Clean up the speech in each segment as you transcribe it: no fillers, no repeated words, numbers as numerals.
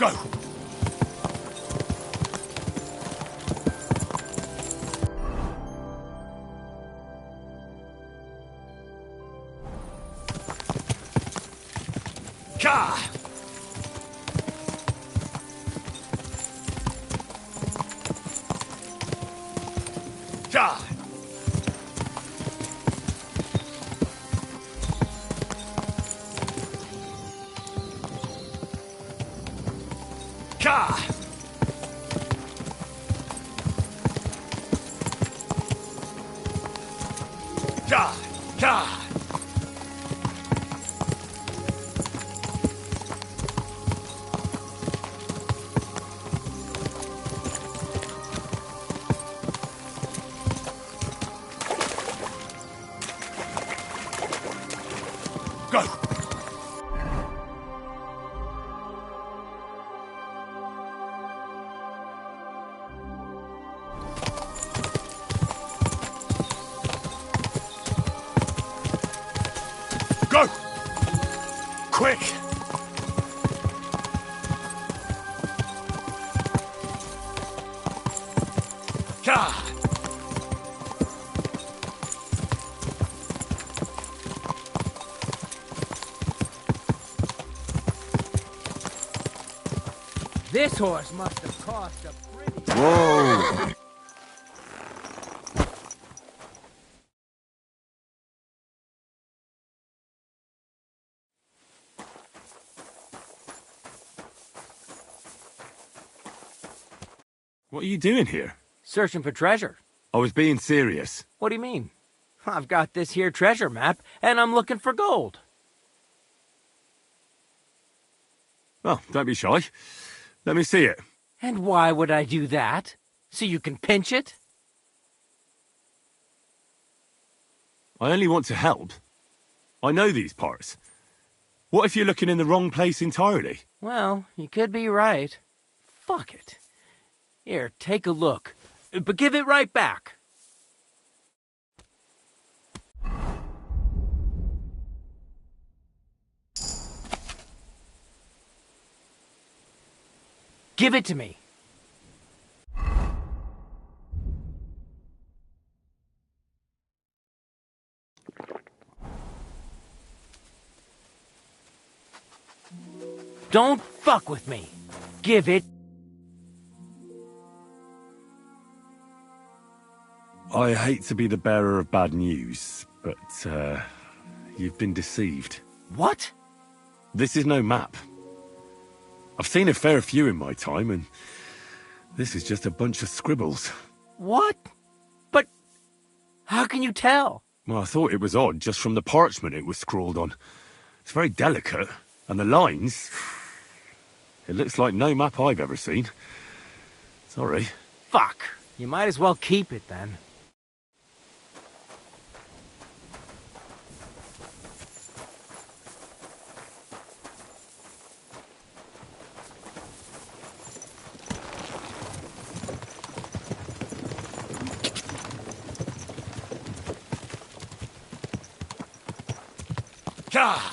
Go! Ka! Ka! Ka! Ka! Ka! Go! Go! Quick! Ka! This horse must have cost a pretty... Whoa! What are you doing here? Searching for treasure. I was being serious. What do you mean? I've got this here treasure map, and I'm looking for gold. Well, don't be shy. Let me see it. And why would I do that? So you can pinch it? I only want to help. I know these parts. What if you're looking in the wrong place entirely? Well, you could be right. Fuck it. Here, take a look. But give it right back. Give it to me. Don't fuck with me. Give it. I hate to be the bearer of bad news, but, you've been deceived. What? This is no map. I've seen a fair few in my time, and this is just a bunch of scribbles. What? But how can you tell? Well, I thought it was odd just from the parchment it was scrawled on. It's very delicate, and the lines... It looks like no map I've ever seen. Sorry. Fuck. You might as well keep it then. God!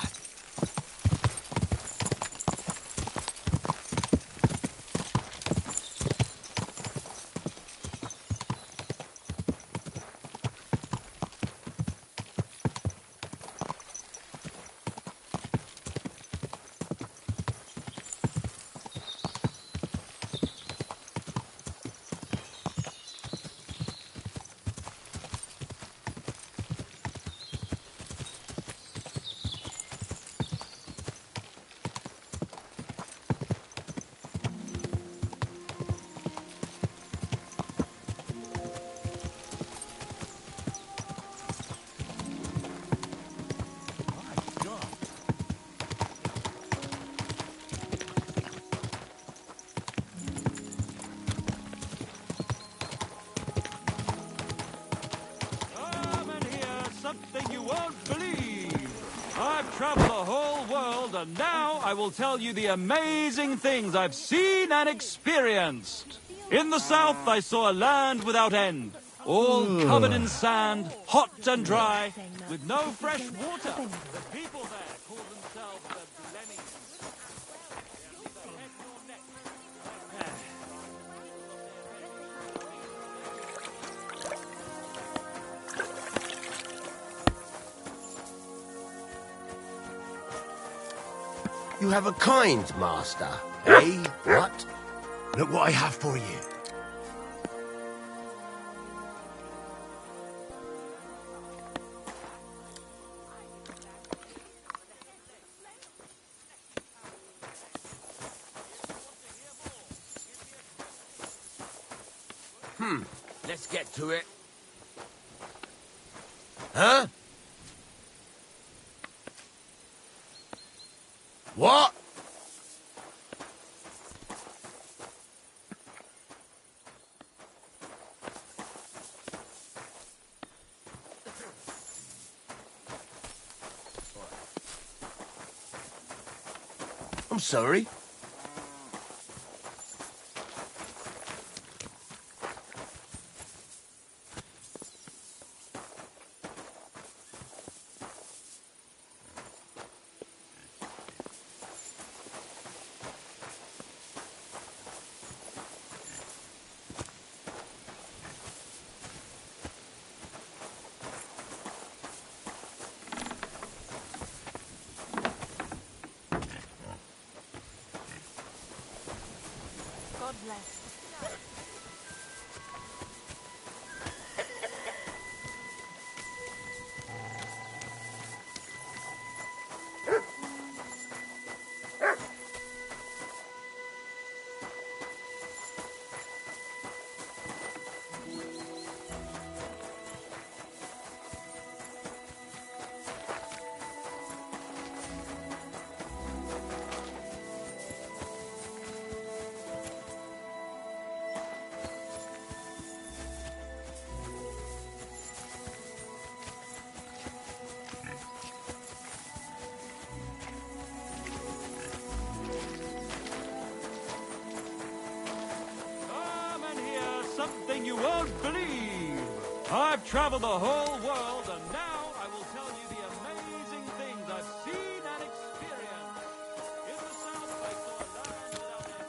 Something you won't believe. I've traveled the whole world, and now I will tell you the amazing things I've seen and experienced. In the south, I saw a land without end, all covered in sand, hot and dry, with no fresh water. The people there call themselves the Blennies. The head your neck You have a kind master, eh? What? Look what I have for you. Let's get to it. Huh? What? I'm sorry. God bless. Come and hear something you won't believe. I've traveled the whole world, and now I will tell you the amazing things I've seen and experienced. In the south, I saw a land without end.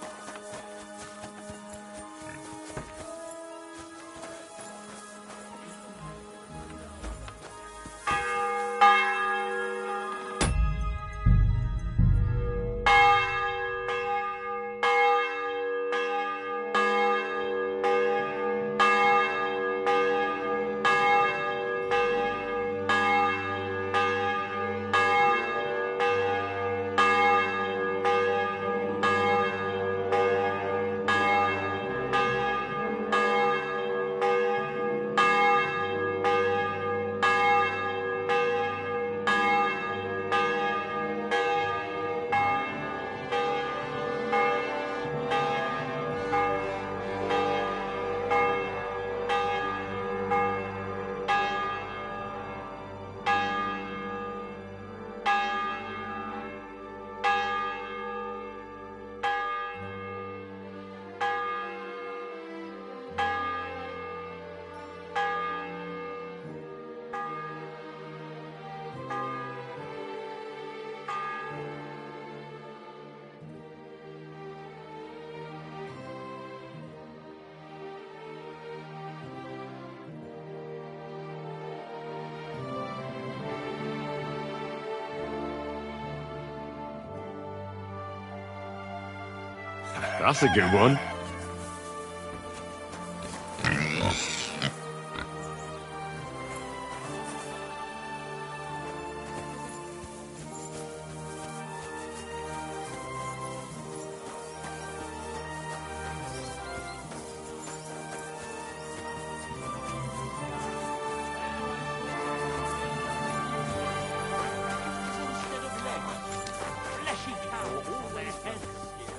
That's a good one. Instead of legs, fleshy cow always heads.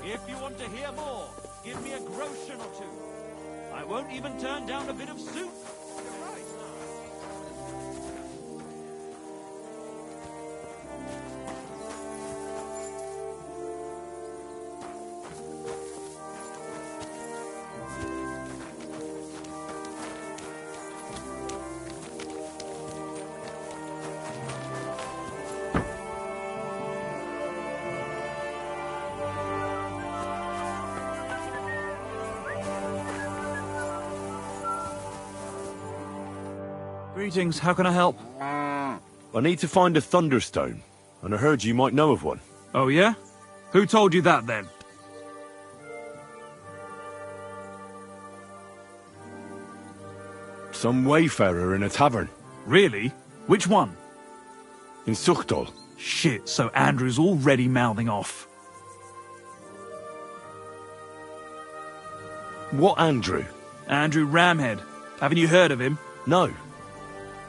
If you want to hear more, give me a groschen or two. I won't even turn down a bit of soup. You're right. Greetings, how can I help? I need to find a thunderstone, and I heard you might know of one. Oh, yeah? Who told you that, then? Some wayfarer in a tavern. Really? Which one? In Suchtol. Shit, so Andrew's already mouthing off. What Andrew? Andrew Ramhead. Haven't you heard of him? No.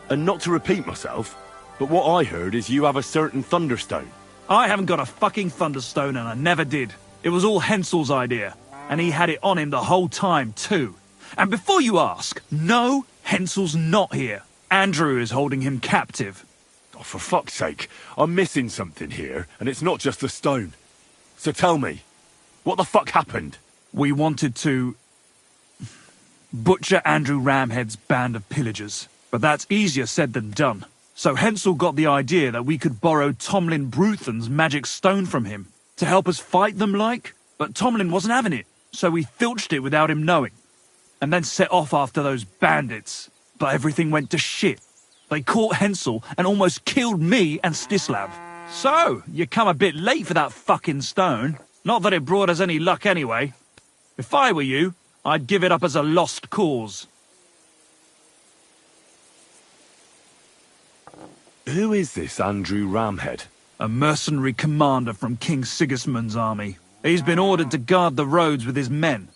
And not to repeat myself, but what I heard is you have a certain Thunderstone. I haven't got a fucking Thunderstone, and I never did. It was all Hensel's idea, and he had it on him the whole time, too. And before you ask, no, Hensel's not here. Andrew is holding him captive. Oh, for fuck's sake, I'm missing something here, and it's not just the stone. So tell me, what the fuck happened? We wanted to butcher Andrew Ramhead's band of pillagers, but that's easier said than done. So Hensel got the idea that we could borrow Tomlin Bruthen's magic stone from him to help us fight them like, but Tomlin wasn't having it, so we filched it without him knowing, and then set off after those bandits. But everything went to shit. They caught Hensel and almost killed me and Stislav. So, you come a bit late for that fucking stone. Not that it brought us any luck anyway. If I were you, I'd give it up as a lost cause. Who is this Andrew Ramhead? A mercenary commander from King Sigismund's army. He's been ordered to guard the roads with his men.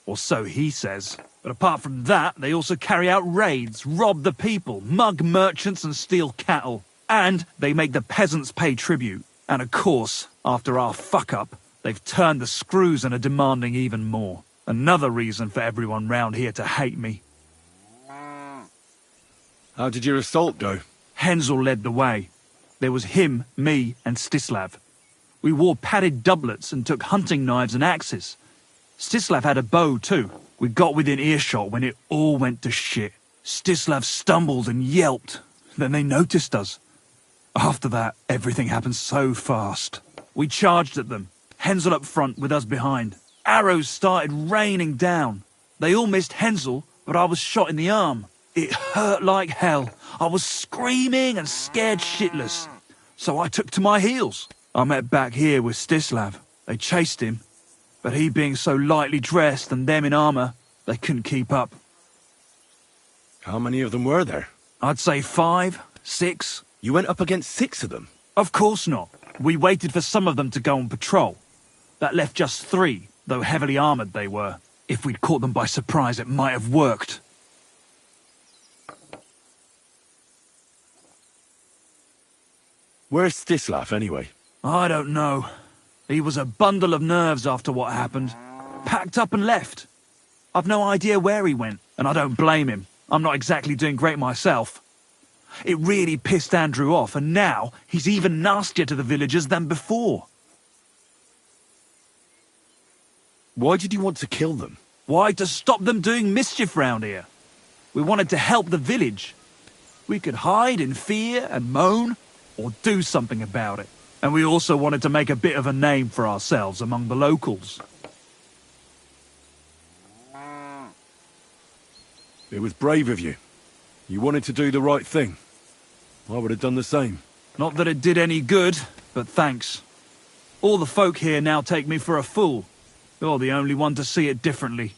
Or so he says. But apart from that, they also carry out raids, rob the people, mug merchants and steal cattle. And they make the peasants pay tribute. And of course, after our fuck-up, they've turned the screws and are demanding even more. Another reason for everyone round here to hate me. How did your assault go? Hensel led the way. There was him, me, and Stislav. We wore padded doublets and took hunting knives and axes. Stislav had a bow too. We got within earshot when it all went to shit. Stislav stumbled and yelped. Then they noticed us. After that, everything happened so fast. We charged at them, Hensel up front with us behind. Arrows started raining down. They all missed Hensel, but I was shot in the arm. It hurt like hell. I was screaming and scared shitless. So I took to my heels. I met back here with Stislav. They chased him, but he being so lightly dressed and them in armour, they couldn't keep up. How many of them were there? I'd say 5, 6. You went up against 6 of them? Of course not. We waited for some of them to go on patrol. That left just 3, though heavily armoured they were. If we'd caught them by surprise, it might have worked. Where's Stislav, anyway? I don't know. He was a bundle of nerves after what happened. Packed up and left. I've no idea where he went, and I don't blame him. I'm not exactly doing great myself. It really pissed Andrew off, and now he's even nastier to the villagers than before. Why did you want to kill them? Why? To stop them doing mischief round here. We wanted to help the village. We could hide in fear and moan, or do something about it. And we also wanted to make a bit of a name for ourselves among the locals. It was brave of you. You wanted to do the right thing. I would have done the same. Not that it did any good, but thanks. All the folk here now take me for a fool. You're the only one to see it differently.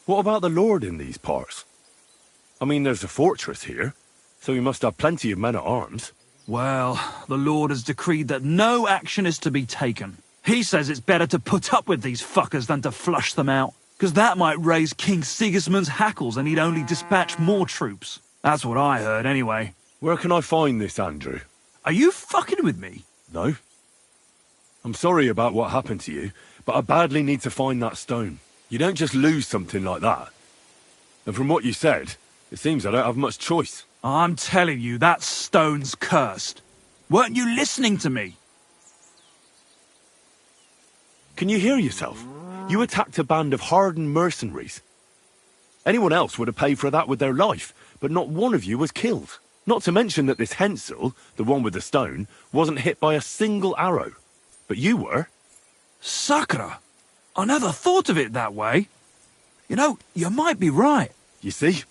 What about the Lord in these parts? I mean, there's a fortress here, so he must have plenty of men at arms. Well, the Lord has decreed that no action is to be taken. He says it's better to put up with these fuckers than to flush them out, because that might raise King Sigismund's hackles and he'd only dispatch more troops. That's what I heard anyway. Where can I find this, Andrew? Are you fucking with me? No. I'm sorry about what happened to you, but I badly need to find that stone. You don't just lose something like that. And from what you said, it seems I don't have much choice. I'm telling you, that stone's cursed. Weren't you listening to me? Can you hear yourself? You attacked a band of hardened mercenaries. Anyone else would have paid for that with their life, but not one of you was killed. Not to mention that this Hensel, the one with the stone, wasn't hit by a single arrow. But you were. Sakra! I never thought of it that way. You know, you might be right. You see?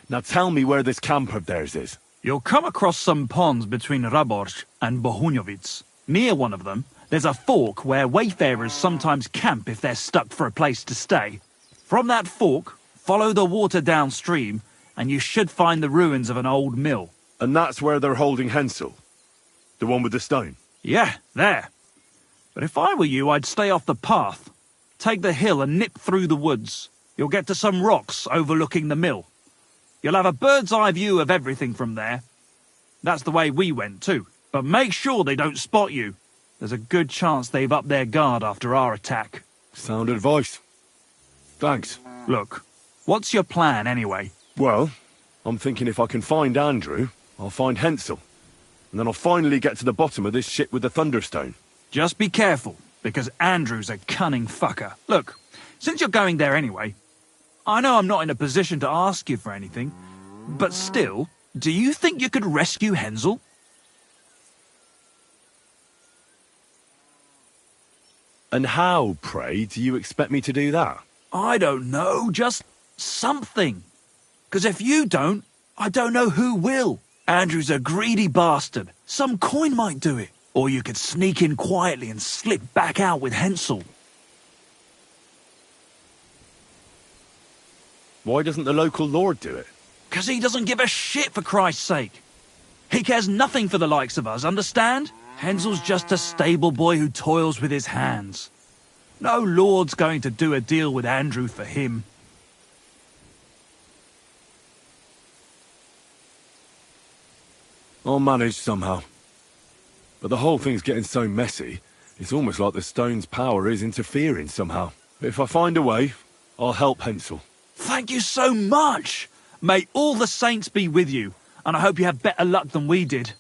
Now tell me where this camp of theirs is. You'll come across some ponds between Raborz and Bohunjovic. Near one of them, there's a fork where wayfarers sometimes camp if they're stuck for a place to stay. From that fork, follow the water downstream, and you should find the ruins of an old mill. And that's where they're holding Hensel? The one with the stone? Yeah, there. But if I were you, I'd stay off the path. Take the hill and nip through the woods. You'll get to some rocks overlooking the mill. You'll have a bird's eye view of everything from there. That's the way we went too. But make sure they don't spot you. There's a good chance they've upped their guard after our attack. Sound advice. Thanks. Look, what's your plan anyway? Well, I'm thinking if I can find Andrew, I'll find Hensel. And then I'll finally get to the bottom of this shit with the Thunderstone. Just be careful, because Andrew's a cunning fucker. Look, since you're going there anyway, I know I'm not in a position to ask you for anything, but still, do you think you could rescue Hensel? And how, pray, do you expect me to do that? I don't know, just something. Because if you don't, I don't know who will. Andrew's a greedy bastard. Some coin might do it. Or you could sneak in quietly and slip back out with Hensel. Why doesn't the local lord do it? 'Cause he doesn't give a shit, for Christ's sake. He cares nothing for the likes of us, understand? Hensel's just a stable boy who toils with his hands. No lord's going to do a deal with Andrew for him. I'll manage somehow. But the whole thing's getting so messy, it's almost like the stone's power is interfering somehow. But if I find a way, I'll help Hensel. Thank you so much! May all the saints be with you, and I hope you have better luck than we did.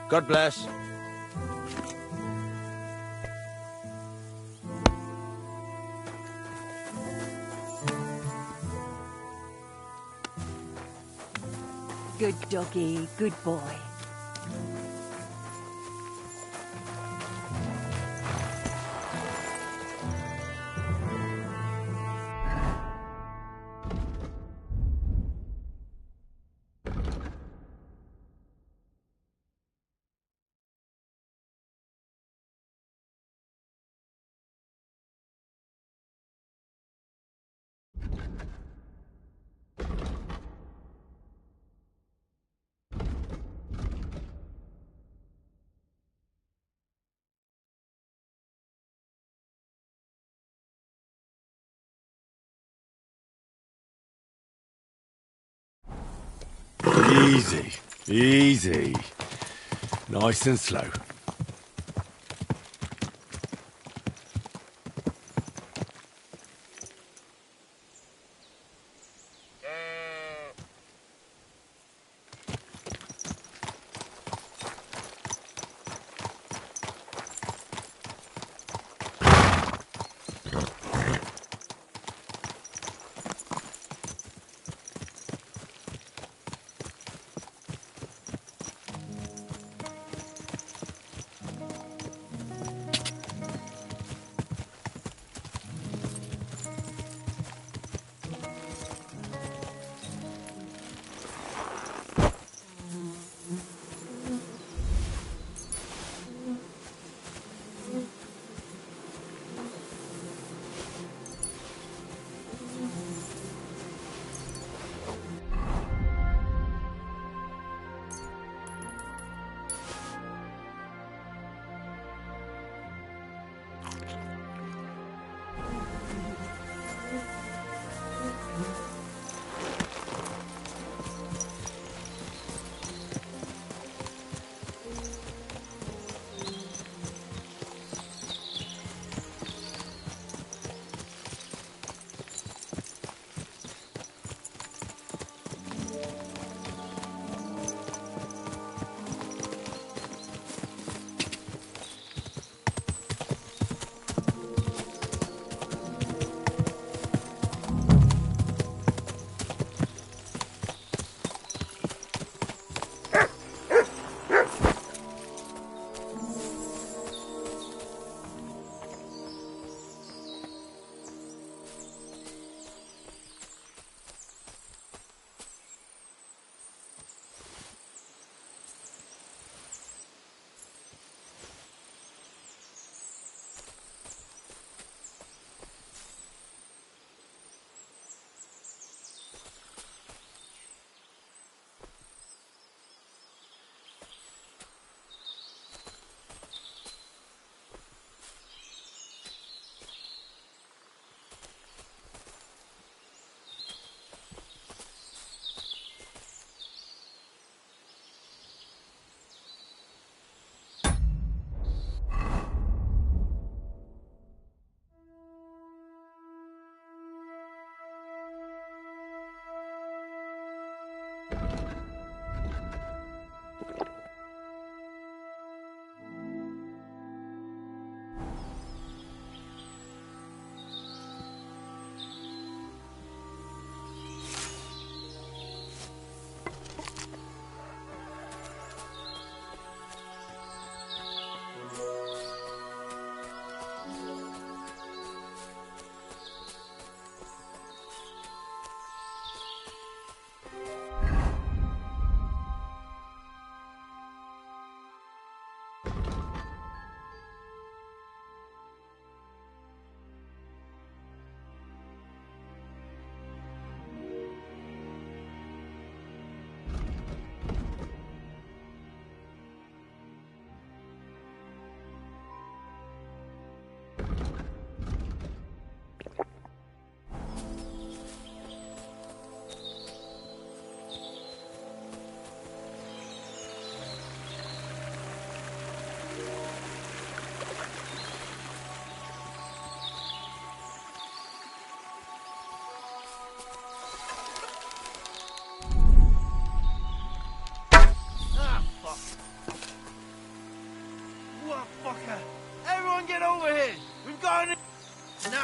God bless. Good doggy, good boy. Easy, easy. Nice and slow.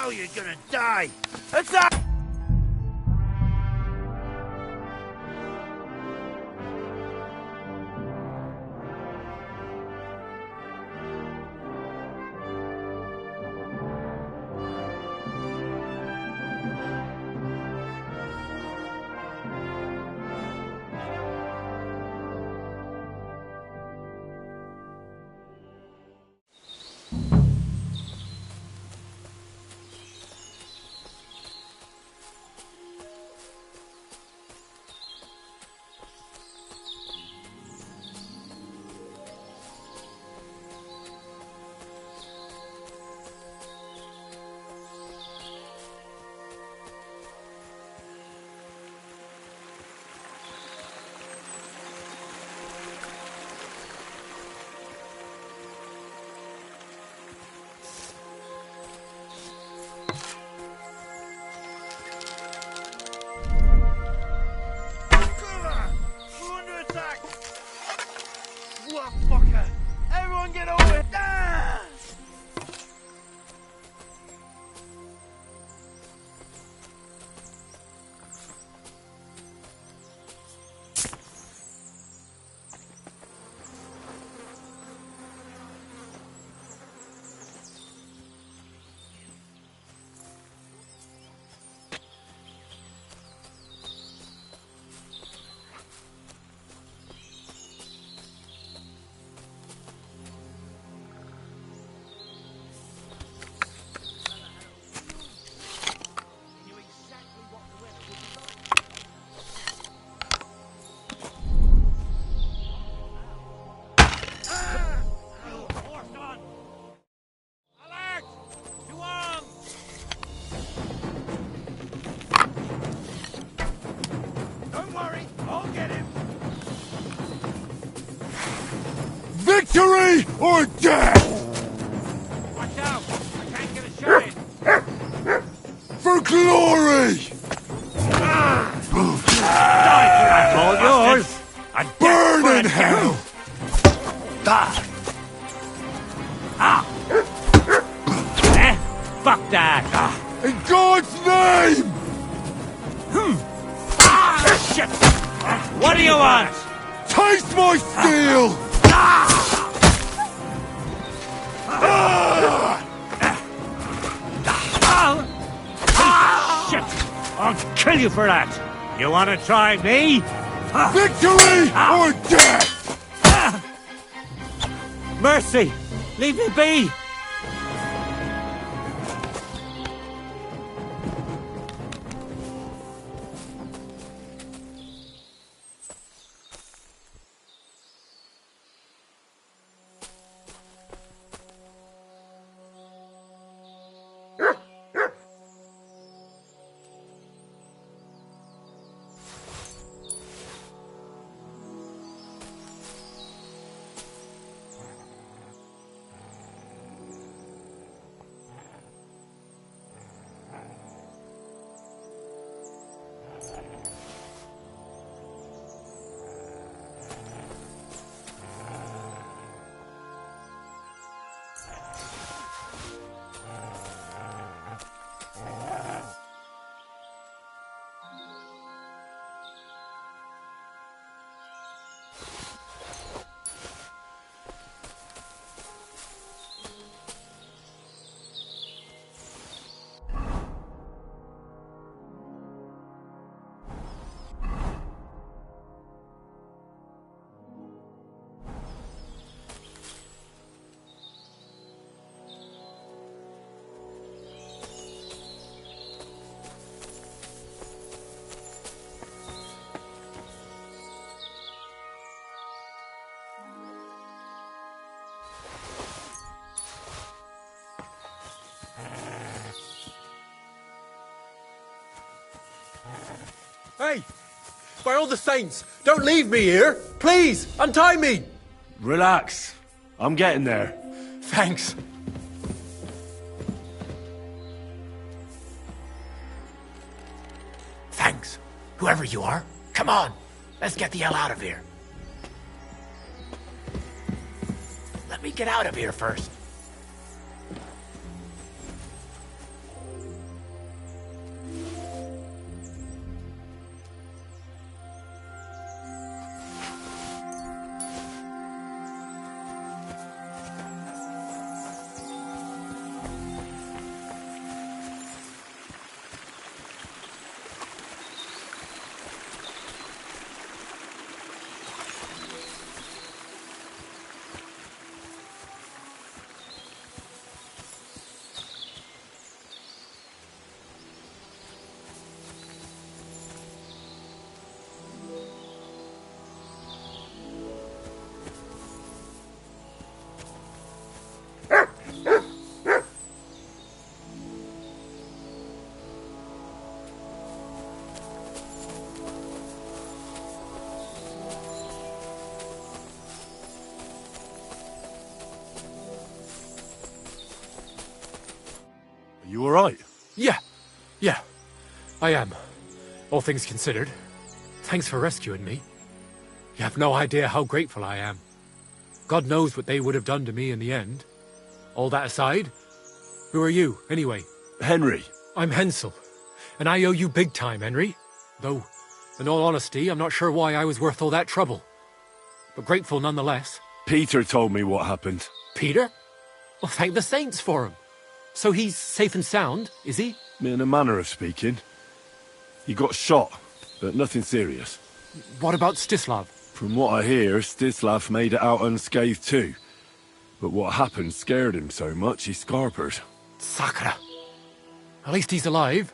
know you're gonna die. It's up! Fucker! Everyone get over it! Ah! Victory or death! Watch out! I can't get a shot in. For glory! That's all yours! Burn in hell! Fuck that! In God's name! Shit! What do you want? Taste my steel! Shit! I'll kill you for that! You wanna try me? Victory or death! Mercy! Leave me be! Hey! By all the saints, don't leave me here! Please, untie me! Relax. I'm getting there. Thanks. Thanks. Whoever you are, come on. Let's get the hell out of here. Let me get out of here first. You alright? Yeah, I am. All things considered. Thanks for rescuing me. You have no idea how grateful I am. God knows what they would have done to me in the end. All that aside, who are you, anyway? Henry. I'm Hensel, and I owe you big time, Henry. Though, in all honesty, I'm not sure why I was worth all that trouble. But grateful nonetheless. Peter told me what happened. Peter? Well, thank the saints for him. So he's safe and sound, is he? In a manner of speaking. He got shot, but nothing serious. What about Stislav? From what I hear, Stislav made it out unscathed too. But what happened scared him so much he scarpered. Sakra. At least he's alive.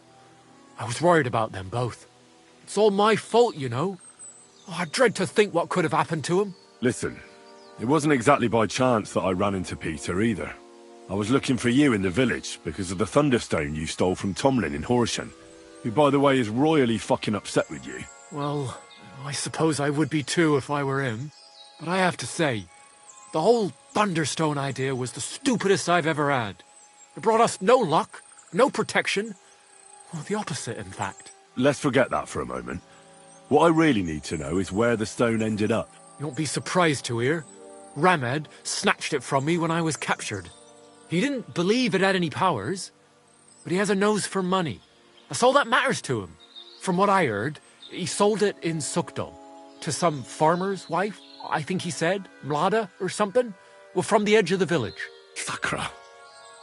I was worried about them both. It's all my fault, you know. Oh, I dread to think what could have happened to him. Listen, it wasn't exactly by chance that I ran into Peter either. I was looking for you in the village because of the Thunderstone you stole from Tomlin in Horsham, who by the way is royally fucking upset with you. Well, I suppose I would be too if I were him. But I have to say, the whole Thunderstone idea was the stupidest I've ever had. It brought us no luck, no protection. Well, the opposite, in fact. Let's forget that for a moment. What I really need to know is where the stone ended up. You won't be surprised to hear. Ramed snatched it from me when I was captured. He didn't believe it had any powers, but he has a nose for money. That's all that matters to him. From what I heard, he sold it in Sukdal to some farmer's wife, I think he said, Mlada or something. Well, from the edge of the village. Sakra.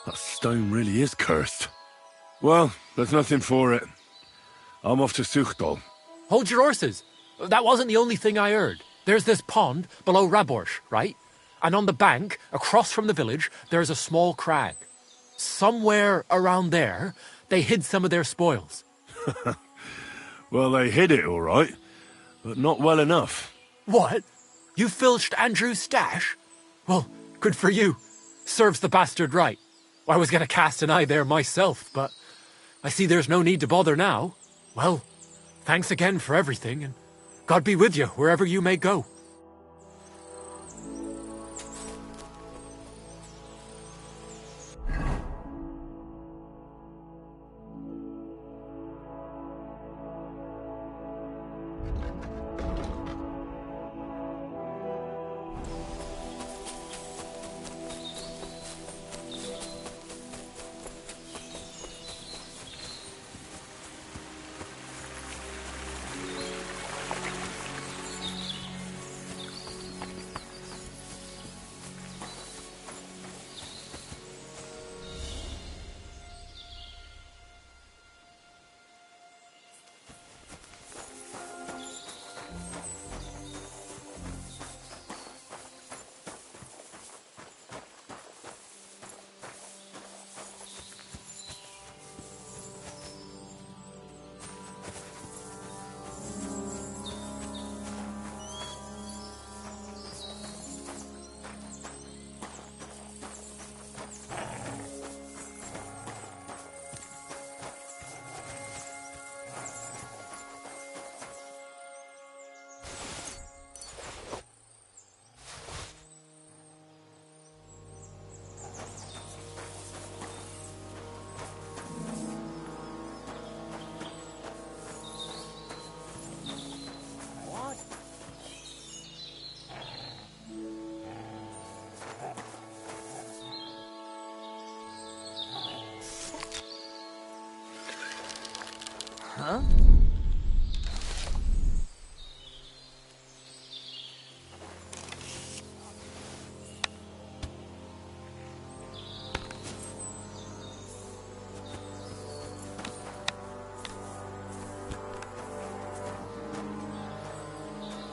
That stone really is cursed. Well, there's nothing for it. I'm off to Sukdal. Hold your horses. That wasn't the only thing I heard. There's this pond below Raborsh, right? And on the bank, across from the village, there's a small crag. Somewhere around there, they hid some of their spoils. Well, they hid it all right, but not well enough. What? You filched Andrew's stash? Well, good for you. Serves the bastard right. I was going to cast an eye there myself, but I see there's no need to bother now. Well, thanks again for everything, and God be with you wherever you may go. Huh?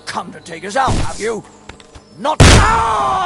Come to take us out, have you? Not now!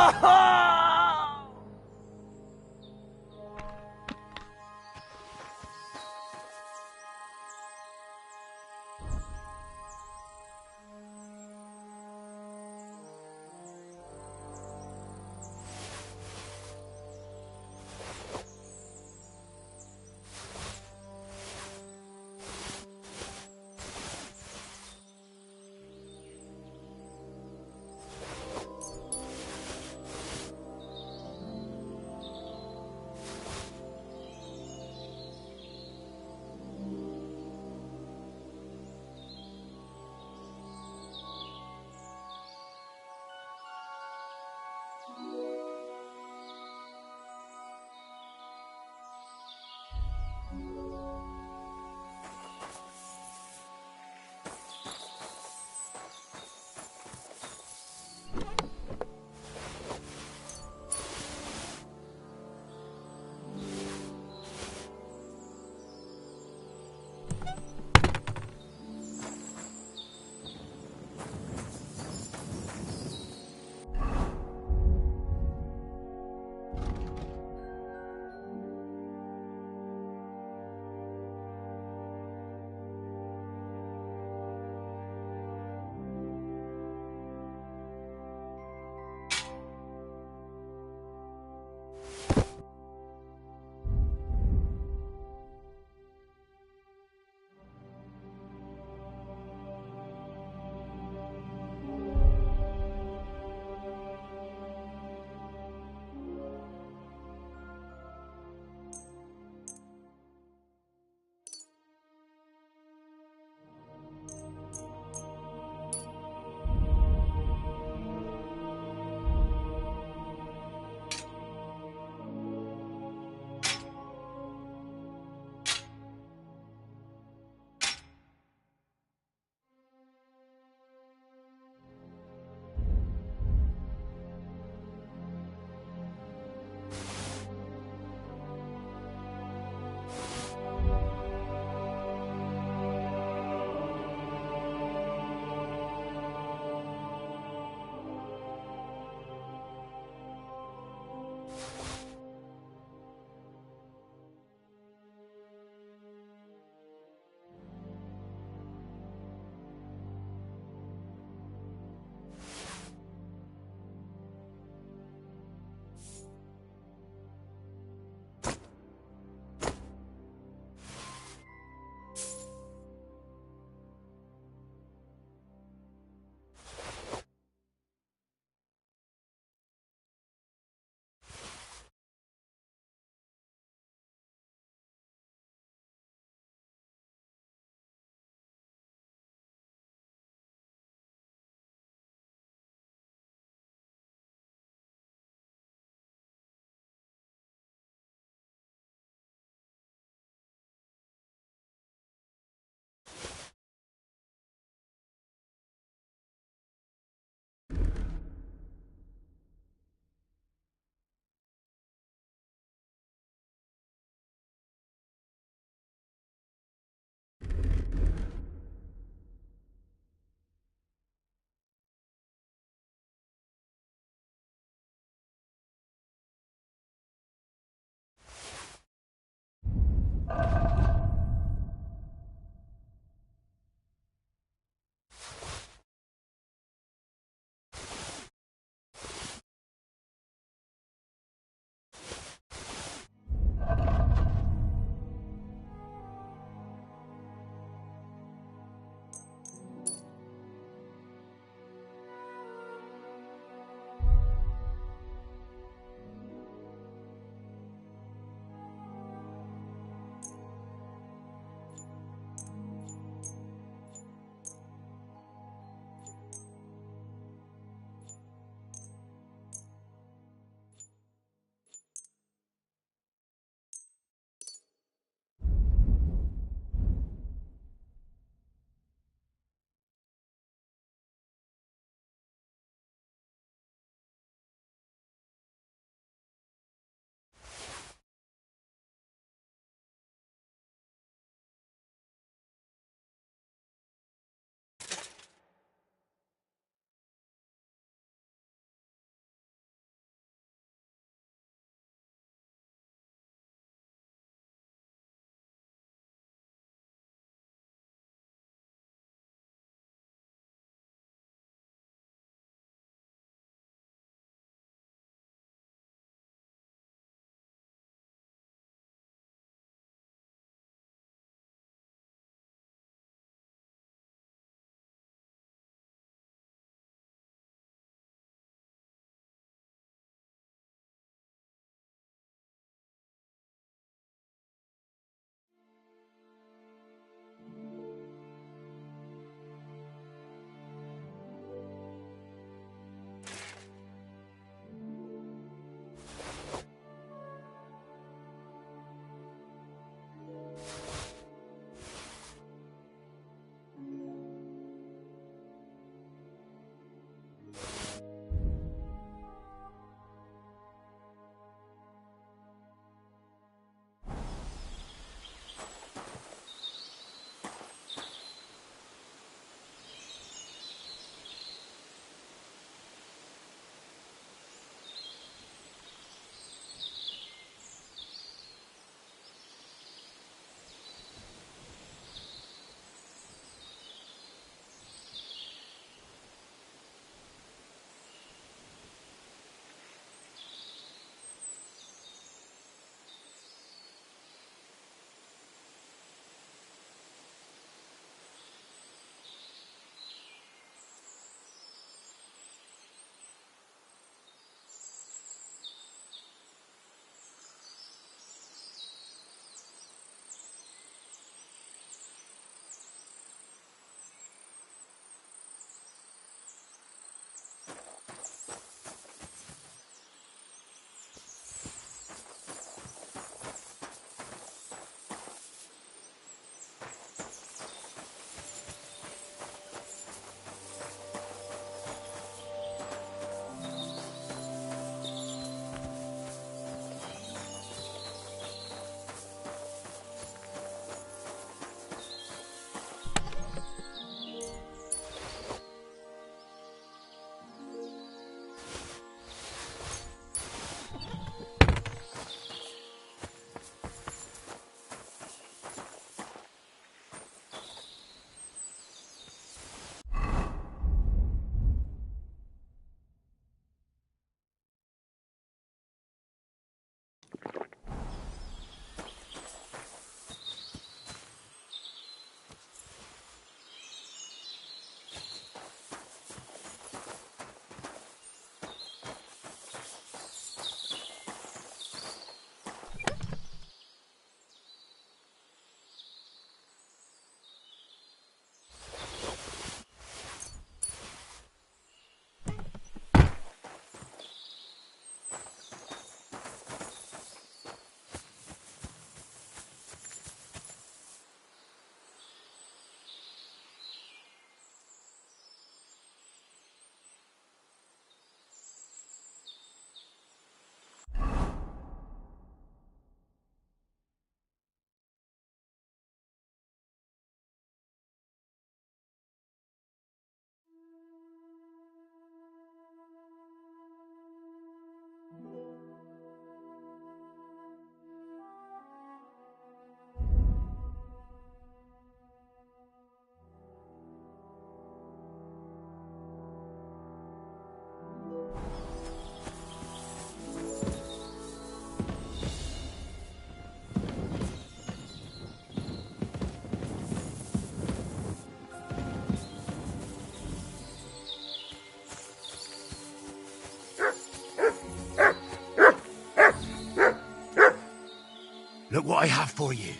Look what I have for you.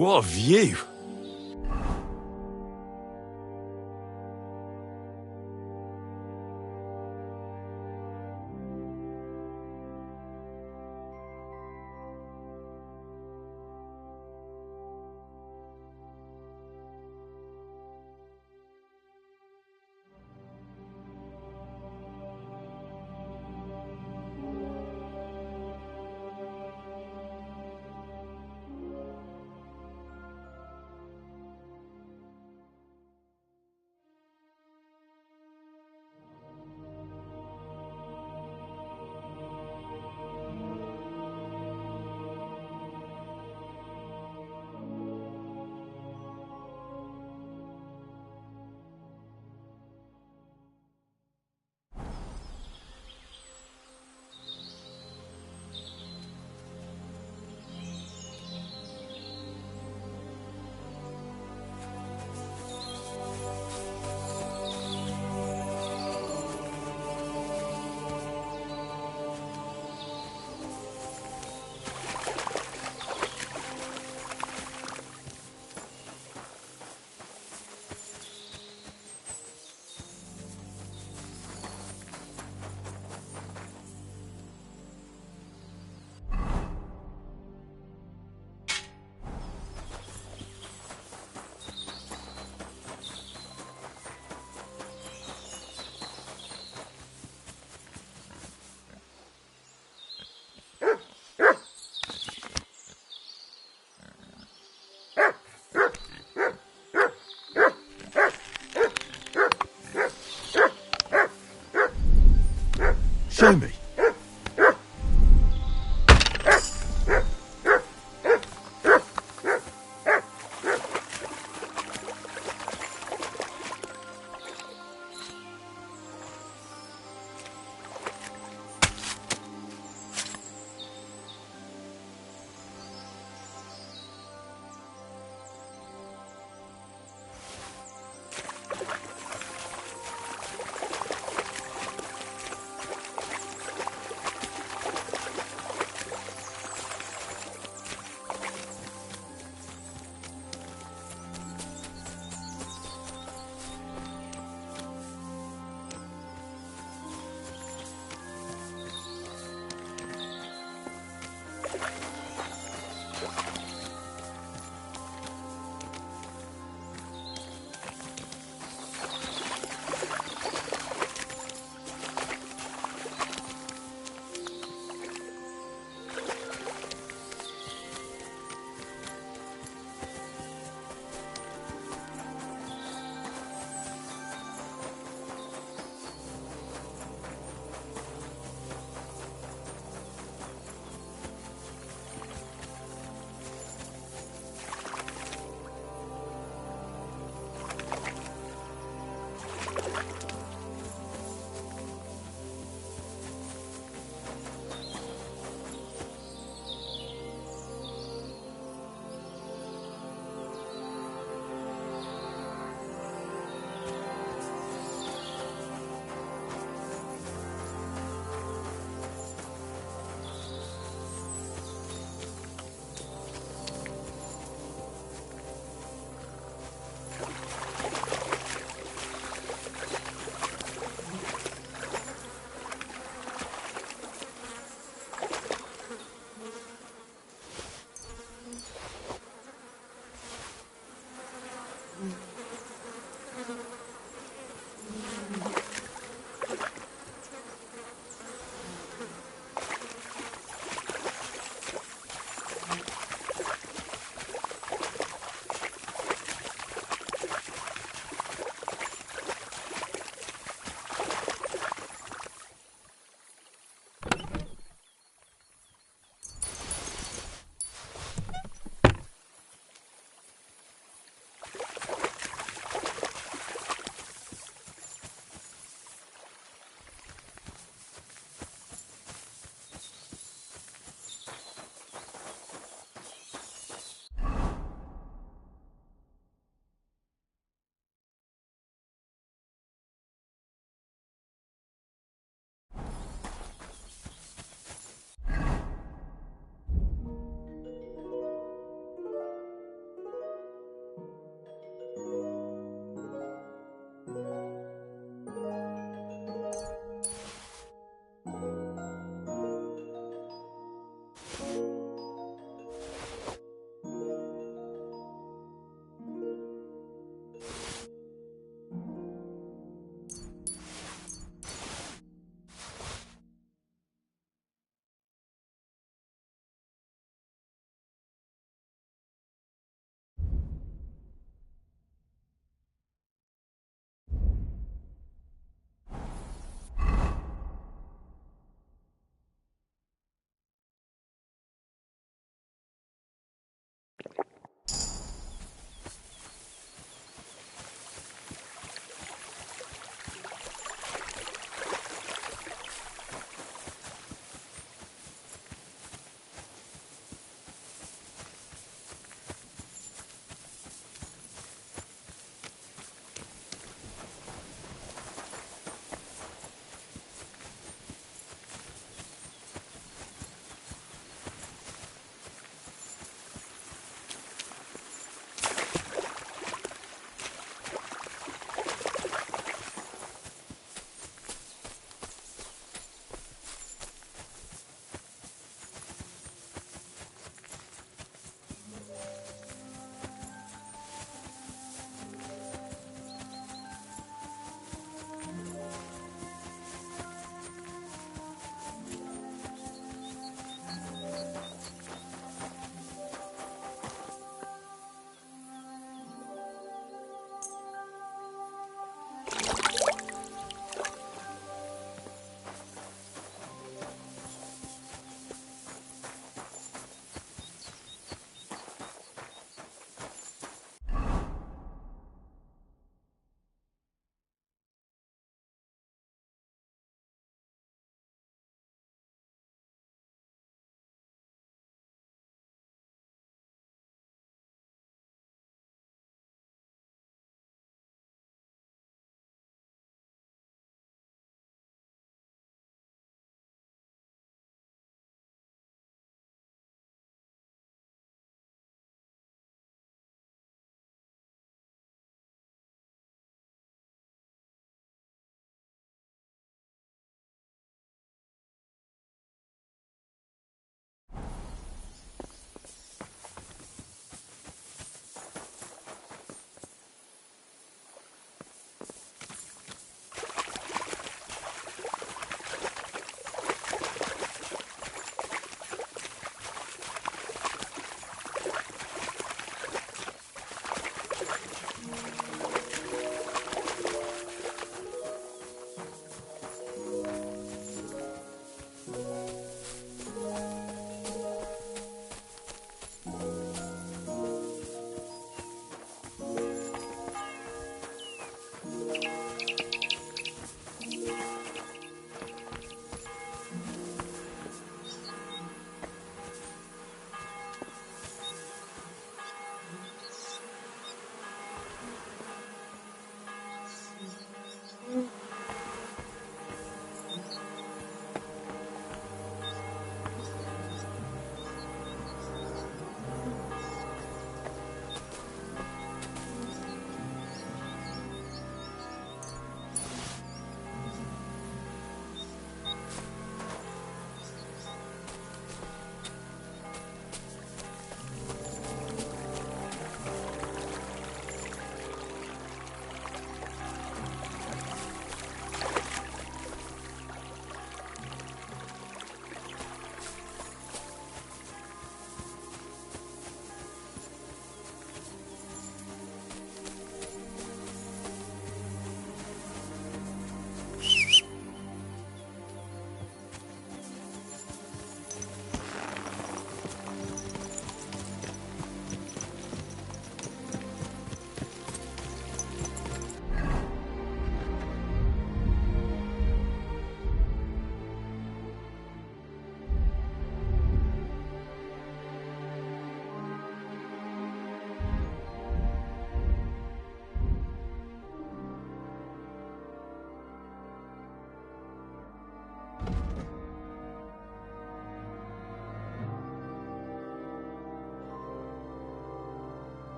What a view! Show me.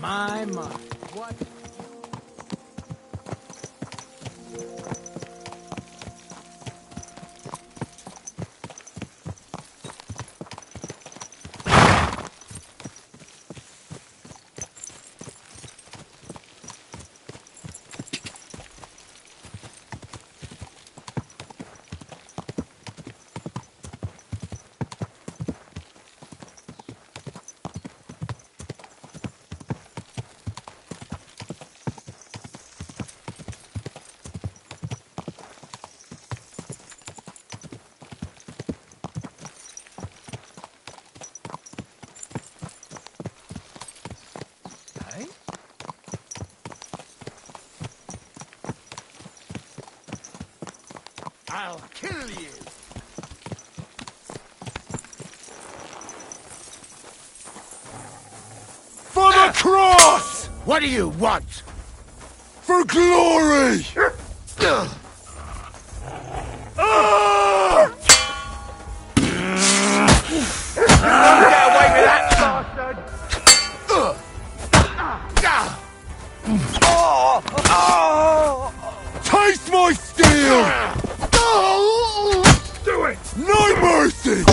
My. What? I'll kill you! For the cross! What do you want? For glory! Get away with that, bastard! Taste my steel! Do it! No mercy!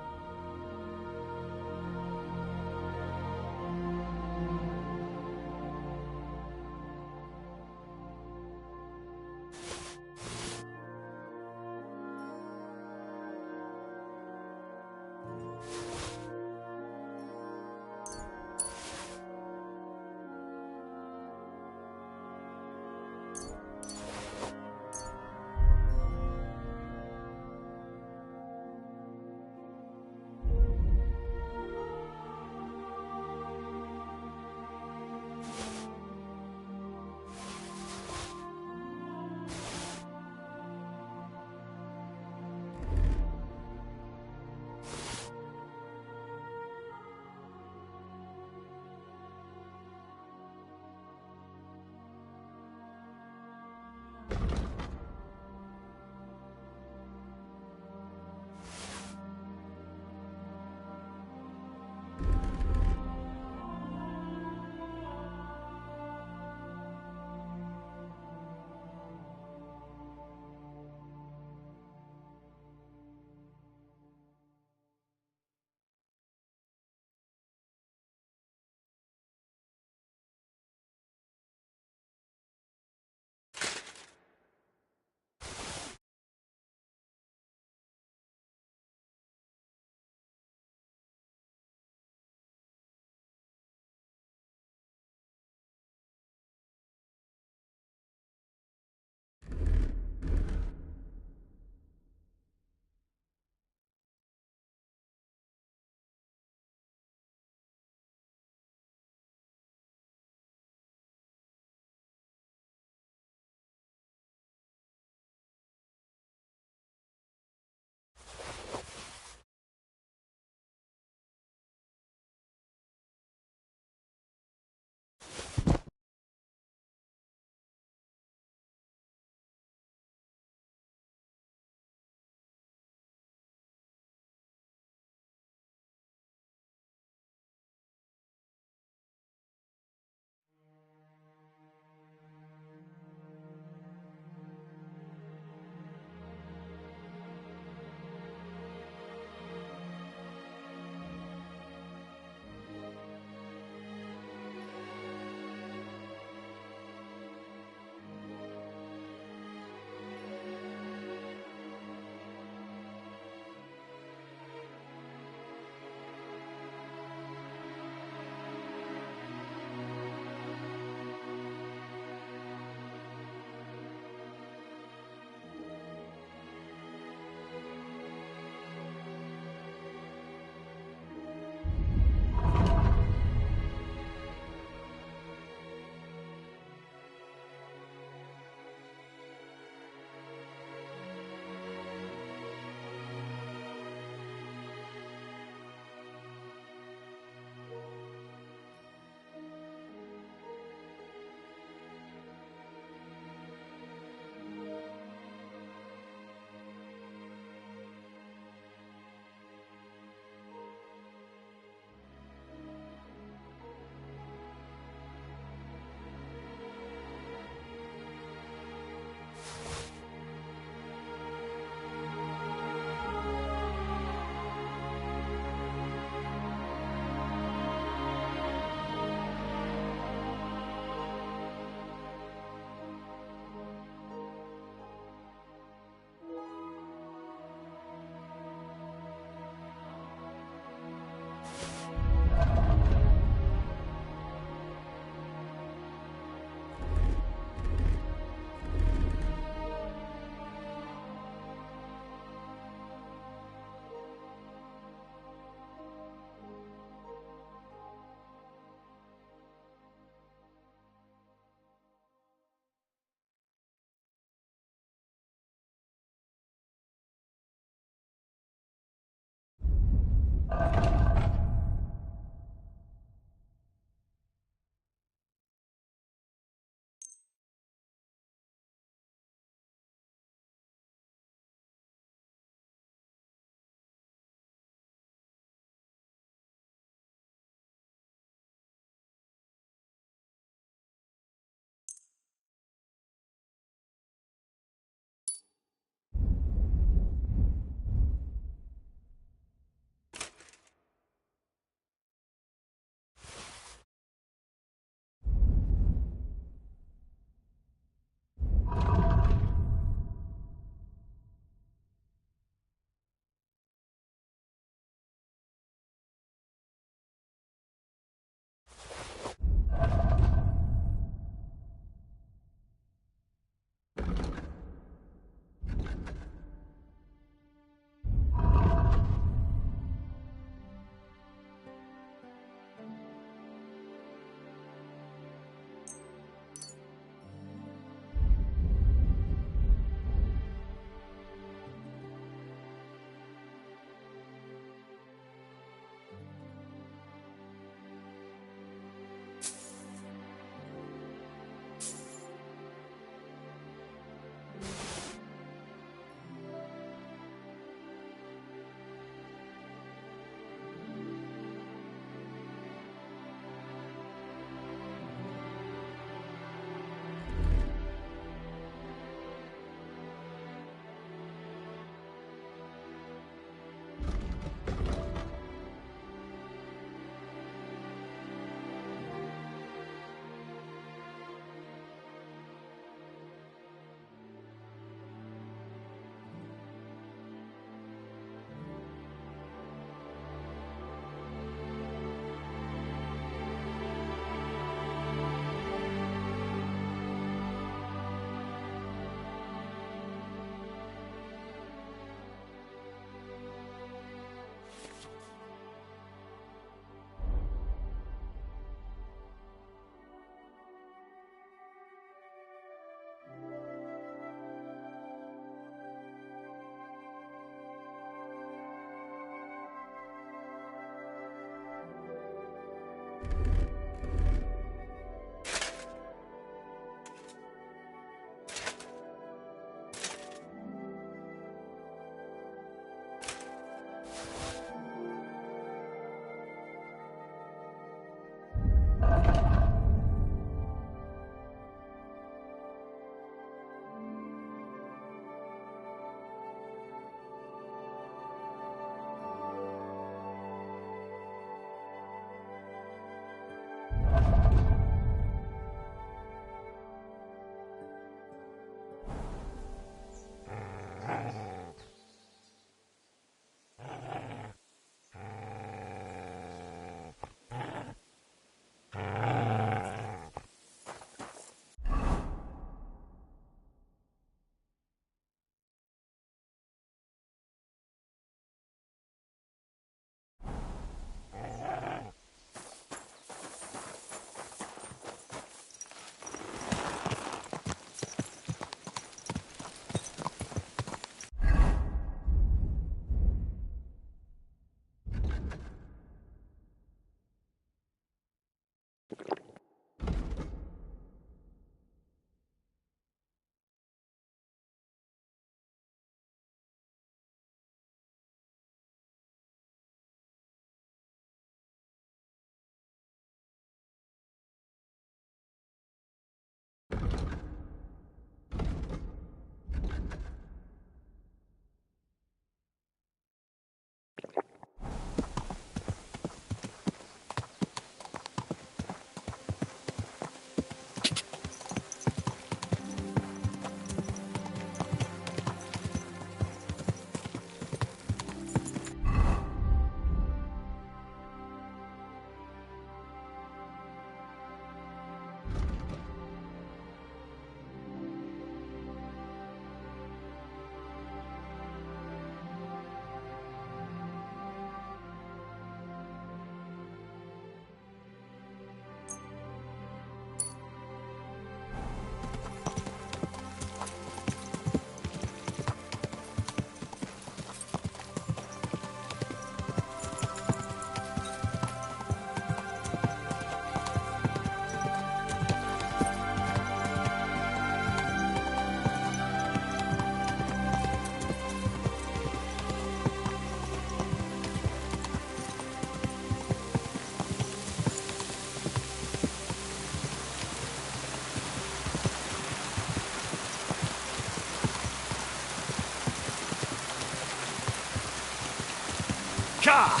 Gah!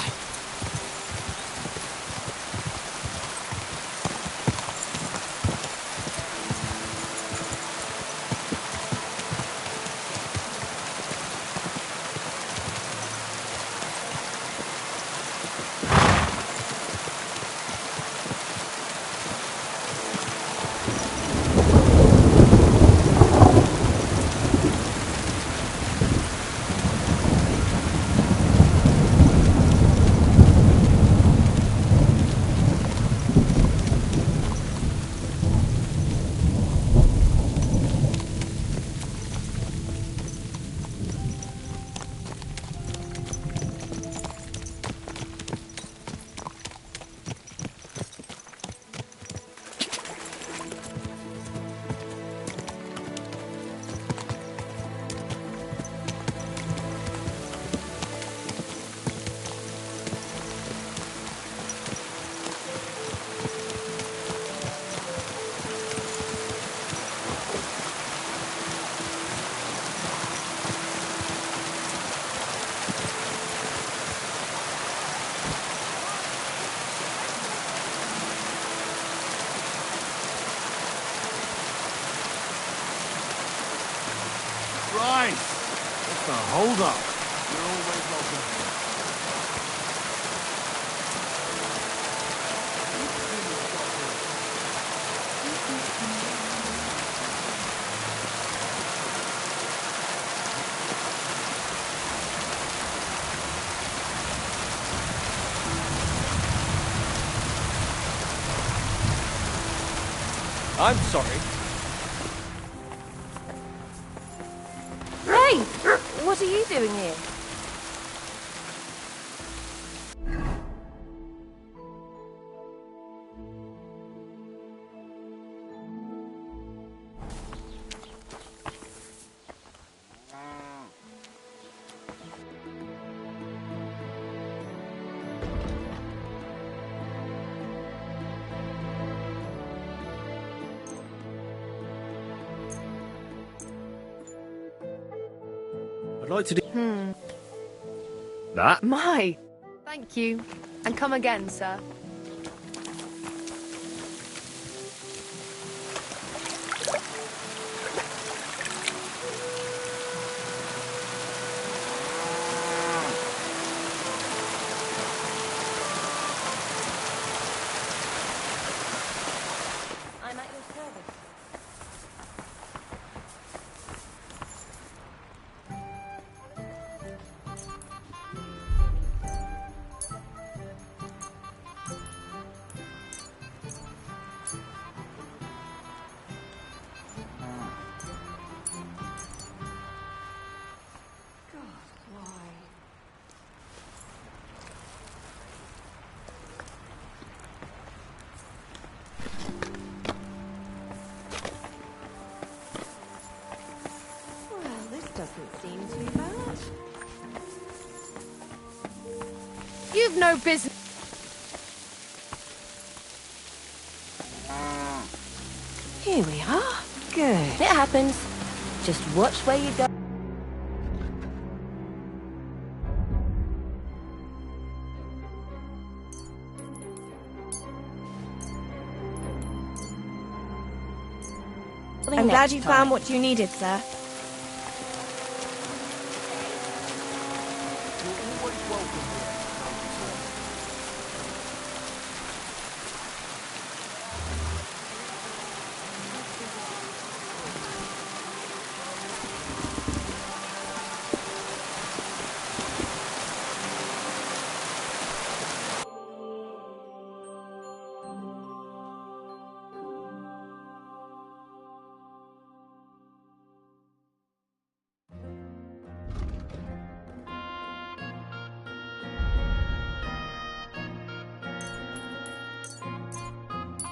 Right. What's the hold up? You're always welcome. I'm sorry. Hey! What are you doing here? I'd like to do... That? My. Thank you. And come again, sir. I'm at your service. Well, this doesn't seem too bad. You've no business. Here we are. Good. It happens. Just watch where you go. I'm glad you found what you needed, sir.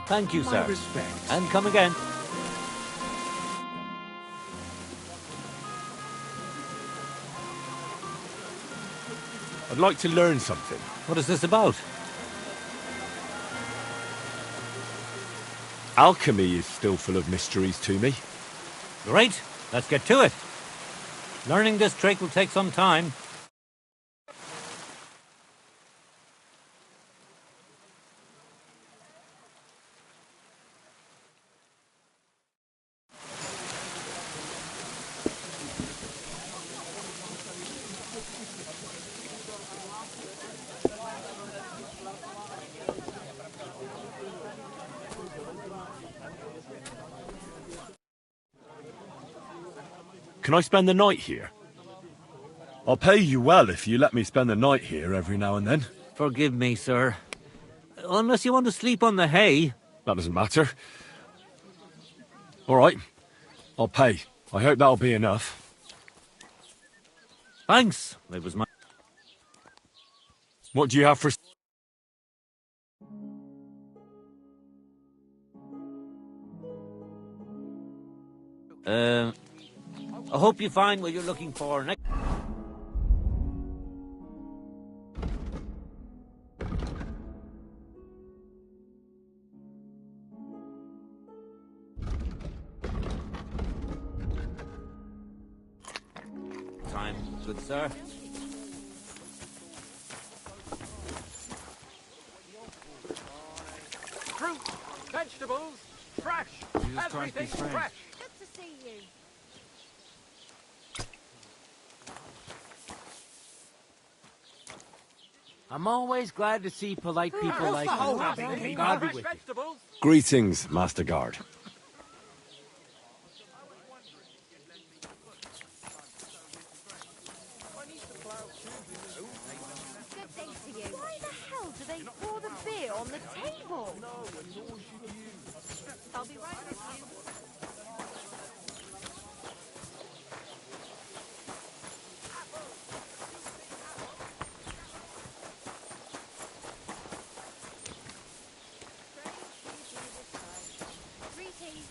Thank you, My sir. respects. And come again. I'd like to learn something. What is this about? Alchemy is still full of mysteries to me. Great. Let's get to it. Learning this trick will take some time. Can I spend the night here? I'll pay you well if you let me spend the night here every now and then. Forgive me, sir. Unless you want to sleep on the hay. That doesn't matter. All right. I'll pay. I hope that'll be enough. Thanks. It was my... What do you have for... I hope you find what you're looking for next... time, good sir. Fruit, vegetables, fresh. Everything fresh. Good to see you. I'm always glad to see polite people like you. God be with you. Vegetables. Greetings, Master Guard. Good day to you. Why the hell do they pour the beer on the table? I'll be right with you. Greetings.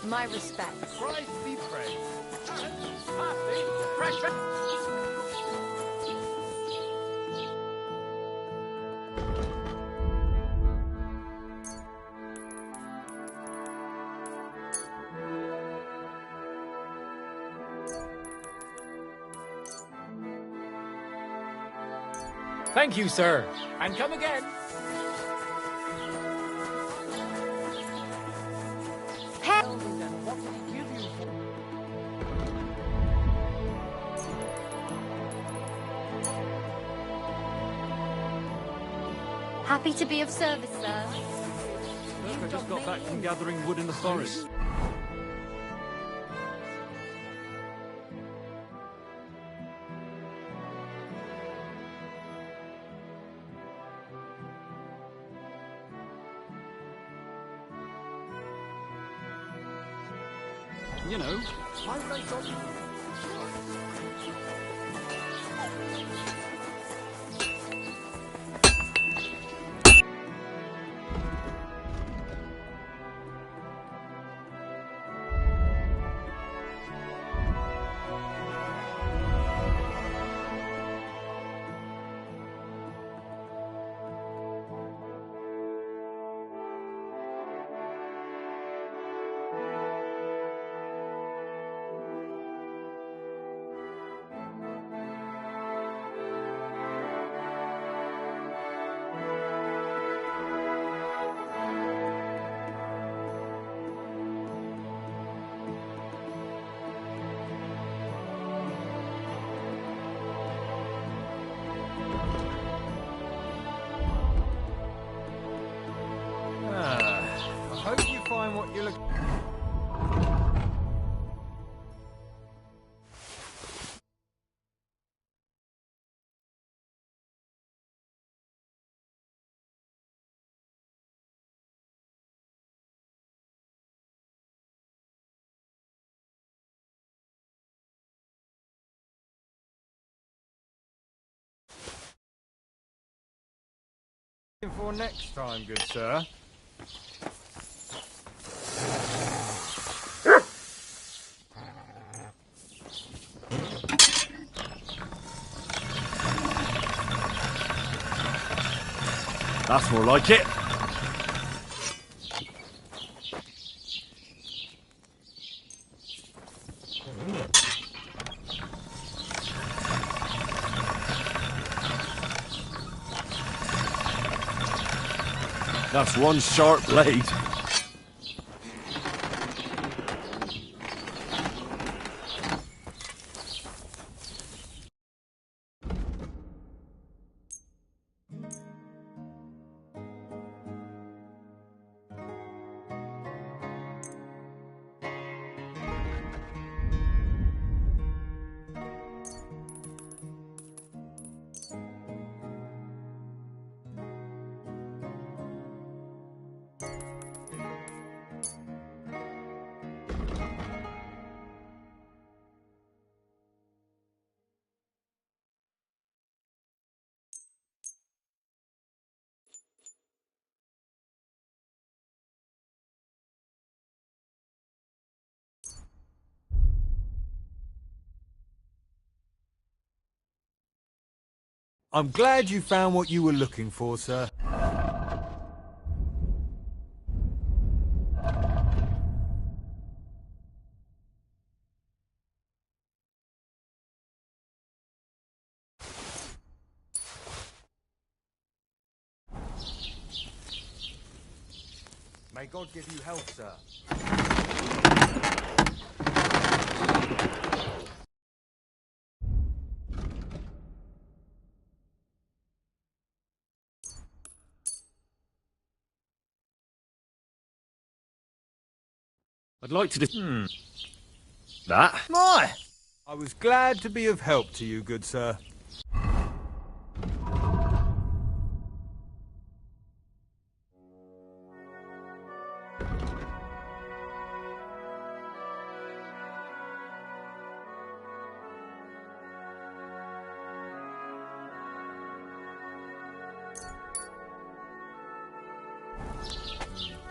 My respects. Christ be praised. Pasty, fresh Thank you, sir. And come again. Happy to be of service, sir. I just got back from gathering wood in the forest. You know, I hope you find what you're looking For next time, good sir. That's more like it. That's one sharp blade. I'm glad you found what you were looking for, sir. May God give you health, sir. I'd like to that. My! I was glad to be of help to you, good sir.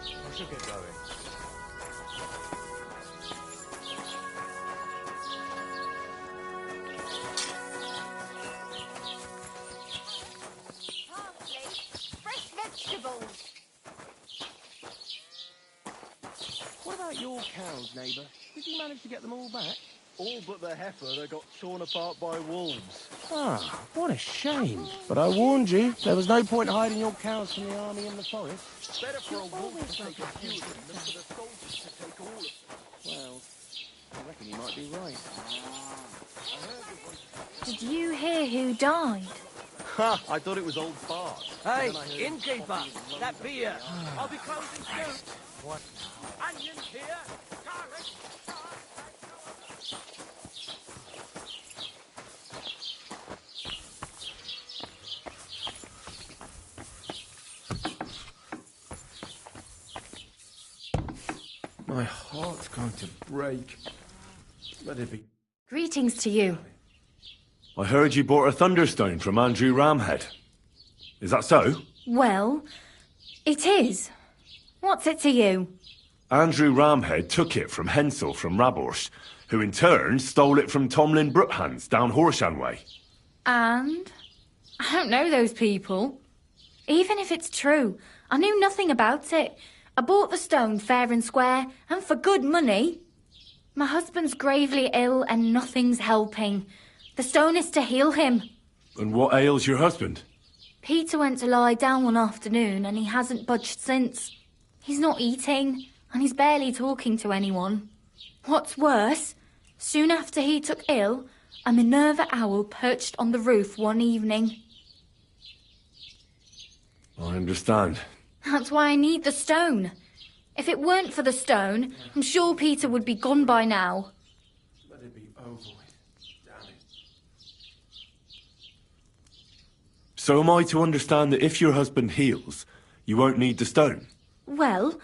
I should get going. What about your cows, neighbour? Did you manage to get them all back? All but the heifer that got torn apart by wolves. Ah, what a shame. But I warned you, there was no point hiding your cows from the army in the forest. Better for a wolf to take a few of them than for the soldiers to take all of them. Well, I reckon you might be right. Did you hear who died? Ha! I thought it was old Bart. Hey, innkeeper, that beer. I'll be closing soon. What? Onions here. Garlic. My heart's going to break. Let it be. Greetings to you. I heard you bought a thunderstone from Andrew Ramhead. Is that so? Well, it is. What's it to you? Andrew Ramhead took it from Hensel from Raborsh, who in turn stole it from Tomlin Brookhans down Horshan way. And? I don't know those people. Even if it's true, I knew nothing about it. I bought the stone fair and square, and for good money. My husband's gravely ill and nothing's helping. The stone is to heal him. And what ails your husband? Peter went to lie down one afternoon and he hasn't budged since. He's not eating, and he's barely talking to anyone. What's worse, soon after he took ill, a Minerva owl perched on the roof one evening. I understand. That's why I need the stone. If it weren't for the stone, I'm sure Peter would be gone by now. Let it be over with. Damn it. So am I to understand that if your husband heals, you won't need the stone? Well,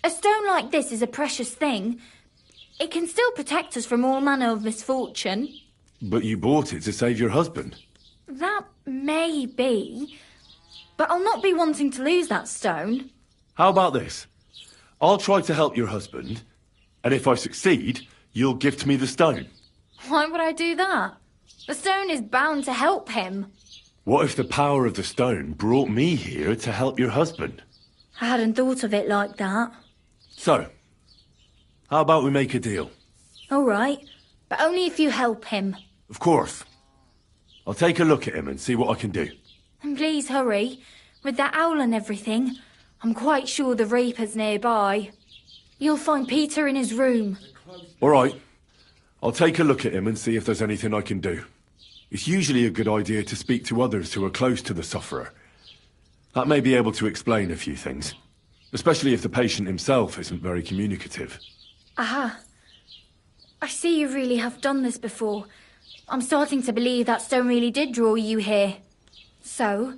a stone like this is a precious thing. It can still protect us from all manner of misfortune. But you bought it to save your husband. That may be. But I'll not be wanting to lose that stone. How about this? I'll try to help your husband, and if I succeed, you'll gift me the stone. Why would I do that? The stone is bound to help him. What if the power of the stone brought me here to help your husband? I hadn't thought of it like that. So, how about we make a deal? All right, but only if you help him. Of course. I'll take a look at him and see what I can do. And please hurry. With that owl and everything, I'm quite sure the Reaper's nearby. You'll find Peter in his room. All right. I'll take a look at him and see if there's anything I can do. It's usually a good idea to speak to others who are close to the sufferer. That may be able to explain a few things, especially if the patient himself isn't very communicative. Aha. I see you really have done this before. I'm starting to believe that stone really did draw you here. So,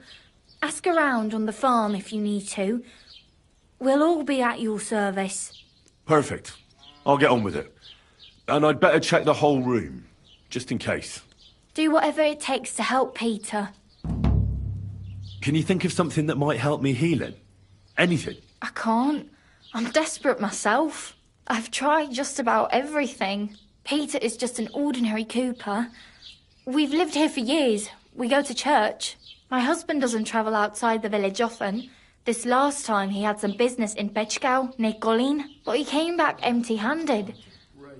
ask around on the farm if you need to. We'll all be at your service. Perfect. I'll get on with it. And I'd better check the whole room, just in case. Do whatever it takes to help Peter. Can you think of something that might help me heal him? Anything? I can't. I'm desperate myself. I've tried just about everything. Peter is just an ordinary Cooper. We've lived here for years. We go to church. My husband doesn't travel outside the village often. This last time he had some business in Pechkow, near Colleen, but he came back empty-handed.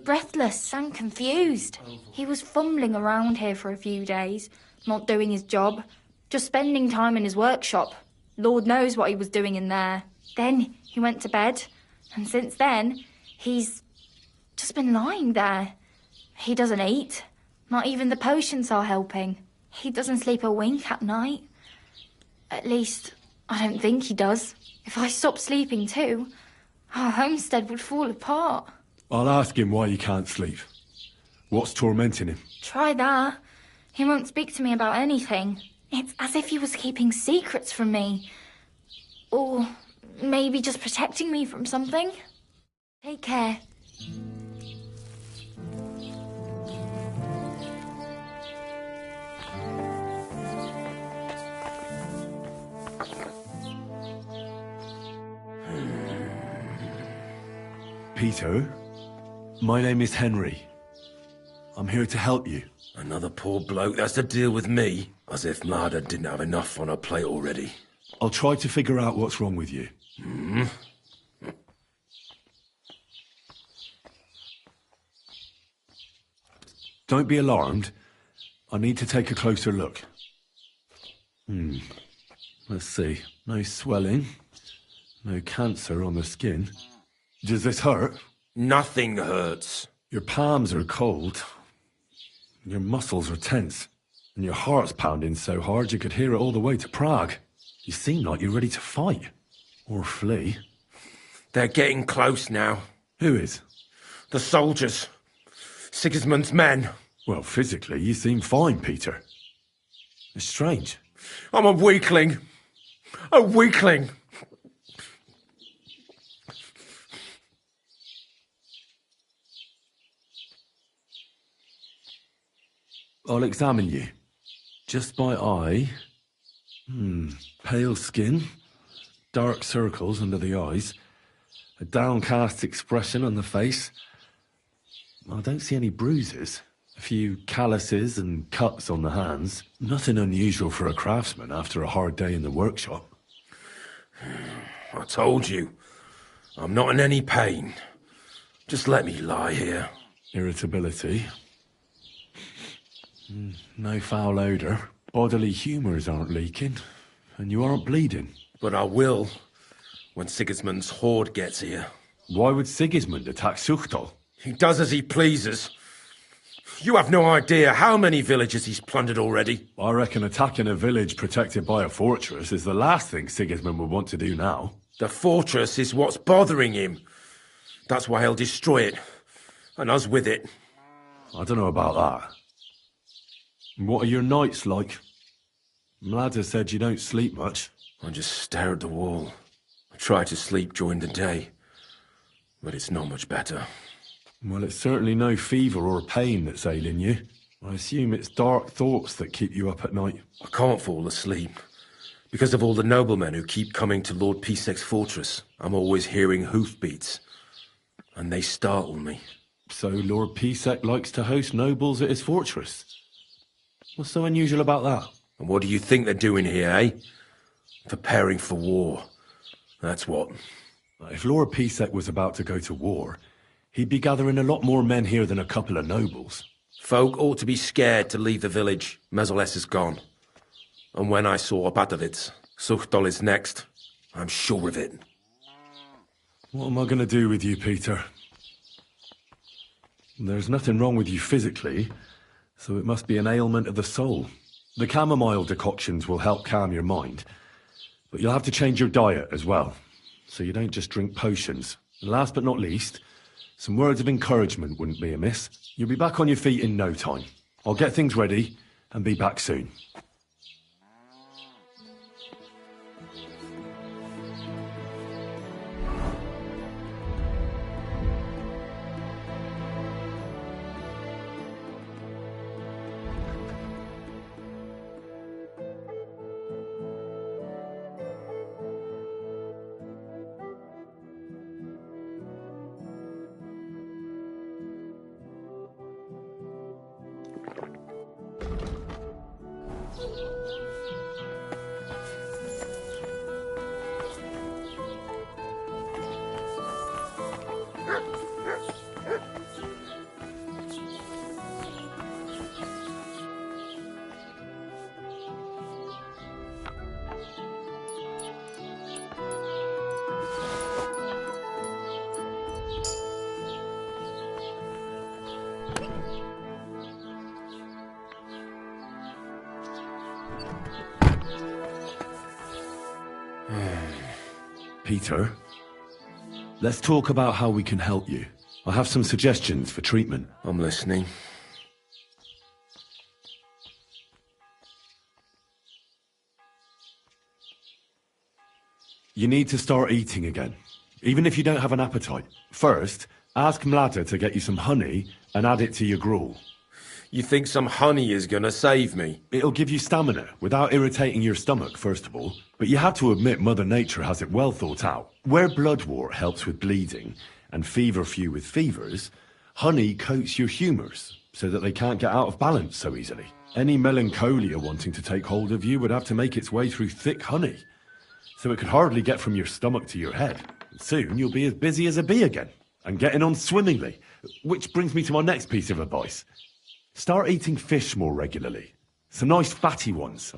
Breathless and confused. He was fumbling around here for a few days, not doing his job, just spending time in his workshop. Lord knows what he was doing in there. Then he went to bed, and since then, he's just been lying there. He doesn't eat. Not even the potions are helping. He doesn't sleep a wink at night. At least, I don't think he does. If I stopped sleeping too, our homestead would fall apart. I'll ask him why he can't sleep. What's tormenting him? Try that. He won't speak to me about anything. It's as if he was keeping secrets from me. Or maybe just protecting me from something. Take care. Peter, my name is Henry. I'm here to help you. Another poor bloke that's to deal with me. As if Marder didn't have enough on her plate already. I'll try to figure out what's wrong with you. Don't be alarmed. I need to take a closer look. Let's see. No swelling. No cancer on the skin. Does this hurt? Nothing hurts. Your palms are cold. Your muscles are tense. And your heart's pounding so hard you could hear it all the way to Prague. You seem like you're ready to fight. Or flee. They're getting close now. Who is? The soldiers. Sigismund's men. Well, physically, you seem fine, Peter. It's strange. I'm a weakling. A weakling. I'll examine you. Just by eye. Pale skin. Dark circles under the eyes. A downcast expression on the face. I don't see any bruises. A few calluses and cuts on the hands. Nothing unusual for a craftsman after a hard day in the workshop. I told you. I'm not in any pain. Just let me lie here. Irritability. No foul odour. Bodily humours aren't leaking. And you aren't bleeding. But I will, when Sigismund's horde gets here. Why would Sigismund attack Suchtal? He does as he pleases. You have no idea how many villages he's plundered already. I reckon attacking a village protected by a fortress is the last thing Sigismund would want to do now. The fortress is what's bothering him. That's why he'll destroy it. And us with it. I don't know about that. What are your nights like? Mlada said you don't sleep much. I just stare at the wall. I try to sleep during the day. But it's not much better. Well, it's certainly no fever or pain that's ailing you. I assume it's dark thoughts that keep you up at night. I can't fall asleep. Because of all the noblemen who keep coming to Lord Pisek's fortress, I'm always hearing hoofbeats. And they startle me. So Lord Pisek likes to host nobles at his fortress? What's so unusual about that? And what do you think they're doing here, eh? Preparing for war. That's what. If Lord Pisek was about to go to war, he'd be gathering a lot more men here than a couple of nobles. Folk ought to be scared to leave the village. Mezoles is gone. And when I saw Opatovic, Suchdol is next. I'm sure of it. What am I going to do with you, Peter? There's nothing wrong with you physically, so it must be an ailment of the soul. The chamomile decoctions will help calm your mind, but you'll have to change your diet as well, so you don't just drink potions. And last but not least, some words of encouragement wouldn't be amiss. You'll be back on your feet in no time. I'll get things ready and be back soon. Peter, let's talk about how we can help you. I have some suggestions for treatment. I'm listening. You need to start eating again, even if you don't have an appetite. First, ask Mlada to get you some honey and add it to your gruel. You think some honey is gonna save me? It'll give you stamina without irritating your stomach, first of all. But you have to admit Mother Nature has it well thought out. Where bloodwort helps with bleeding and feverfew with fevers, honey coats your humours so that they can't get out of balance so easily. Any melancholia wanting to take hold of you would have to make its way through thick honey. So it could hardly get from your stomach to your head. Soon you'll be as busy as a bee again and getting on swimmingly. Which brings me to my next piece of advice. Start eating fish more regularly. Some nice fatty ones.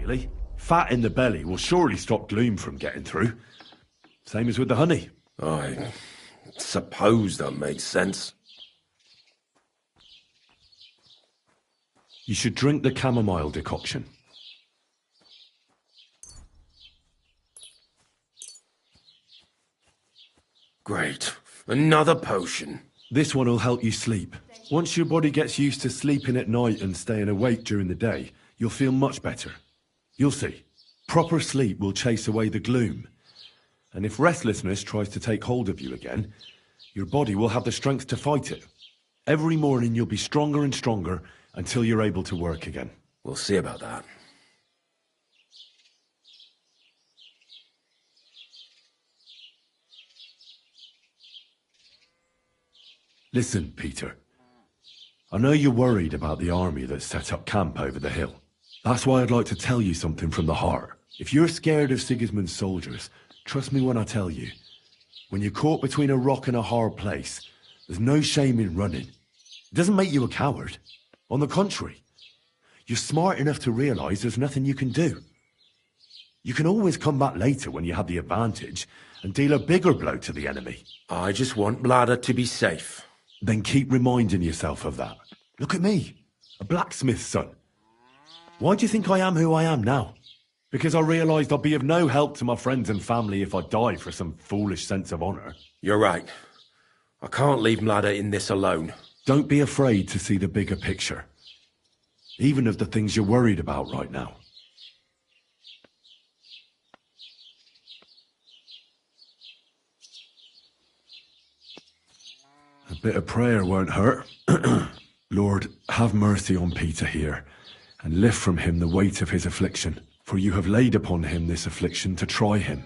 Really? Fat in the belly will surely stop gloom from getting through. Same as with the honey. I suppose that makes sense. You should drink the chamomile decoction. Great. Another potion. This one will help you sleep. Once your body gets used to sleeping at night and staying awake during the day, you'll feel much better. You'll see. Proper sleep will chase away the gloom. And if restlessness tries to take hold of you again, your body will have the strength to fight it. Every morning you'll be stronger and stronger until you're able to work again. We'll see about that. Listen, Peter. I know you're worried about the army that's set up camp over the hill. That's why I'd like to tell you something from the heart. If you're scared of Sigismund's soldiers, trust me when I tell you. When you're caught between a rock and a hard place, there's no shame in running. It doesn't make you a coward. On the contrary, you're smart enough to realize there's nothing you can do. You can always come back later when you have the advantage and deal a bigger blow to the enemy. I just want Bladder to be safe. Then keep reminding yourself of that. Look at me, a blacksmith's son. Why do you think I am who I am now? Because I realised I'd be of no help to my friends and family if I die for some foolish sense of honour. You're right. I can't leave Bladder in this alone. Don't be afraid to see the bigger picture. Even of the things you're worried about right now. A bit of prayer won't hurt. Lord, have mercy on Peter here, and lift from him the weight of his affliction. For you have laid upon him this affliction to try him.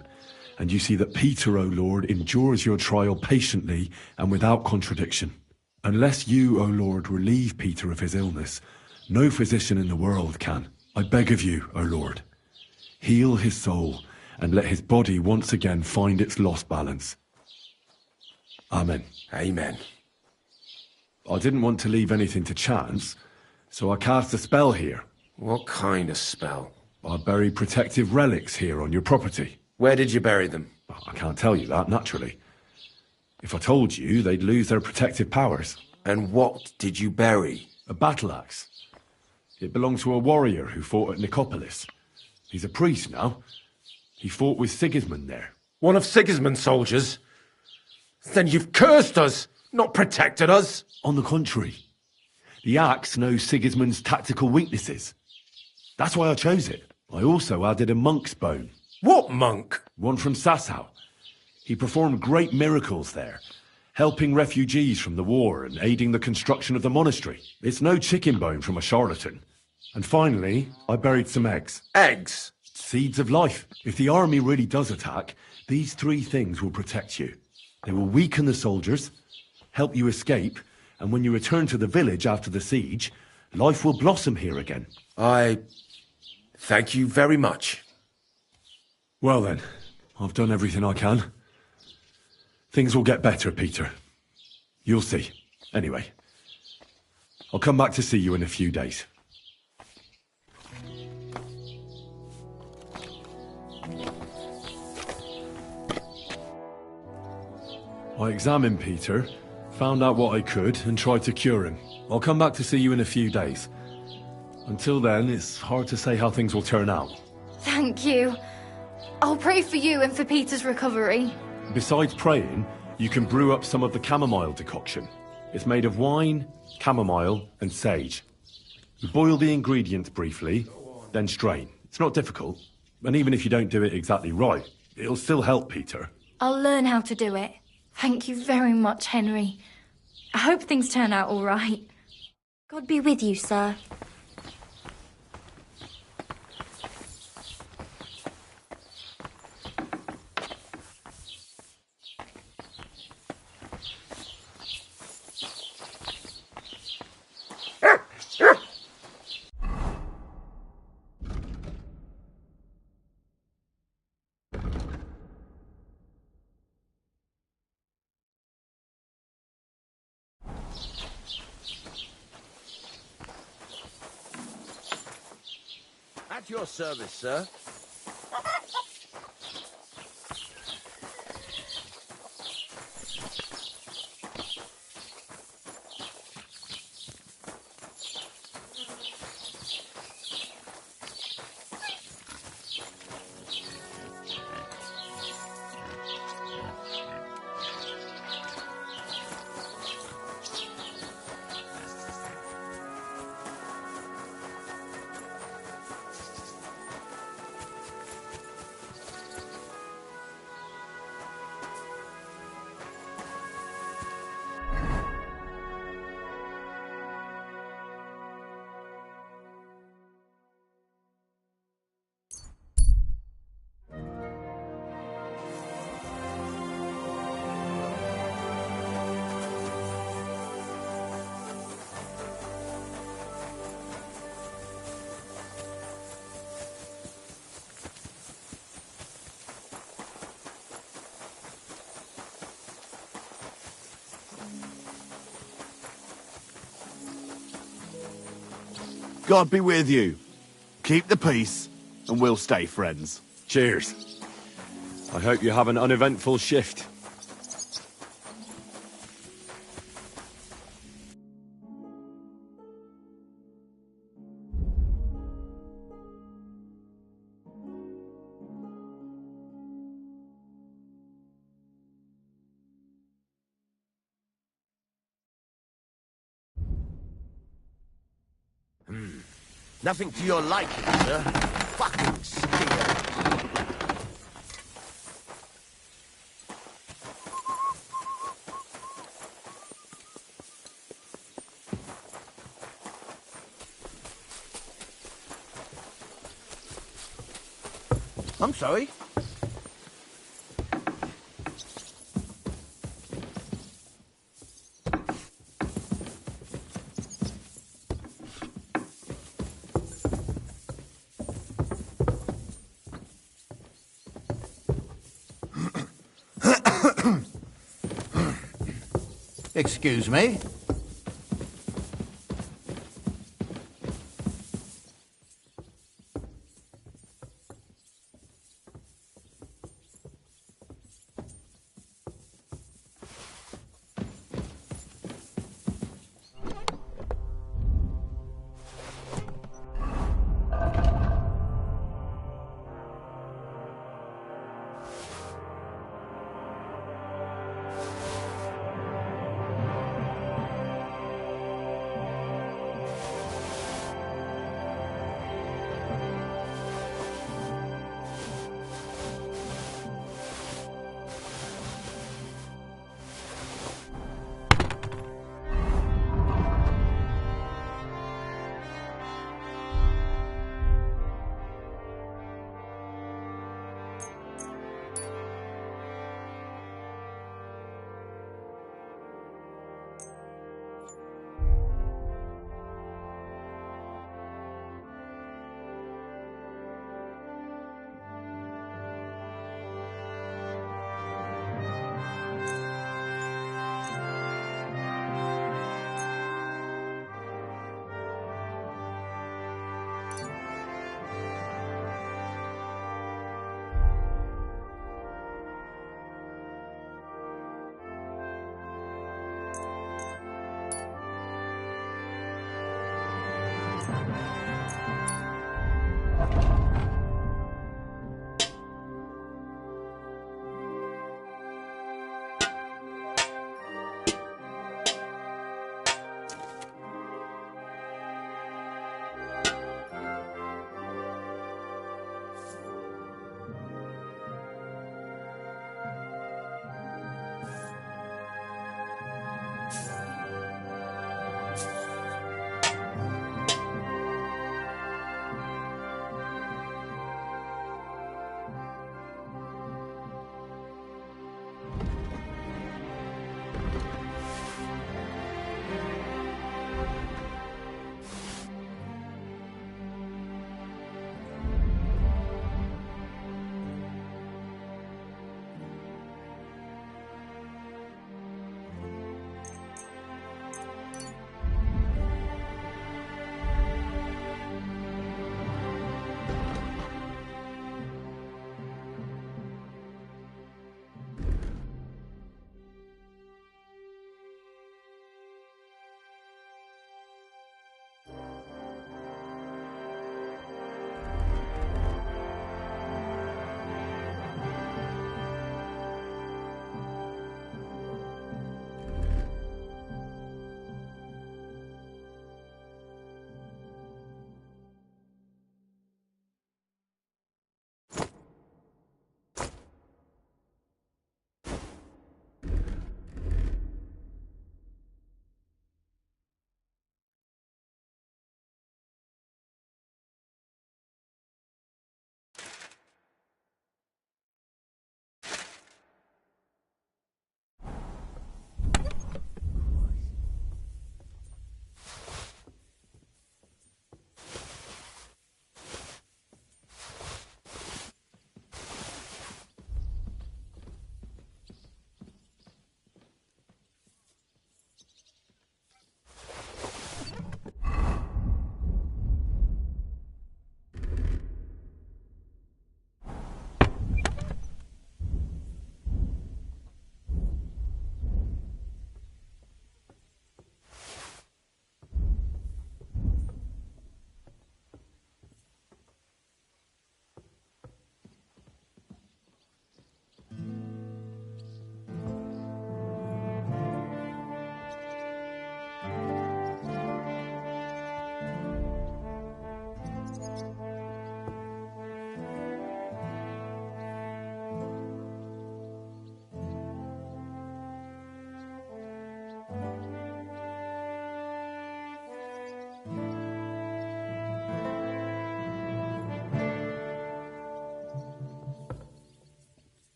And you see that Peter, O Lord, endures your trial patiently and without contradiction. Unless you, O Lord, relieve Peter of his illness, no physician in the world can. I beg of you, O Lord, heal his soul and let his body once again find its lost balance. Amen. Amen. I didn't want to leave anything to chance, so I cast a spell here. What kind of spell? I buried protective relics here on your property. Where did you bury them? I can't tell you that, naturally. If I told you, they'd lose their protective powers. And what did you bury? A battle axe. It belonged to a warrior who fought at Nicopolis. He's a priest now. He fought with Sigismund there. One of Sigismund's soldiers? Then you've cursed us, not protected us. On the contrary. The axe knows Sigismund's tactical weaknesses. That's why I chose it. I also added a monk's bone. What monk? One from Sassau. He performed great miracles there, helping refugees from the war and aiding the construction of the monastery. It's no chicken bone from a charlatan. And finally, I buried some eggs. Eggs? Seeds of life. If the army really does attack, these three things will protect you. They will weaken the soldiers, help you escape, and when you return to the village after the siege, life will blossom here again. I thank you very much. Well then, I've done everything I can. Things will get better, Peter. You'll see. Anyway, I'll come back to see you in a few days. I examined Peter, found out what I could, and tried to cure him. I'll come back to see you in a few days. Until then, it's hard to say how things will turn out. Thank you. I'll pray for you and for Peter's recovery. Besides praying, you can brew up some of the chamomile decoction. It's made of wine, chamomile, and sage. You boil the ingredients briefly, then strain. It's not difficult, and even if you don't do it exactly right, it'll still help Peter. I'll learn how to do it. Thank you very much, Henry. I hope things turn out all right. God be with you, sir. At your service, sir. God be with you. Keep the peace, and we'll stay friends. Cheers. I hope you have an uneventful shift. Nothing to your liking, sir. Fucking scared. I'm sorry. Excuse me?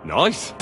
Nice.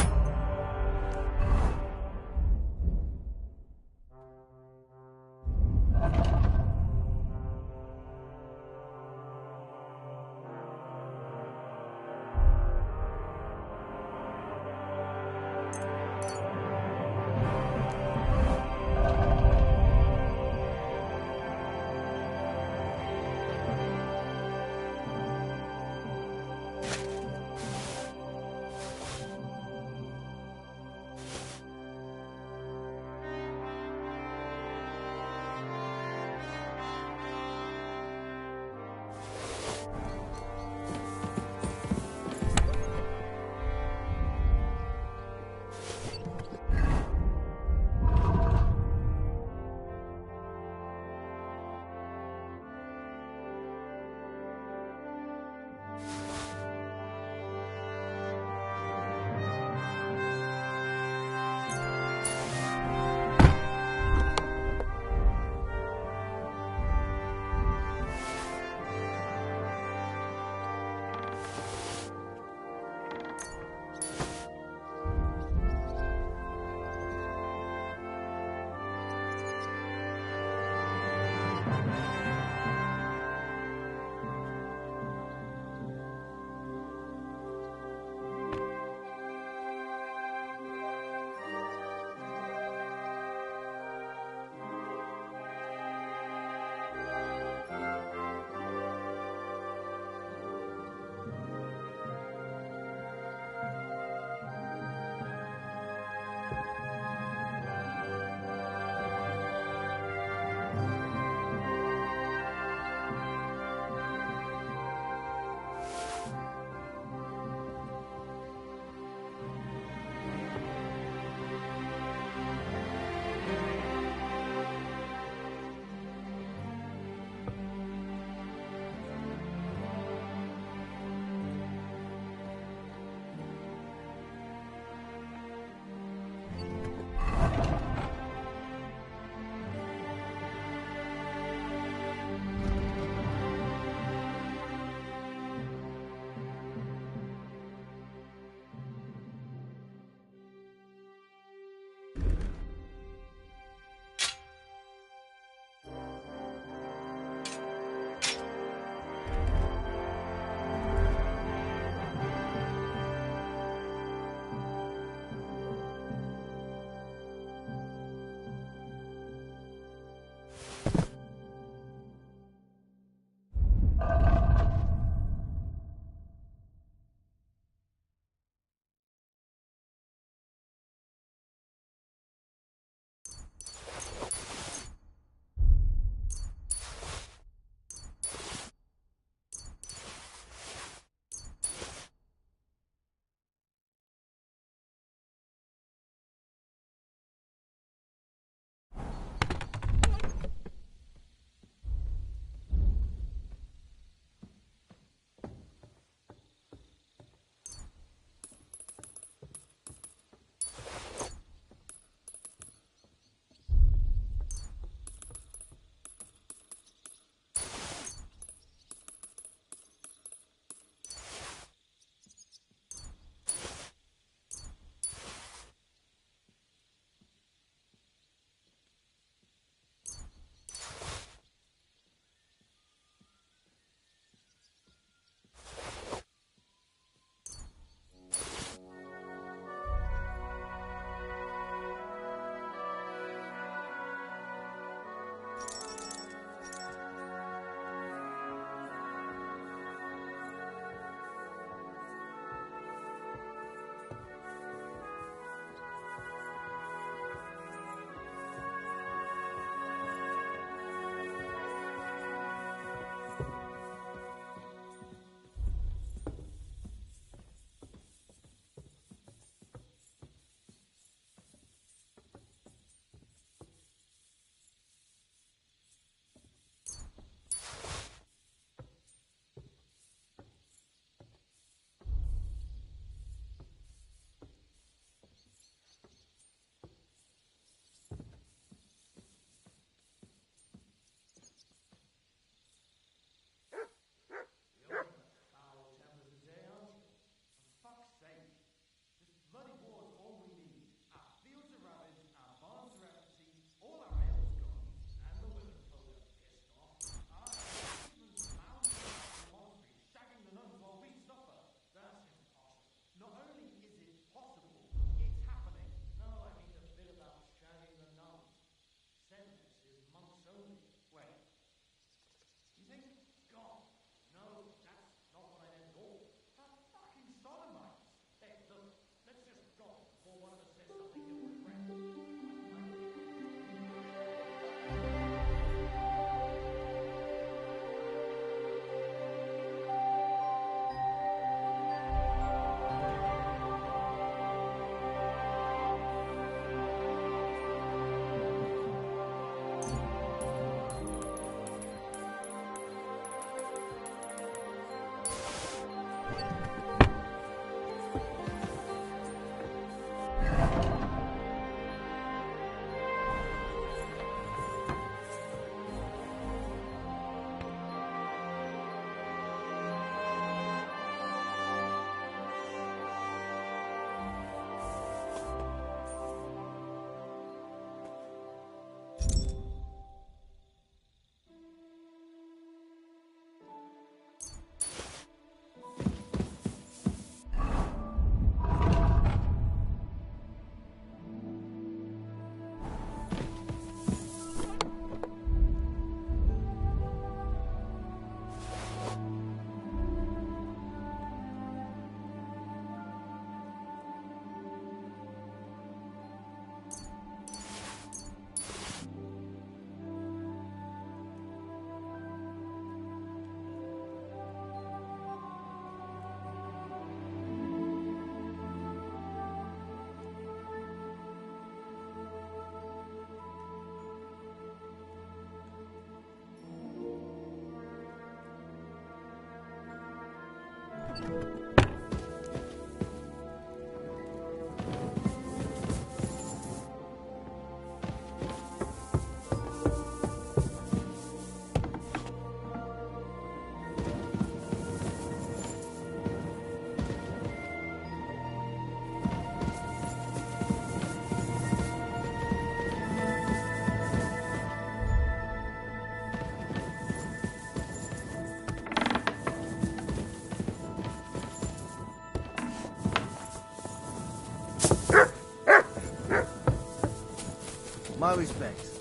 My respects.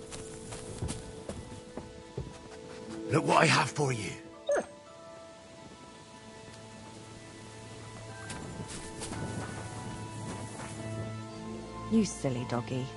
Look what I have for you. You silly doggy.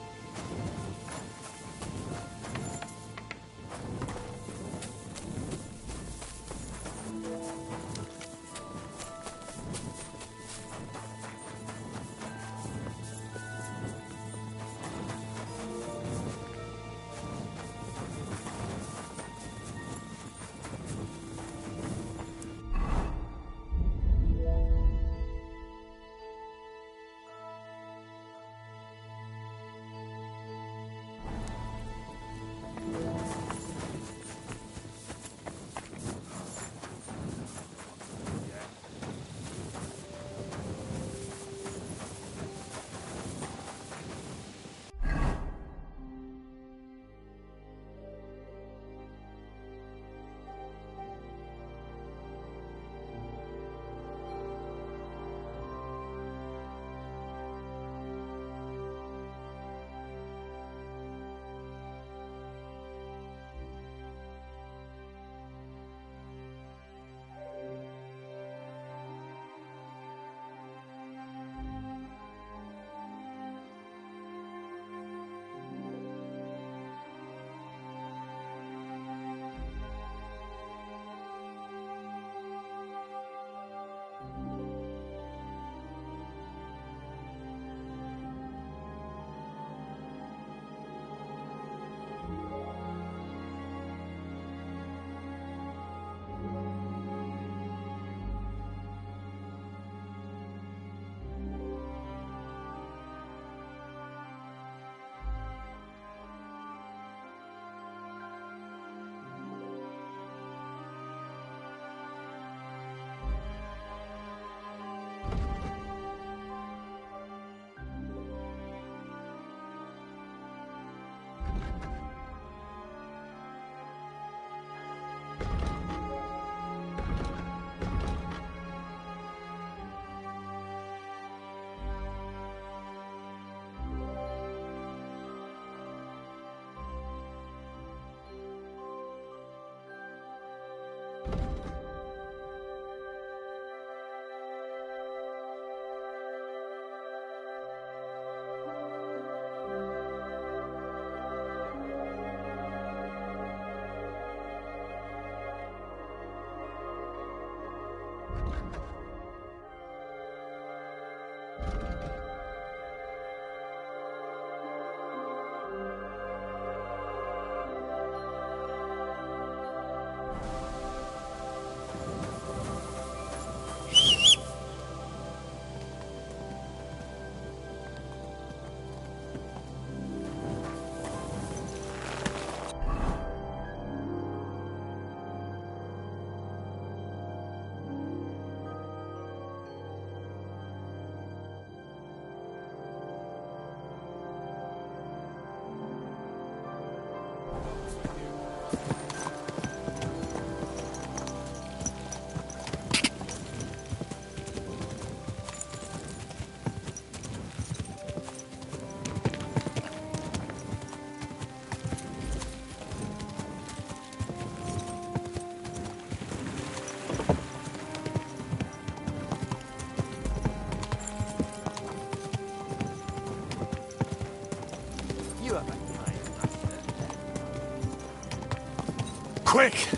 Quick!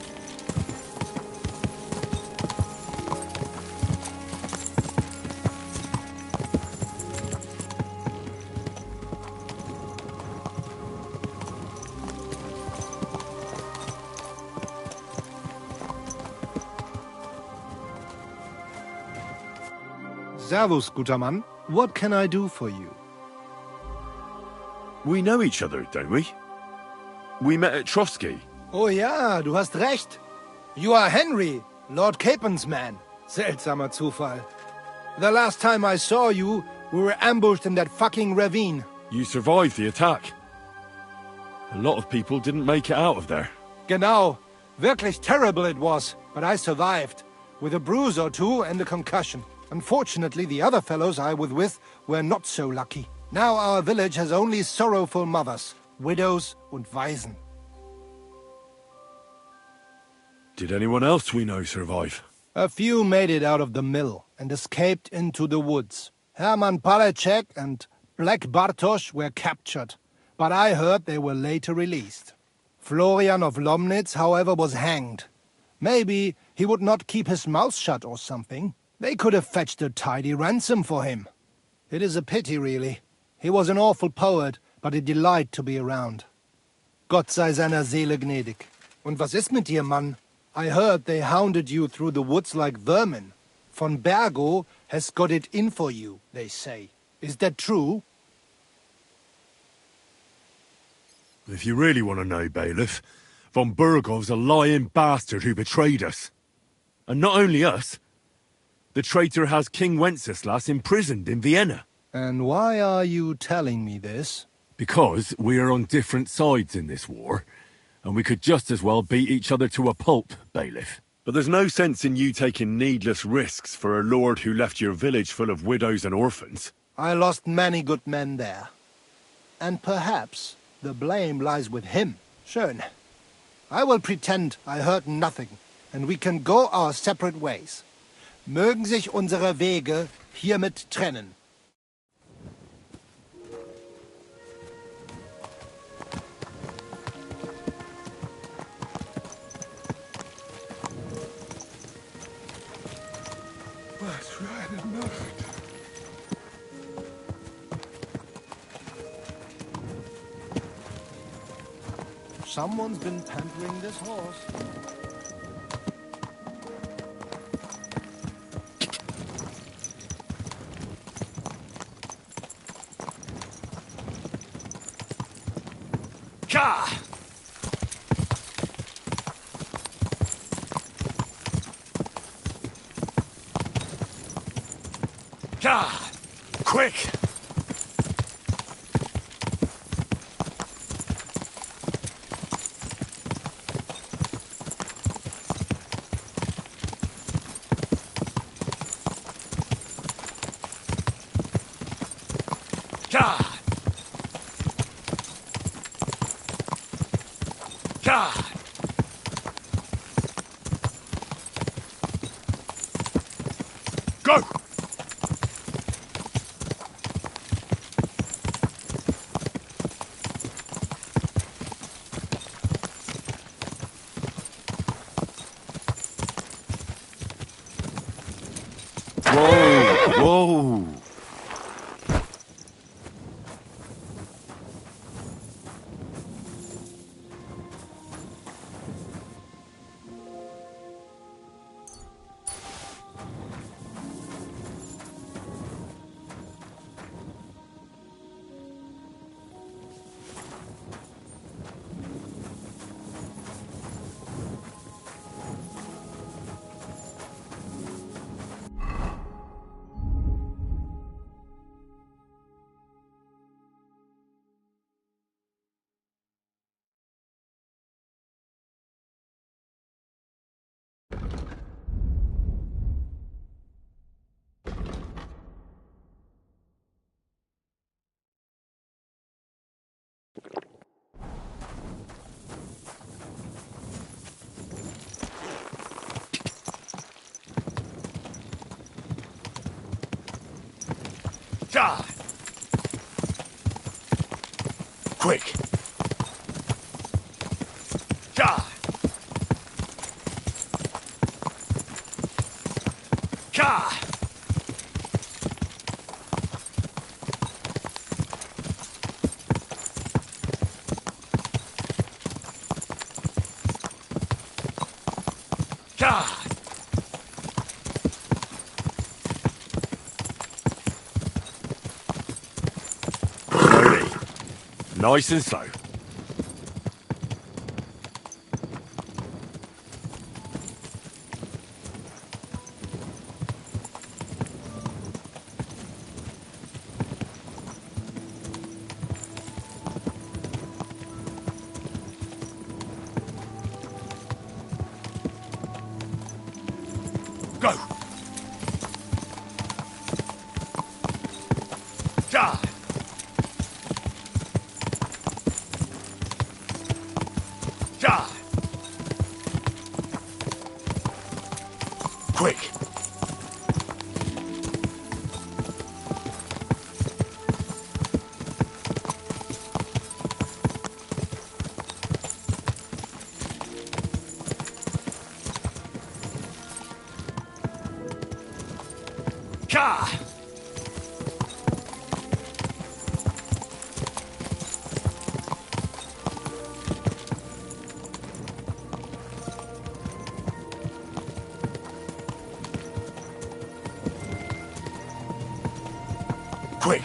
Servus, guter Mann. What can I do for you? We know each other, don't we? We met at Trotsky. Oh ja, du hast recht. You are Henry, Lord Capen's man. Seltsamer Zufall. The last time I saw you, we were ambushed in that fucking ravine. You survived the attack. A lot of people didn't make it out of there. Genau. Wirklich terrible it was, but I survived. With a bruise or two and a concussion. Unfortunately, the other fellows I was with were not so lucky. Now our village has only sorrowful mothers. Widows und Waisen. Did anyone else we know survive? A few made it out of the mill and escaped into the woods. Hermann Palacek and Black Bartosz were captured, but I heard they were later released. Florian of Lomnitz, however, was hanged. Maybe he would not keep his mouth shut or something. They could have fetched a tidy ransom for him. It is a pity, really. He was an awful poet, but a delight to be around. Gott sei seiner Seele gnädig. Und was ist mit dir, Mann? I heard they hounded you through the woods like vermin. Von Bergo has got it in for you, they say. Is that true? If you really want to know, Bailiff, von Burgov's a lying bastard who betrayed us. And not only us. The traitor has King Wenceslas imprisoned in Vienna. And why are you telling me this? Because we are on different sides in this war, and we could just as well beat each other to a pulp, Bailiff. But there's no sense in you taking needless risks for a lord who left your village full of widows and orphans. I lost many good men there. And perhaps the blame lies with him. Schön. I will pretend I heard nothing, and we can go our separate ways. Mögen sich unsere Wege hiermit trennen. Was für eine Nacht. Someone's been pampering this horse. Ka! Ka! Quick! Ka! Ka! Go! Whoa! Whoa! Ka! Quick! Ka! Ka! Ka! Slowly. Nice and slow. Go! Ka! Ka! Quick!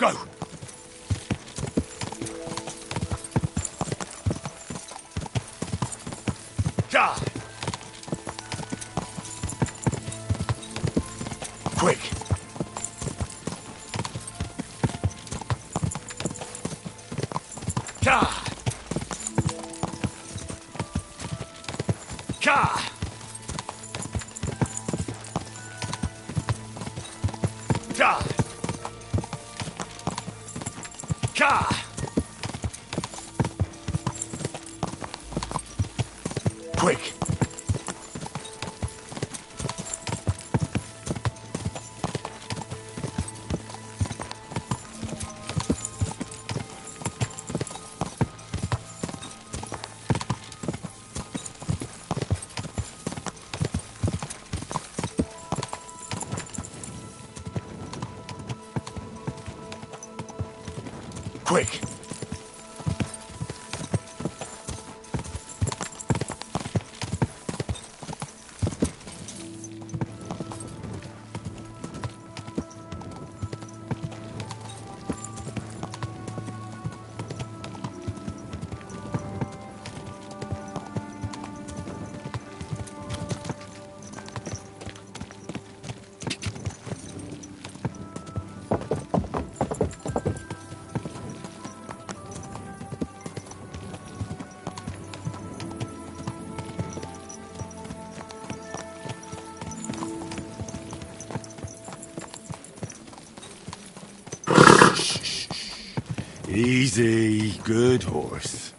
Go! Ja! Quick! Ja! Ja! Ja! Ja! Quick! Quick! Easy, good horse.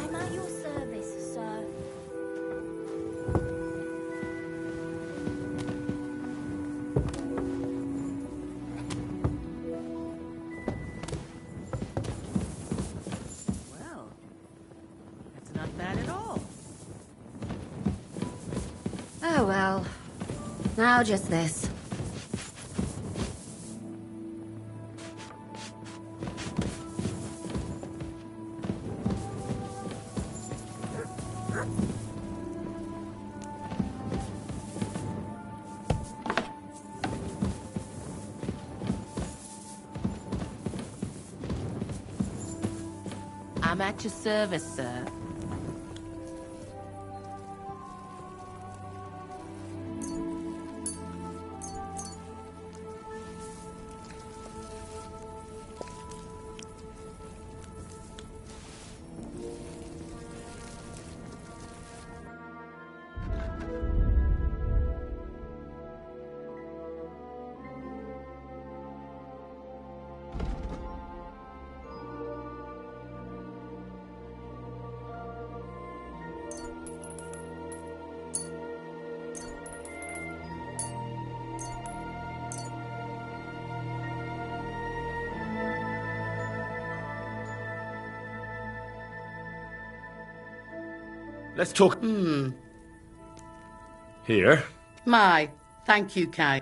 I'm at your service, sir. Well, that's not bad at all. Oh well. Now just this. I'm at your service, sir. Let's talk. Here. My, thank you, Kay.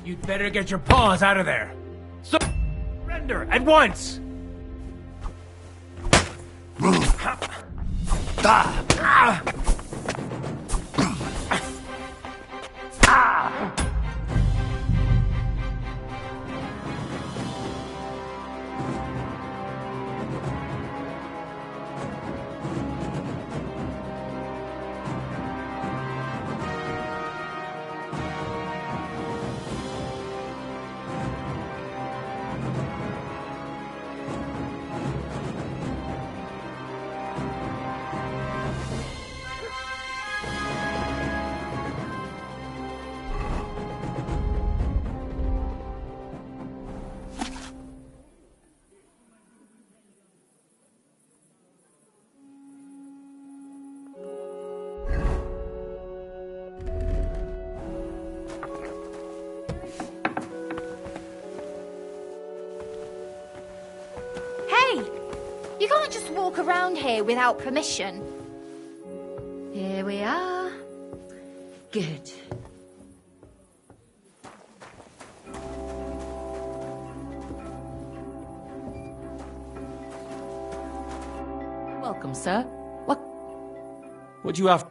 You'd better get your paws out of there. Surrender at once! You can't just walk around here without permission. Here we are. Good. Welcome, sir. What do you have?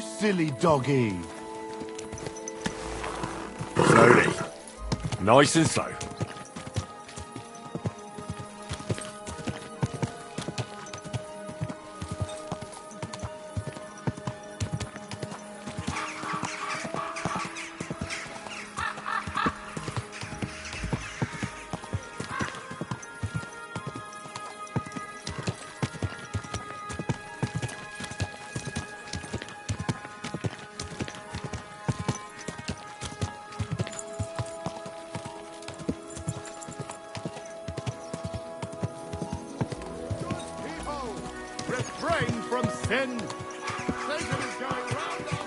silly doggy. Slowly. Nice and slow. Refrain from sin. Satan is going round us.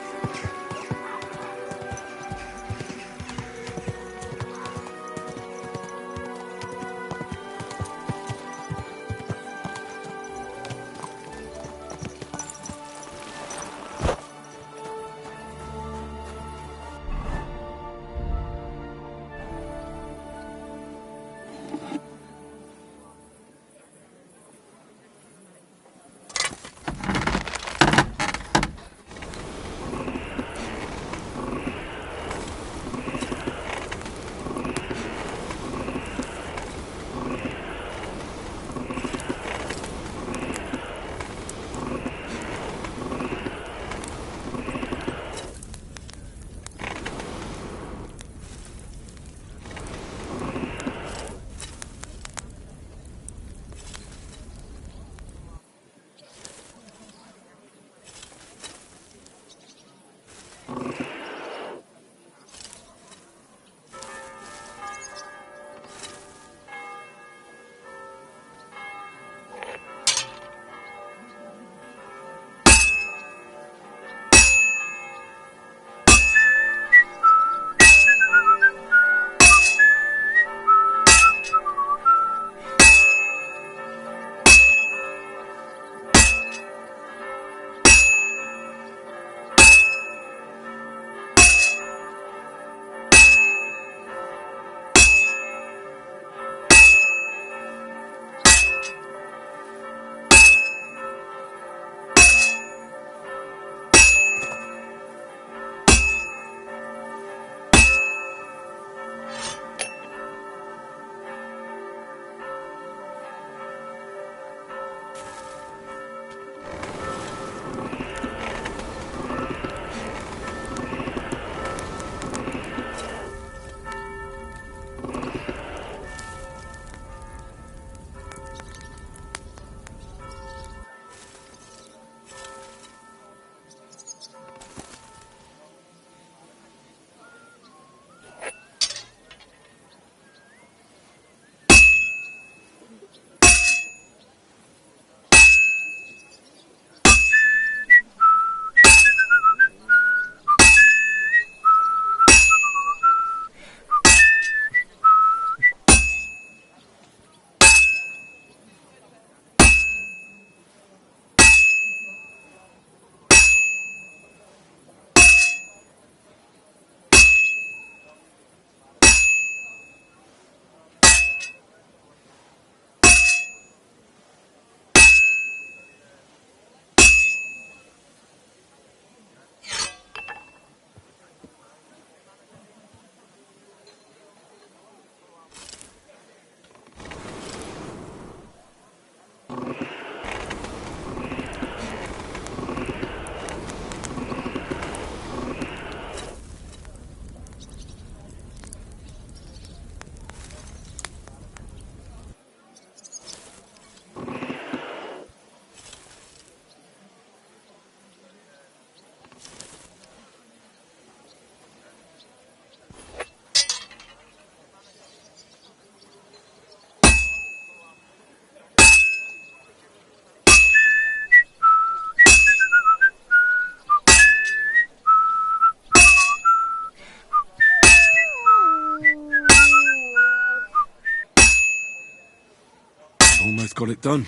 Almost got it done.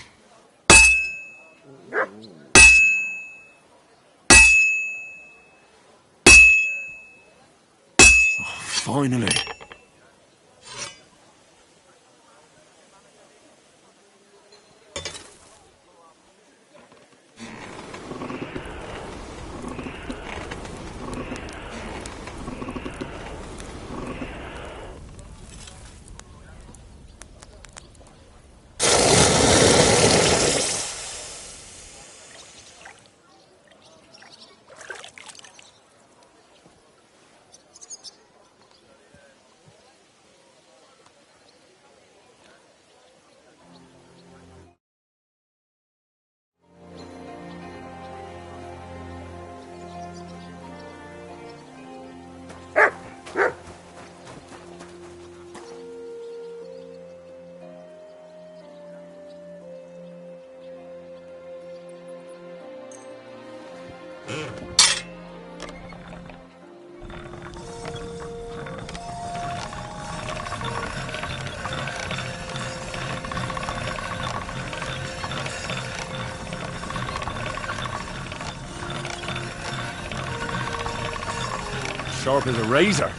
Oh, finally. Sharp as a razor.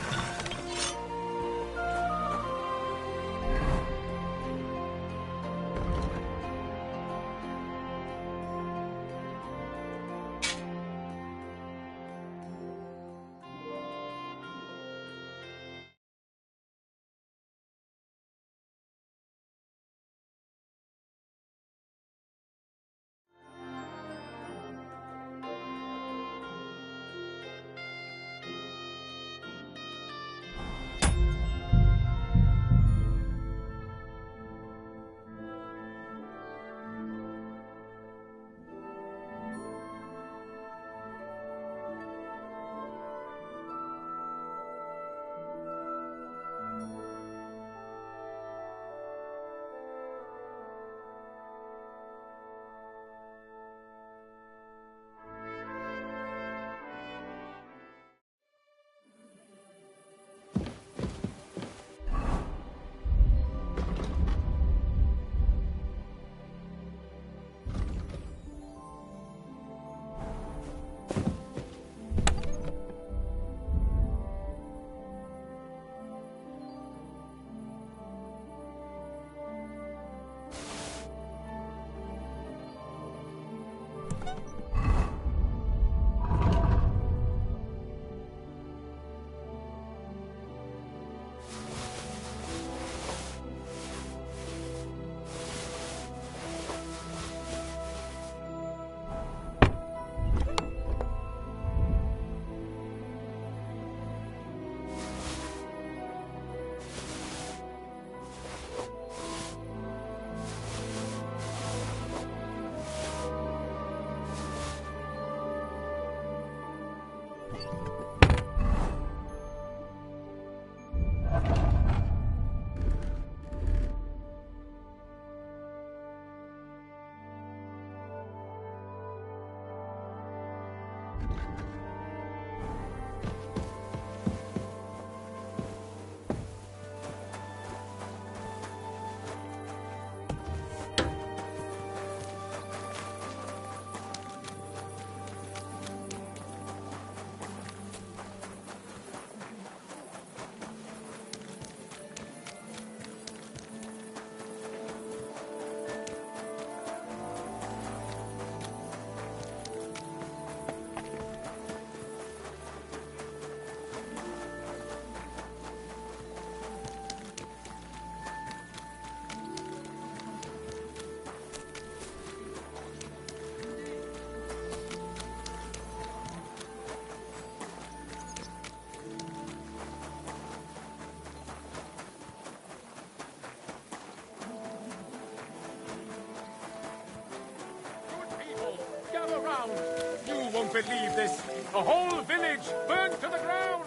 You won't believe this. A whole village burned to the ground.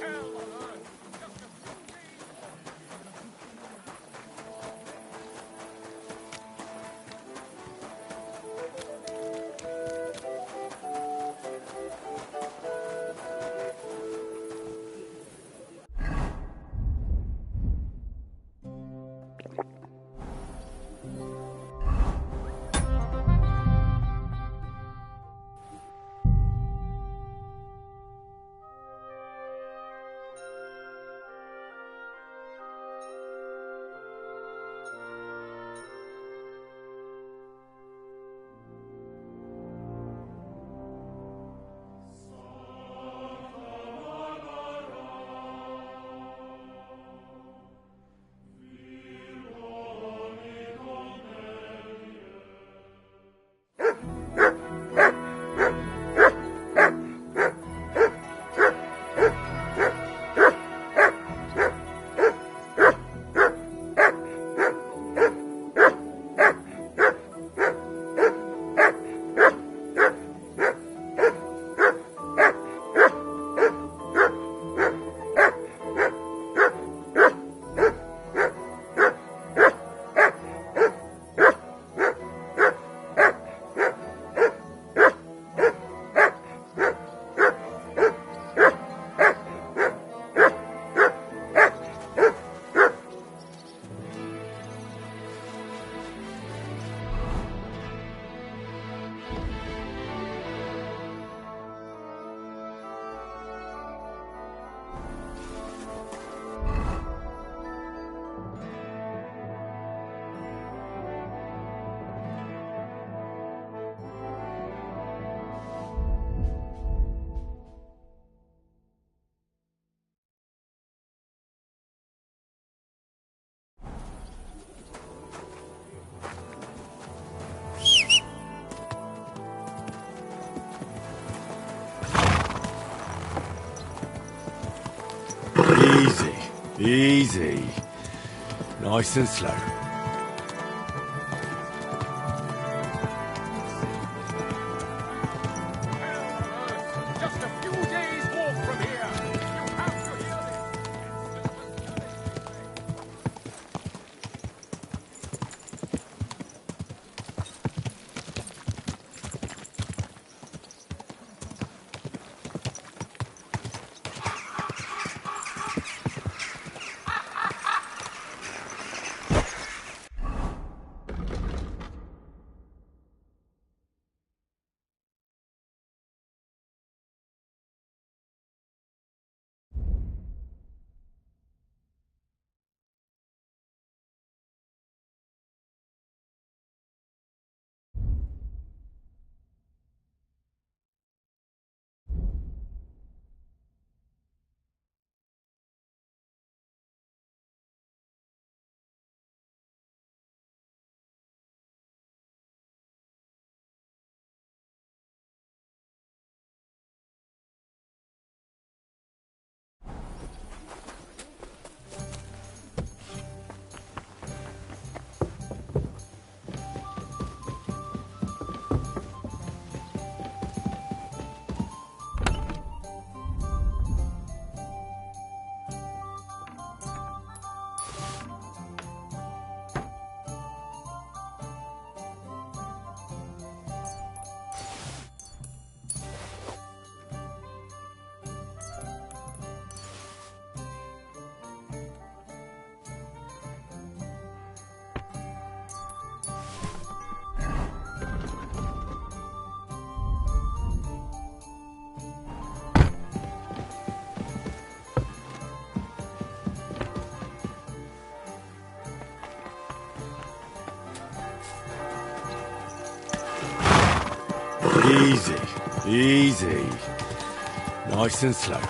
Hell on earth. Easy. Nice and slow. Just a few days' walk from here. You have to hear Easy. Easy. Nice and slow.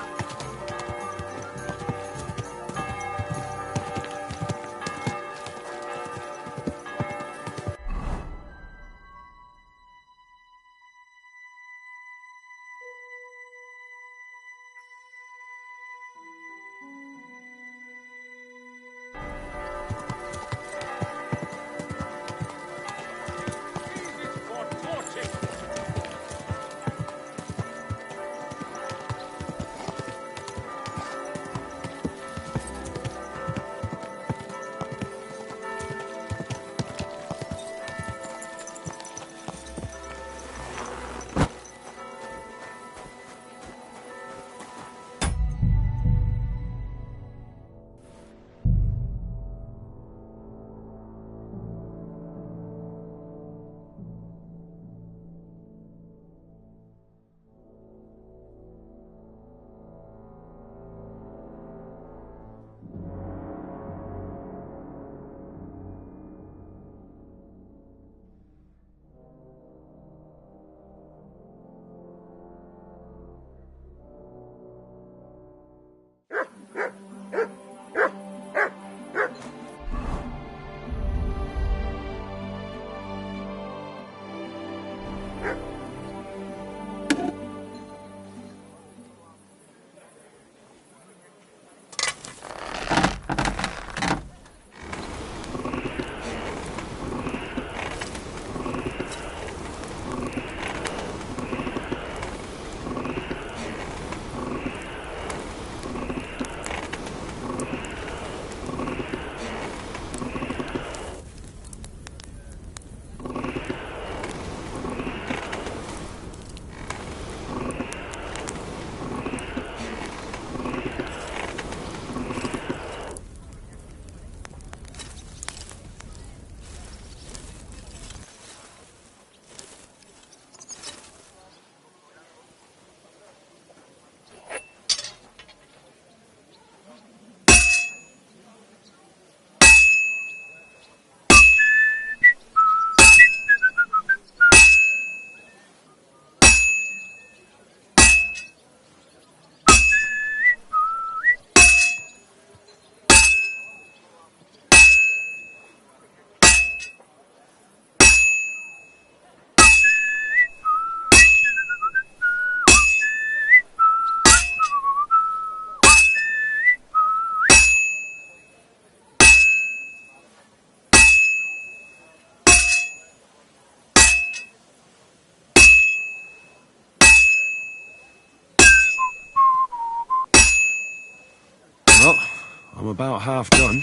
I'm about half done.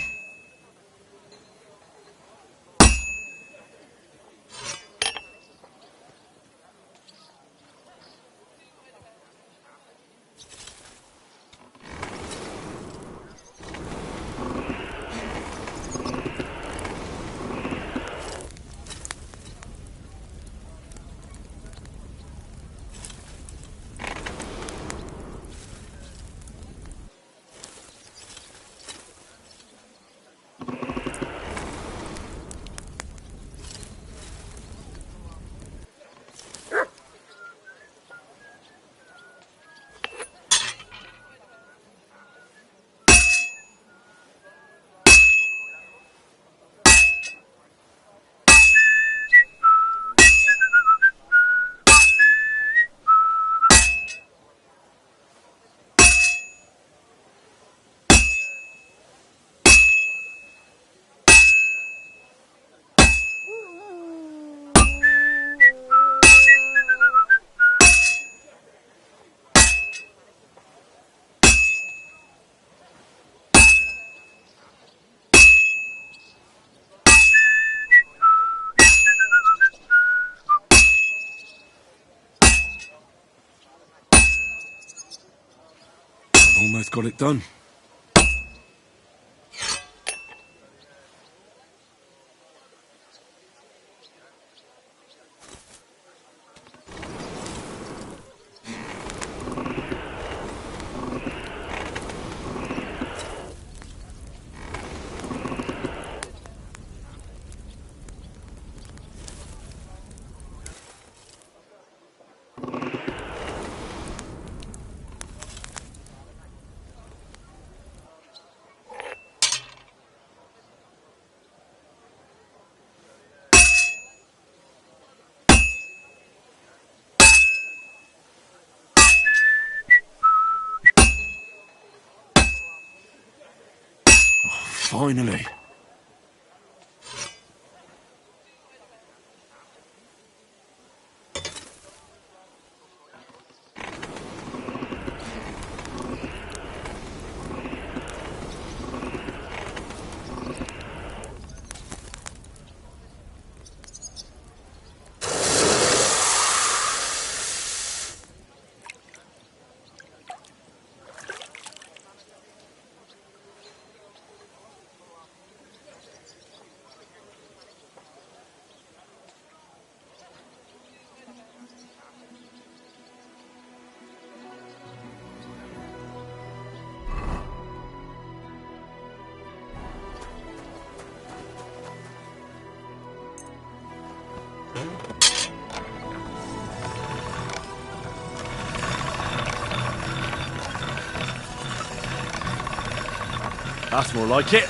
Almost got it done. Finally. That's more like it.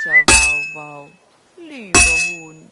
Alter Wauwau. Lieber Hund.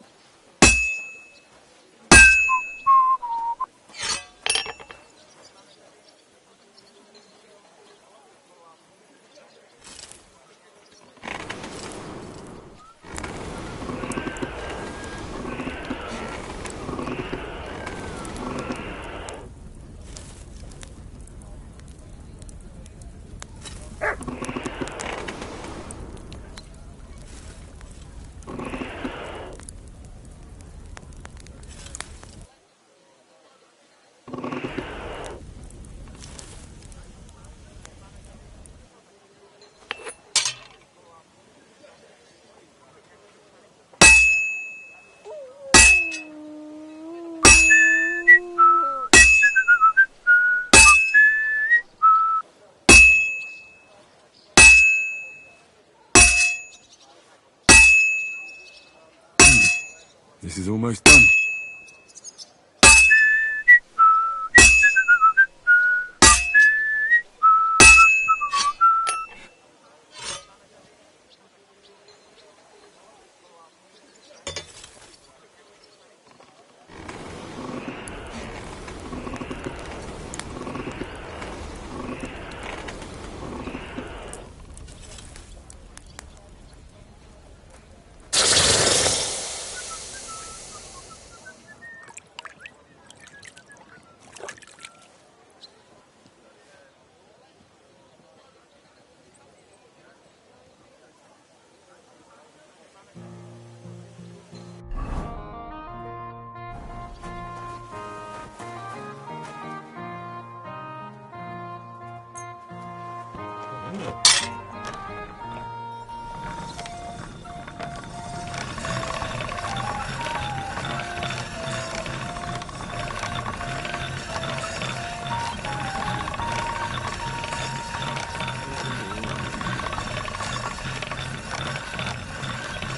This is almost done.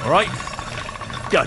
All right, go.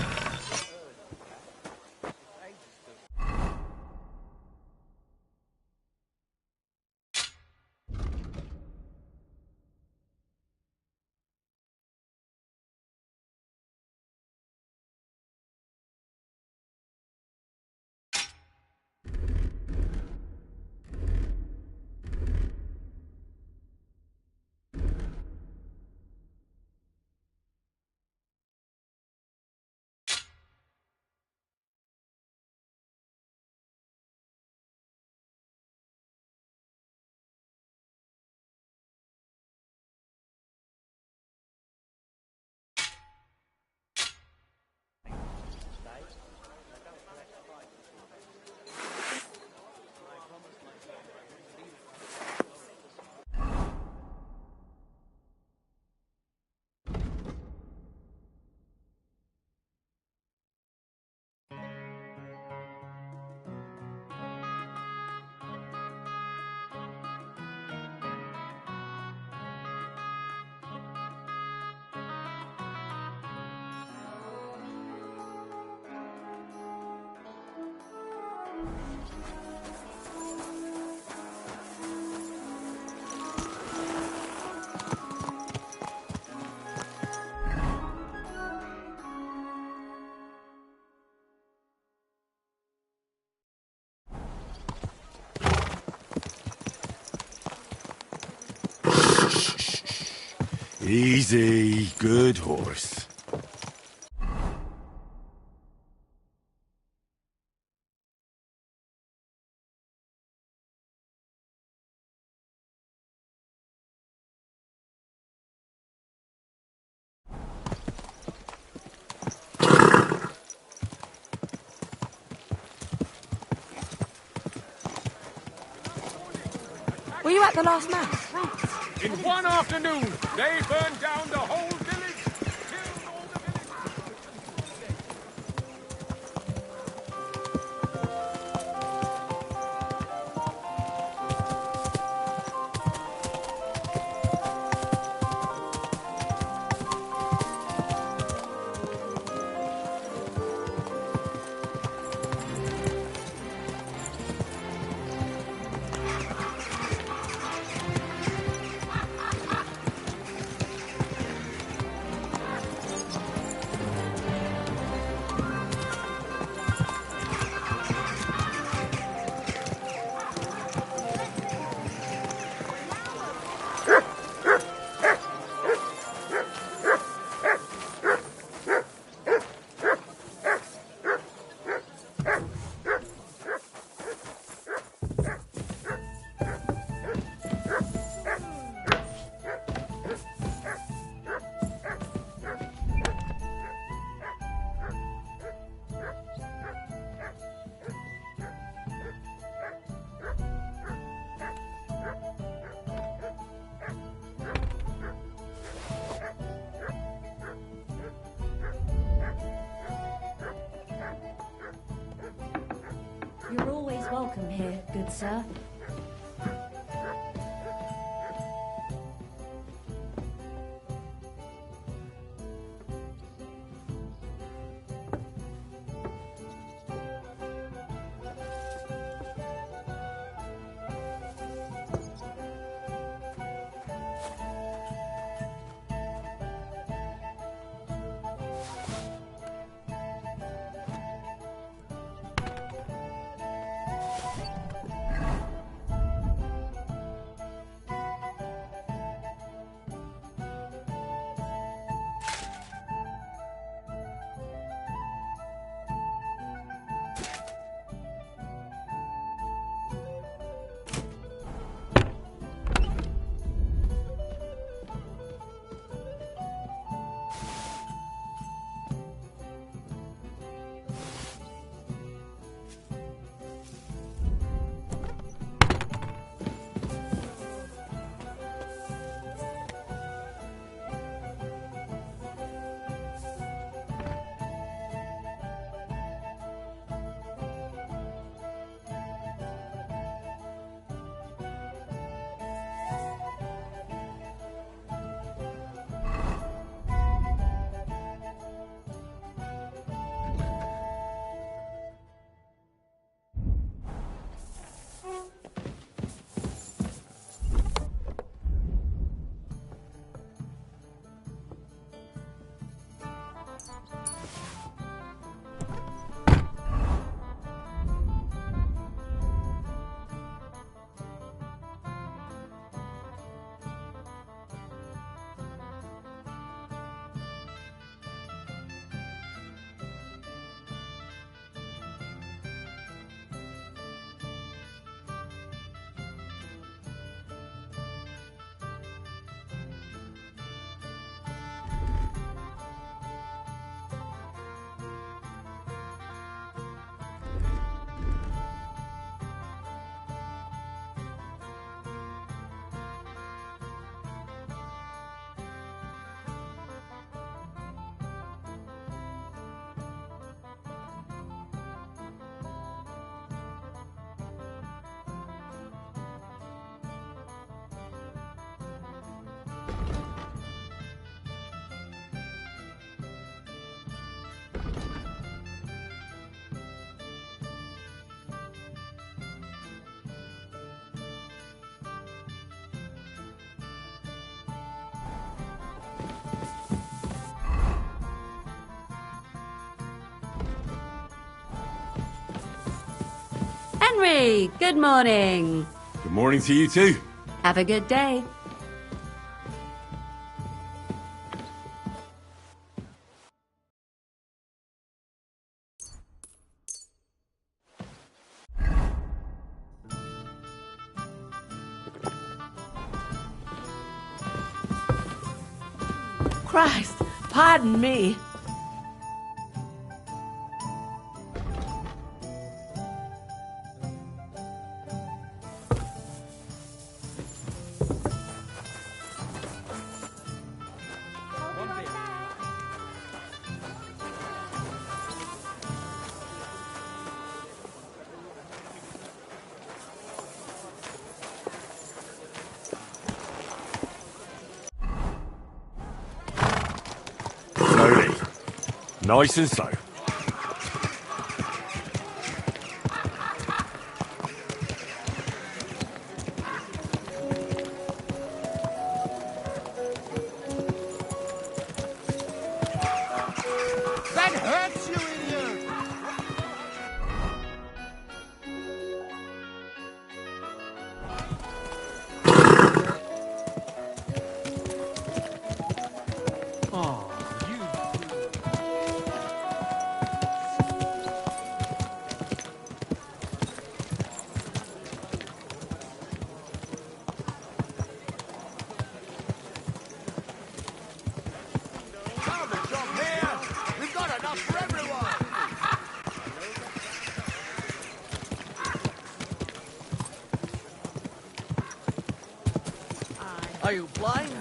Easy, good horse. Were you at the last mass? In one afternoon, they burned down the whole village. Killed all the welcome here, good sir. Henry, good morning. Good morning to you too. Have a good day. Christ, pardon me. Slowly. Nice and slow. That hurts, you idiot! Are you blind?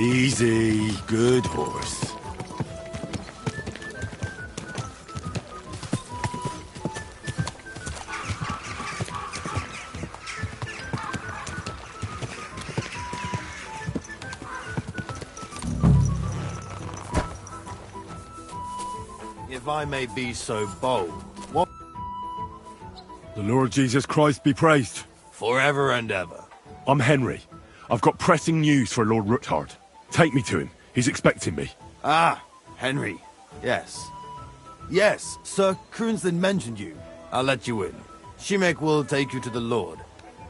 Easy, good horse. If I may be so bold, what? The Lord Jesus Christ be praised. Forever and ever. I'm Henry. I've got pressing news for Lord Roothard. Take me to him. He's expecting me. Ah, Henry. Yes. Yes, Sir Kroonsland mentioned you. I'll let you in. Shimek will take you to the Lord.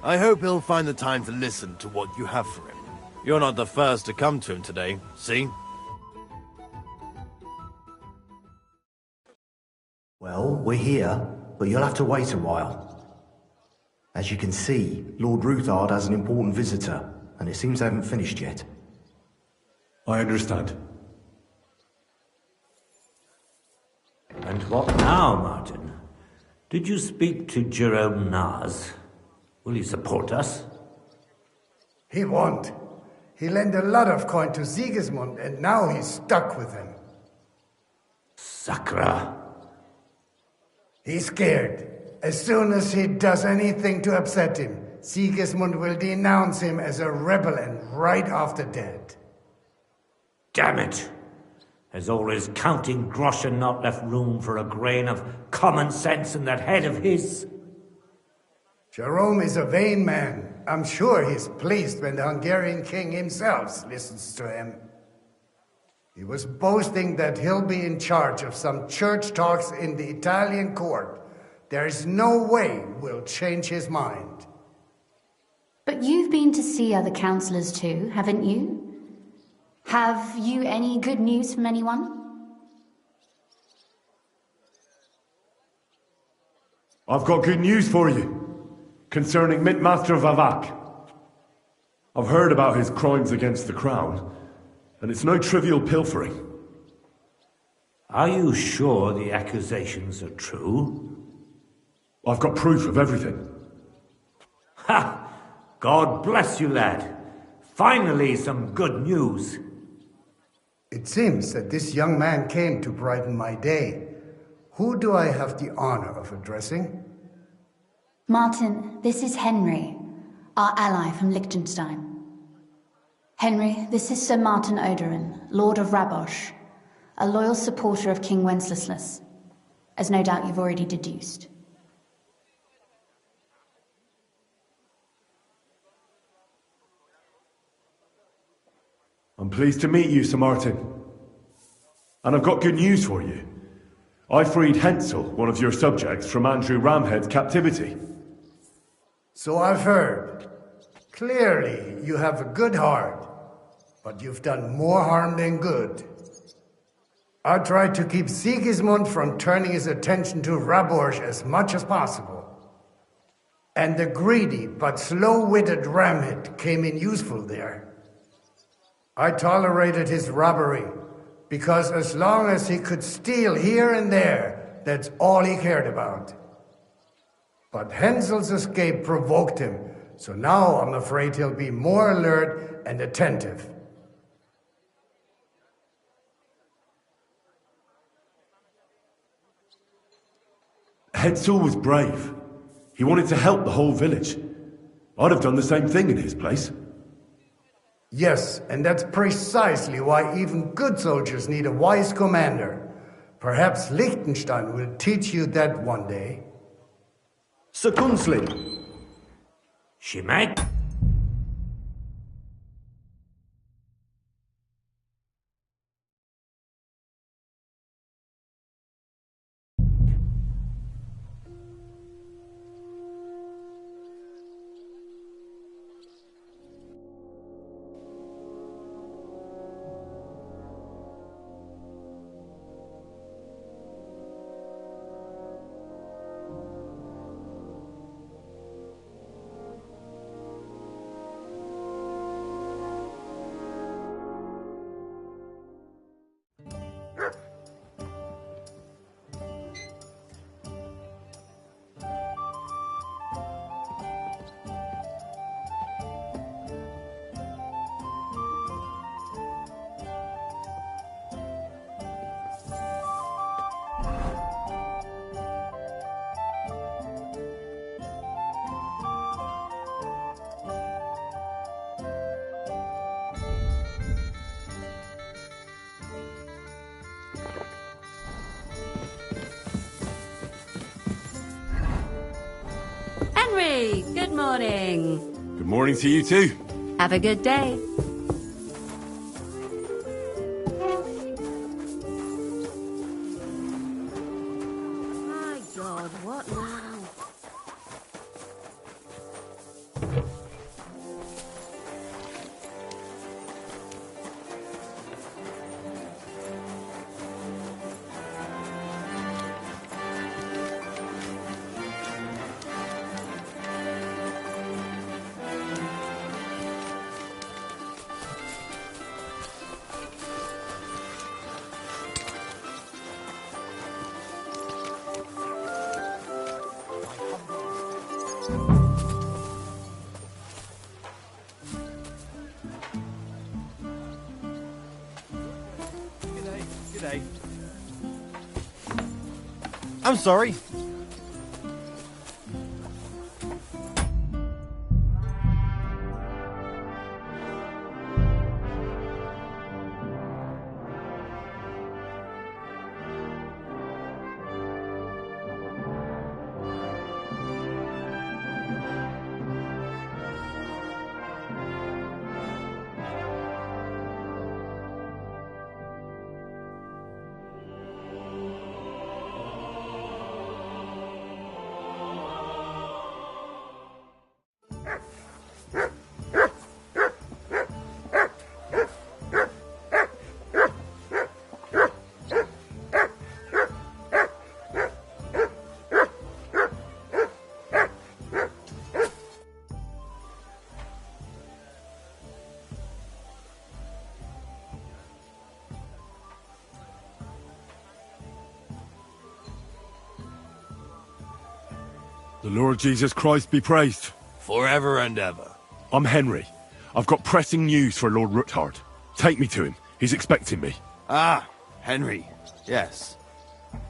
I hope he'll find the time to listen to what you have for him. You're not the first to come to him today, see? Well, we're here, but you'll have to wait a while. As you can see, Lord Ruthard has an important visitor, and it seems they haven't finished yet. I understand. And what now, Martin? Did you speak to Jerome Nars? Will he support us? He won't. He lent a lot of coin to Sigismund, and now he's stuck with him. Sakra. He's scared. As soon as he does anything to upset him, Sigismund will denounce him as a rebel and right after dead. Damn it! Has all his counting groschen not left room for a grain of common sense in that head of his? Jerome is a vain man. I'm sure he's pleased when the Hungarian king himself listens to him. He was boasting that he'll be in charge of some church talks in the Italian court. There is no way we'll change his mind. But you've been to see other councillors too, haven't you? Have you any good news from anyone? I've got good news for you, concerning Mintmaster Vavak. I've heard about his crimes against the crown, and it's no trivial pilfering. Are you sure the accusations are true? I've got proof of everything. Ha! God bless you, lad. Finally, some good news. It seems that this young man came to brighten my day. Who do I have the honor of addressing? Martin, this is Henry, our ally from Liechtenstein. Henry, this is Sir Martin Oderin, Lord of Rabosh, a loyal supporter of King Wenceslas, as no doubt you've already deduced. I'm pleased to meet you, Sir Martin. And I've got good news for you. I freed Hensel, one of your subjects, from Andrew Ramhead's captivity. So I've heard. Clearly, you have a good heart, but you've done more harm than good. I tried to keep Sigismund from turning his attention to Raborsh as much as possible. And the greedy but slow-witted Ramhead came in useful there. I tolerated his robbery, because as long as he could steal here and there, that's all he cared about. But Hensel's escape provoked him, so now I'm afraid he'll be more alert and attentive. Hensel was brave. He wanted to help the whole village. I'd have done the same thing in his place. Yes, and that's precisely why even good soldiers need a wise commander. Perhaps Liechtenstein will teach you that one day. Sir Kunslin! Shimek? Henry, good morning. Good morning to you too. Have a good day. My God, what now? G'day. I'm sorry. The Lord Jesus Christ be praised. Forever and ever. I'm Henry. I've got pressing news for Lord Ruthard. Take me to him. He's expecting me. Ah, Henry. Yes.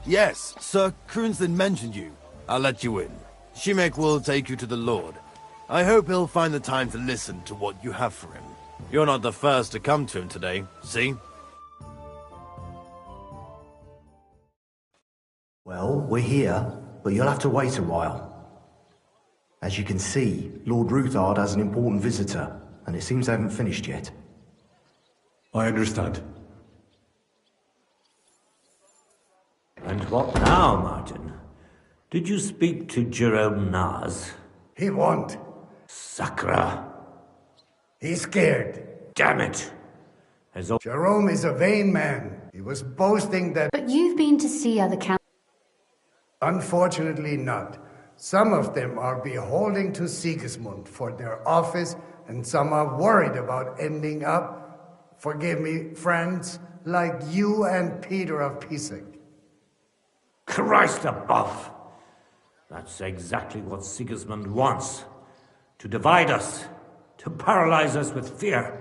Yes, Sir Crunston mentioned you. I'll let you in. Shimek will take you to the Lord. I hope he'll find the time to listen to what you have for him. You're not the first to come to him today, see? Well, we're here, but you'll have to wait a while. As you can see, Lord Ruthard has an important visitor, and it seems they haven't finished yet. I understand. And what now, Martin? Did you speak to Jerome Naz? He won't. Sakra. He's scared. Damn it! Jerome is a vain man. He was boasting that... But you've been to see other counts. Unfortunately not. Some of them are beholding to Sigismund for their office, and some are worried about ending up, forgive me, friends, like you and Peter of Pisek. Christ above! That's exactly what Sigismund wants. To divide us. To paralyze us with fear.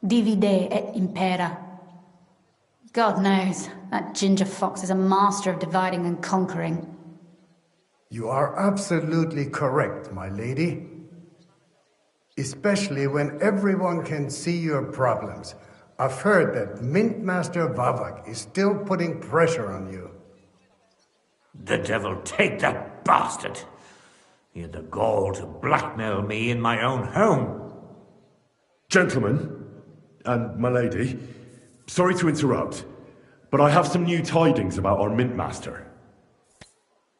Divide et impera. God knows, that ginger fox is a master of dividing and conquering. You are absolutely correct, my lady. Especially when everyone can see your problems. I've heard that Mint Master Vavak is still putting pressure on you. The devil take that bastard! He had the gall to blackmail me in my own home. Gentlemen, and my lady, sorry to interrupt, but I have some new tidings about our Mint Master.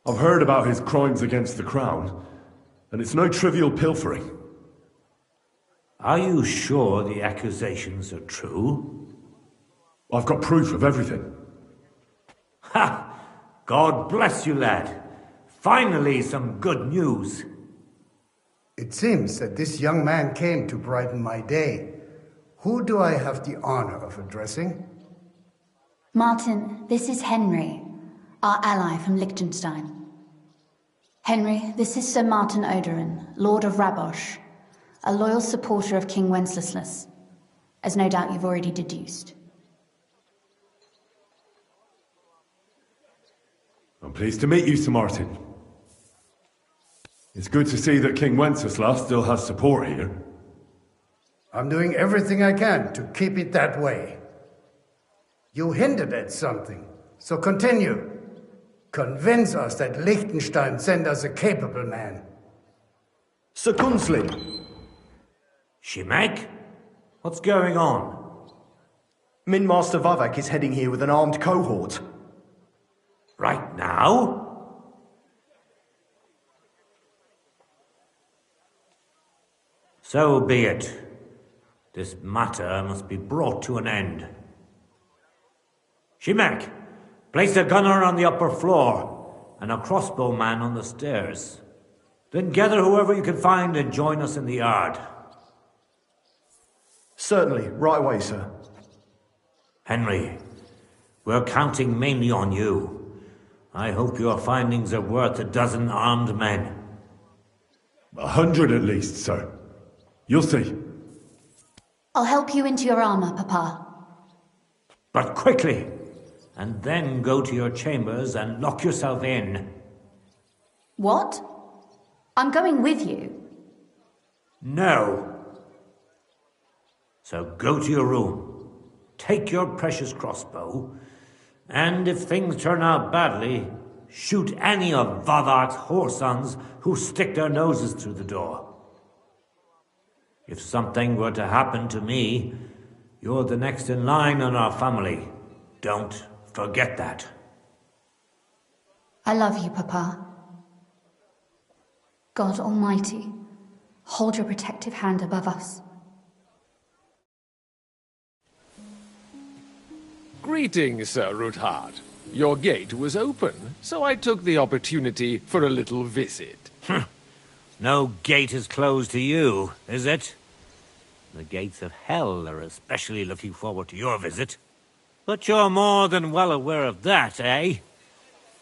I've heard about his crimes against the Crown, and it's no trivial pilfering. Are you sure the accusations are true? I've got proof of everything. Ha! God bless you, lad. Finally, some good news. It seems that this young man came to brighten my day. Who do I have the honor of addressing? Martin, this is Henry, our ally from Liechtenstein. Henry, this is Sir Martin Odorin, Lord of Rabosh, a loyal supporter of King Wenceslas, as no doubt you've already deduced. I'm pleased to meet you, Sir Martin. It's good to see that King Wenceslas still has support here. I'm doing everything I can to keep it that way. You hinted at something, so continue. Convince us that Liechtenstein sent us a capable man. Sir Gunslin! Shimek? What's going on? Mint Master Vavak is heading here with an armed cohort. Right now? So be it. This matter must be brought to an end. Shimek, place a gunner on the upper floor and a crossbowman on the stairs. Then gather whoever you can find and join us in the yard. Certainly, right away, sir. Henry, we're counting mainly on you. I hope your findings are worth 12 armed men. 100 at least, sir. You'll see. I'll help you into your armor, Papa. But quickly, and then go to your chambers and lock yourself in. What? I'm going with you. No. So go to your room, take your precious crossbow, and if things turn out badly, shoot any of Vavak's whoresons who stick their noses through the door. If something were to happen to me, you're the next in line in our family. Don't forget that. I love you, Papa. God Almighty, hold your protective hand above us. Greetings, Sir Ruthard. Your gate was open, so I took the opportunity for a little visit. No gate is closed to you, is it? The gates of hell are especially looking forward to your visit. But you're more than well aware of that, eh?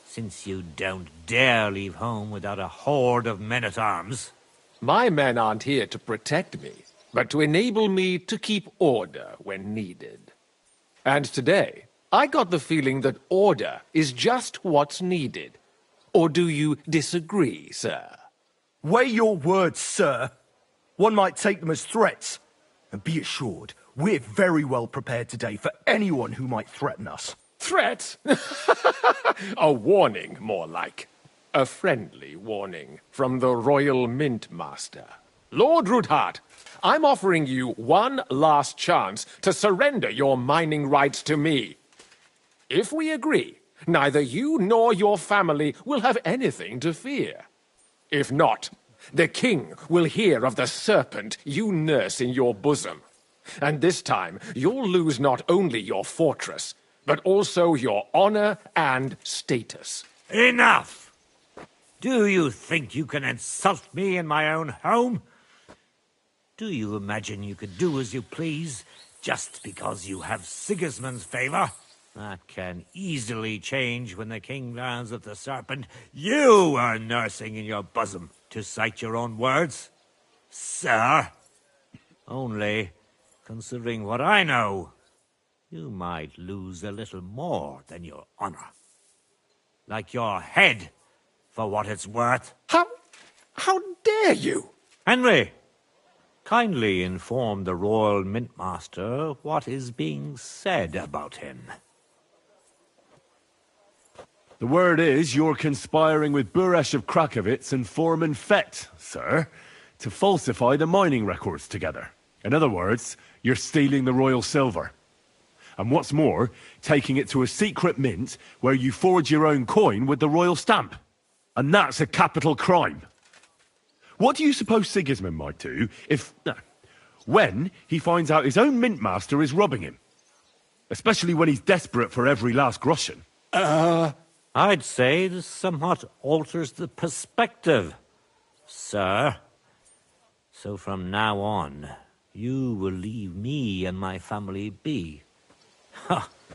Since you don't dare leave home without a horde of men-at-arms. My men aren't here to protect me, but to enable me to keep order when needed. And today, I got the feeling that order is just what's needed. Or do you disagree, sir? Weigh your words, sir. One might take them as threats. And be assured, we're very well prepared today for anyone who might threaten us. Threat? A warning, more like. A friendly warning from the Royal Mint Master. Lord Ruthard, I'm offering you one last chance to surrender your mining rights to me. If we agree, neither you nor your family will have anything to fear. If not, the king will hear of the serpent you nurse in your bosom. And this time, you'll lose not only your fortress, but also your honor and status. Enough! Do you think you can insult me in my own home? Do you imagine you could do as you please, just because you have Sigismund's favor? That can easily change when the king learns of the serpent you are nursing in your bosom, to cite your own words. Sir, only, considering what I know, you might lose a little more than your honor. Like your head, for what it's worth. How dare you? Henry, kindly inform the Royal Mint Master what is being said about him. The word is you're conspiring with Buresh of Krakowitz and Foreman Fett, sir, to falsify the mining records together. In other words, you're stealing the royal silver. And what's more, taking it to a secret mint where you forge your own coin with the royal stamp. And that's a capital crime. What do you suppose Sigismund might do if... when he finds out his own mint master is robbing him? Especially when he's desperate for every last groschen. I'd say this somewhat alters the perspective, sir. So from now on, you will leave me and my family be.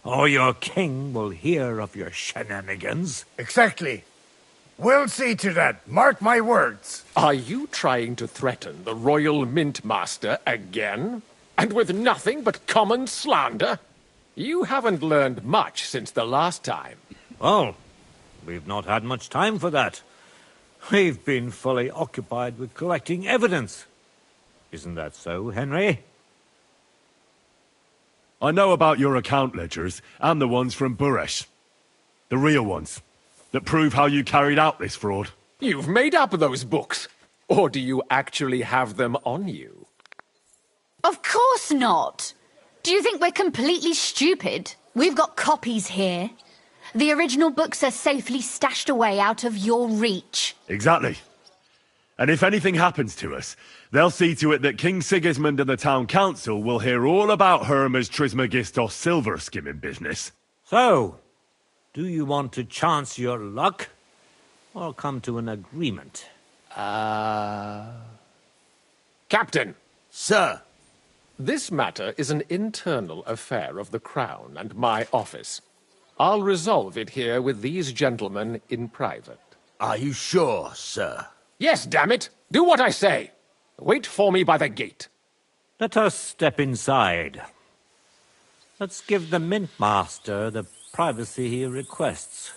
Or your king will hear of your shenanigans. Exactly. We'll see to that. Mark my words. Are you trying to threaten the Royal Mint Master again? And with nothing but common slander? You haven't learned much since the last time. Well, we've not had much time for that. We've been fully occupied with collecting evidence. Isn't that so, Henry? I know about your account ledgers and the ones from Buresh. The real ones. That prove how you carried out this fraud. You've made up those books. Or do you actually have them on you? Of course not. Do you think we're completely stupid? We've got copies here. The original books are safely stashed away out of your reach. Exactly. And if anything happens to us, they'll see to it that King Sigismund and the town council will hear all about Hermes Trismegistos silver skimming business. So, do you want to chance your luck, or come to an agreement? Captain! Sir! This matter is an internal affair of the Crown and my office. I'll resolve it here with these gentlemen in private. Are you sure, sir? Yes, damn it! Do what I say! Wait for me by the gate. Let us step inside. Let's give the Mint Master the privacy he requests.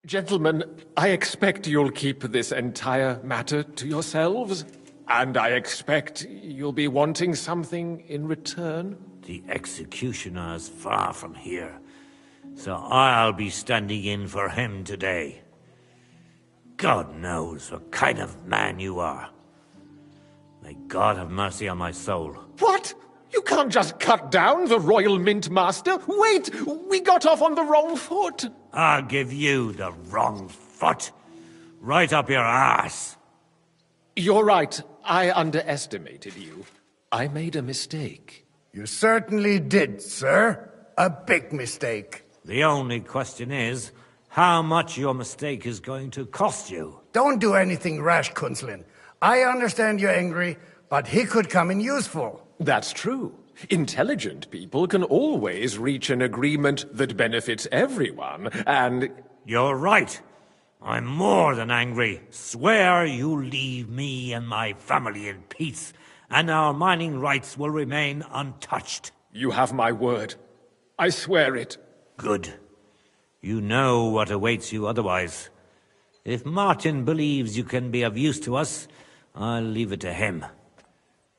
Gentlemen, I expect you'll keep this entire matter to yourselves. And I expect you'll be wanting something in return? The executioner is far from here, so I'll be standing in for him today. God knows what kind of man you are. May God have mercy on my soul. What? You can't just cut down the Royal Mint Master. Wait! We got off on the wrong foot. I'll give you the wrong foot. Right up your ass. You're right. I underestimated you. I made a mistake. You certainly did, sir. A big mistake. The only question is, how much your mistake is going to cost you. Don't do anything rash, Kunzlin. I understand you're angry, but he could come in useful. That's true. Intelligent people can always reach an agreement that benefits everyone, and... You're right. I'm more than angry. Swear you leave me and my family in peace, and our mining rights will remain untouched. You have my word. I swear it. Good. You know what awaits you otherwise. If Martin believes you can be of use to us, I'll leave it to him.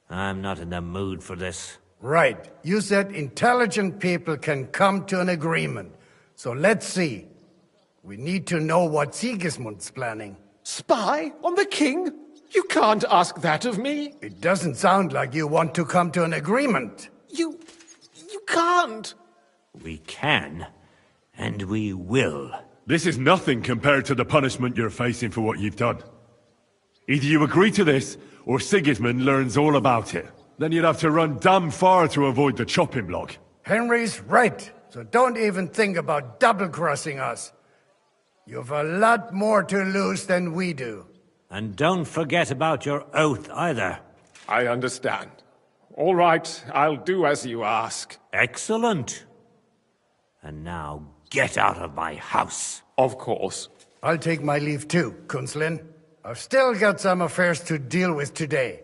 I'm not in the mood for this. Right. You said intelligent people can come to an agreement. So let's see. We need to know what Sigismund's planning. Spy on the king? You can't ask that of me. It doesn't sound like you want to come to an agreement. You can't. We can, and we will. This is nothing compared to the punishment you're facing for what you've done. Either you agree to this, or Sigismund learns all about it. Then you'd have to run damn far to avoid the chopping block. Henry's right, so don't even think about double-crossing us. You've a lot more to lose than we do. And don't forget about your oath either. I understand. All right, I'll do as you ask. Excellent. And now get out of my house. Of course. I'll take my leave too, Kunzlin. I've still got some affairs to deal with today.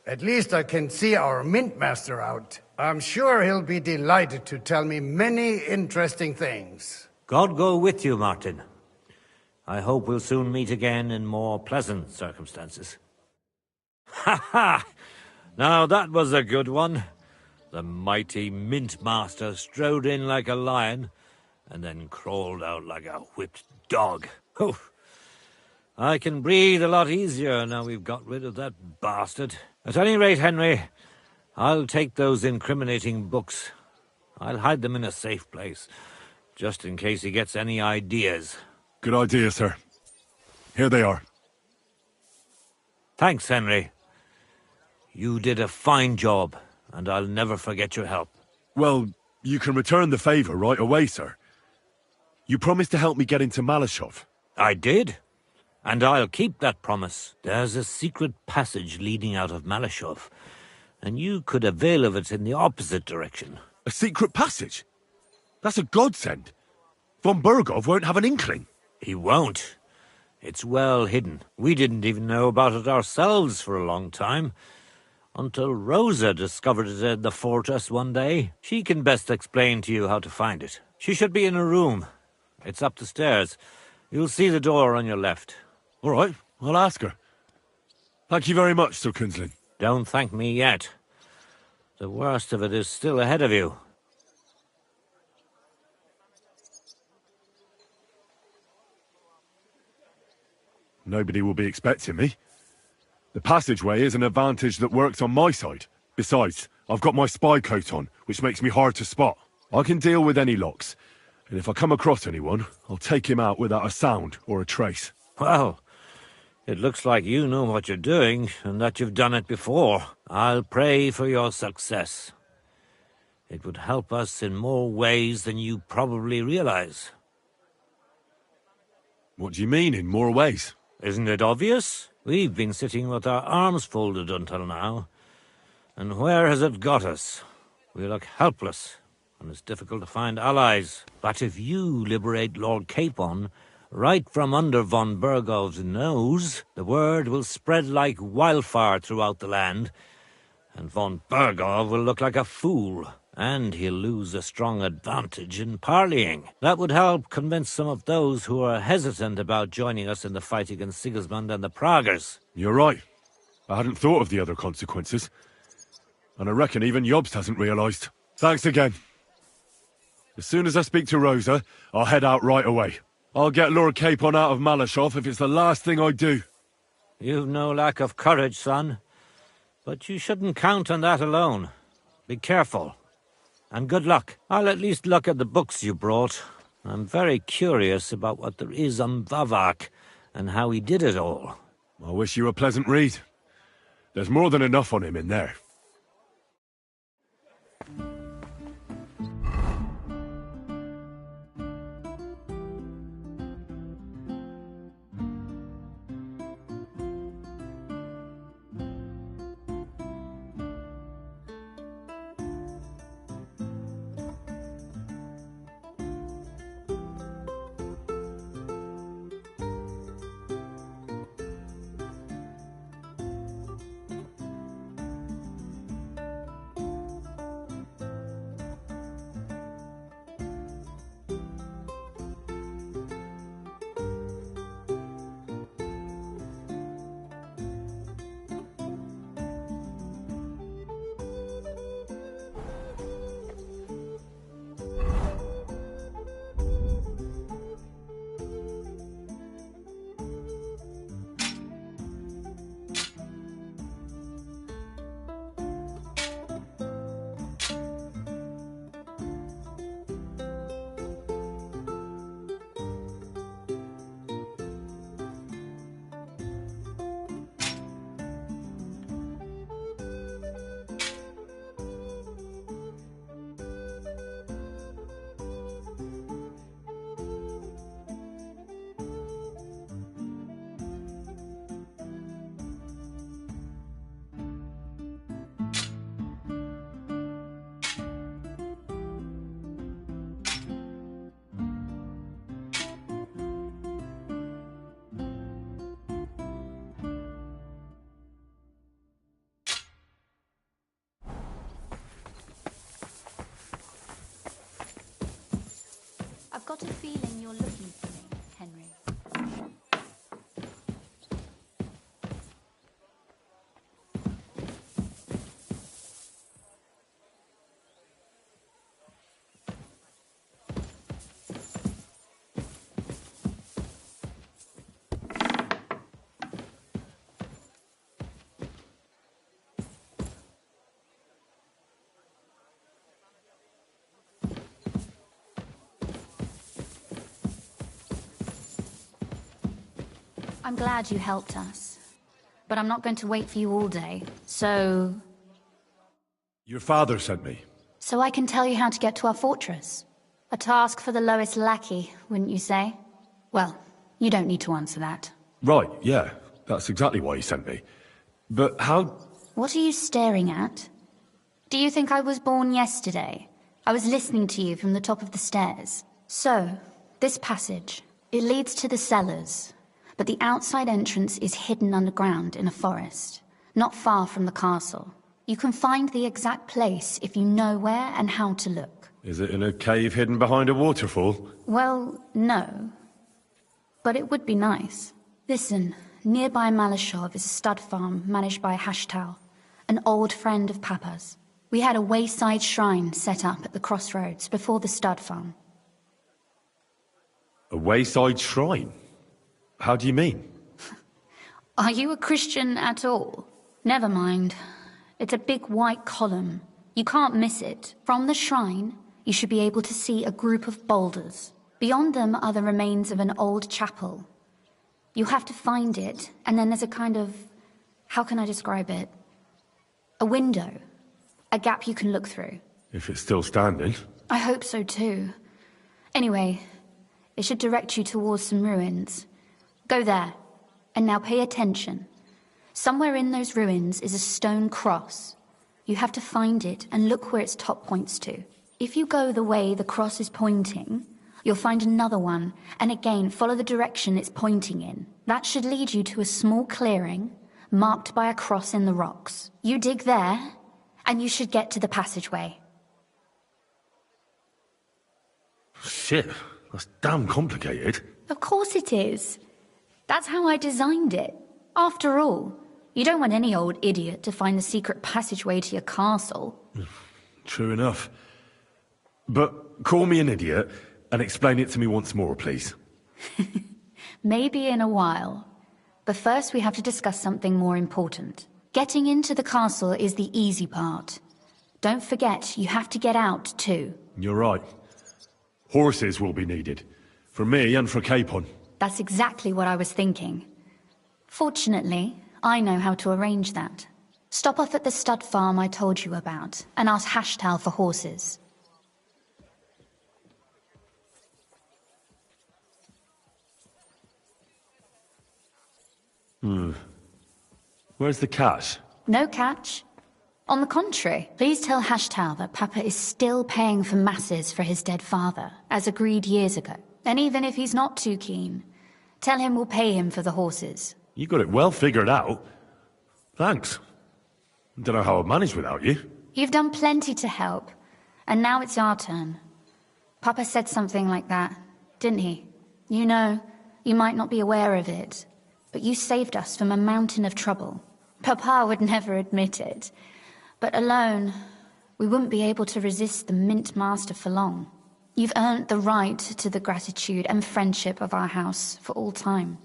At least I can see our Mint Master out. I'm sure he'll be delighted to tell me many interesting things. God go with you, Martin. I hope we'll soon meet again in more pleasant circumstances. Ha ha! Now that was a good one. The mighty Mint Master strode in like a lion, and then crawled out like a whipped dog. Oof. I can breathe a lot easier now we've got rid of that bastard. At any rate, Henry, I'll take those incriminating books. I'll hide them in a safe place, just in case he gets any ideas. Good idea, sir. Here they are. Thanks, Henry. You did a fine job, and I'll never forget your help. Well, you can return the favor right away, sir. You promised to help me get into Malashov. I did, and I'll keep that promise. There's a secret passage leading out of Malashov, and you could avail of it in the opposite direction. A secret passage? That's a godsend. Von Bergov won't have an inkling. He won't. It's well hidden. We didn't even know about it ourselves for a long time, until Rosa discovered it in the fortress one day. She can best explain to you how to find it. She should be in her room. It's up the stairs. You'll see the door on your left. All right, I'll ask her. Thank you very much, Sir Kunzlin. Don't thank me yet. The worst of it is still ahead of you. Nobody will be expecting me. The passageway is an advantage that works on my side. Besides, I've got my spy coat on, which makes me hard to spot. I can deal with any locks, and if I come across anyone, I'll take him out without a sound or a trace. Well, it looks like you know what you're doing, and that you've done it before. I'll pray for your success. It would help us in more ways than you probably realize. What do you mean, in more ways? Isn't it obvious? We've been sitting with our arms folded until now. And where has it got us? We look helpless, and it's difficult to find allies. But if you liberate Lord Capon, right from under von Burgov's nose, the word will spread like wildfire throughout the land, and von Burgov will look like a fool, and he'll lose a strong advantage in parleying. That would help convince some of those who are hesitant about joining us in the fight against Sigismund and the Praguers. You're right. I hadn't thought of the other consequences. And I reckon even Jobst hasn't realised. Thanks again. As soon as I speak to Rosa, I'll head out right away. I'll get Lord Capon out of Malashov if it's the last thing I do. You've no lack of courage, son. But you shouldn't count on that alone. Be careful. And good luck. I'll at least look at the books you brought. I'm very curious about what there is on Vavak and how he did it all. I wish you a pleasant read. There's more than enough on him in there. I've got a feeling you're looking for me, Henry. I'm glad you helped us, but I'm not going to wait for you all day, so... Your father sent me. So I can tell you how to get to our fortress. A task for the lowest lackey, wouldn't you say? Well, you don't need to answer that. Right, yeah. That's exactly why he sent me. But how... What are you staring at? Do you think I was born yesterday? I was listening to you from the top of the stairs. So, this passage, it leads to the cellars. But the outside entrance is hidden underground in a forest, not far from the castle. You can find the exact place if you know where and how to look. Is it in a cave hidden behind a waterfall? Well, no. But it would be nice. Listen, nearby Malashov is a stud farm managed by Hashtal, an old friend of Papa's. We had a wayside shrine set up at the crossroads before the stud farm. A wayside shrine? How do you mean? Are you a Christian at all? Never mind. It's a big white column. You can't miss it. From the shrine, you should be able to see a group of boulders. Beyond them are the remains of an old chapel. You have to find it, and then there's a kind of... how can I describe it? A window. A gap you can look through. If it's still standing. I hope so too. Anyway, it should direct you towards some ruins. Go there. And now pay attention. Somewhere in those ruins is a stone cross. You have to find it and look where its top points to. If you go the way the cross is pointing, you'll find another one, and again follow the direction it's pointing in. That should lead you to a small clearing, marked by a cross in the rocks. You dig there, and you should get to the passageway. Shit, that's damn complicated. Of course it is. That's how I designed it. After all, you don't want any old idiot to find the secret passageway to your castle. True enough. But call me an idiot and explain it to me once more, please. Maybe in a while. But first we have to discuss something more important. Getting into the castle is the easy part. Don't forget, you have to get out too. You're right. Horses will be needed. For me and for Capon. That's exactly what I was thinking. Fortunately, I know how to arrange that. Stop off at the stud farm I told you about, and ask Hashtal for horses. Where's the cash? No catch. On the contrary, please tell Hashtal that Papa is still paying for masses for his dead father, as agreed years ago. And even if he's not too keen, tell him we'll pay him for the horses. You got it well figured out. Thanks. Don't know how I'd manage without you. You've done plenty to help, and now it's our turn. Papa said something like that, didn't he? You know, you might not be aware of it, but you saved us from a mountain of trouble. Papa would never admit it, but alone, we wouldn't be able to resist the Mint Master for long. You've earned the right to the gratitude and friendship of our house for all time.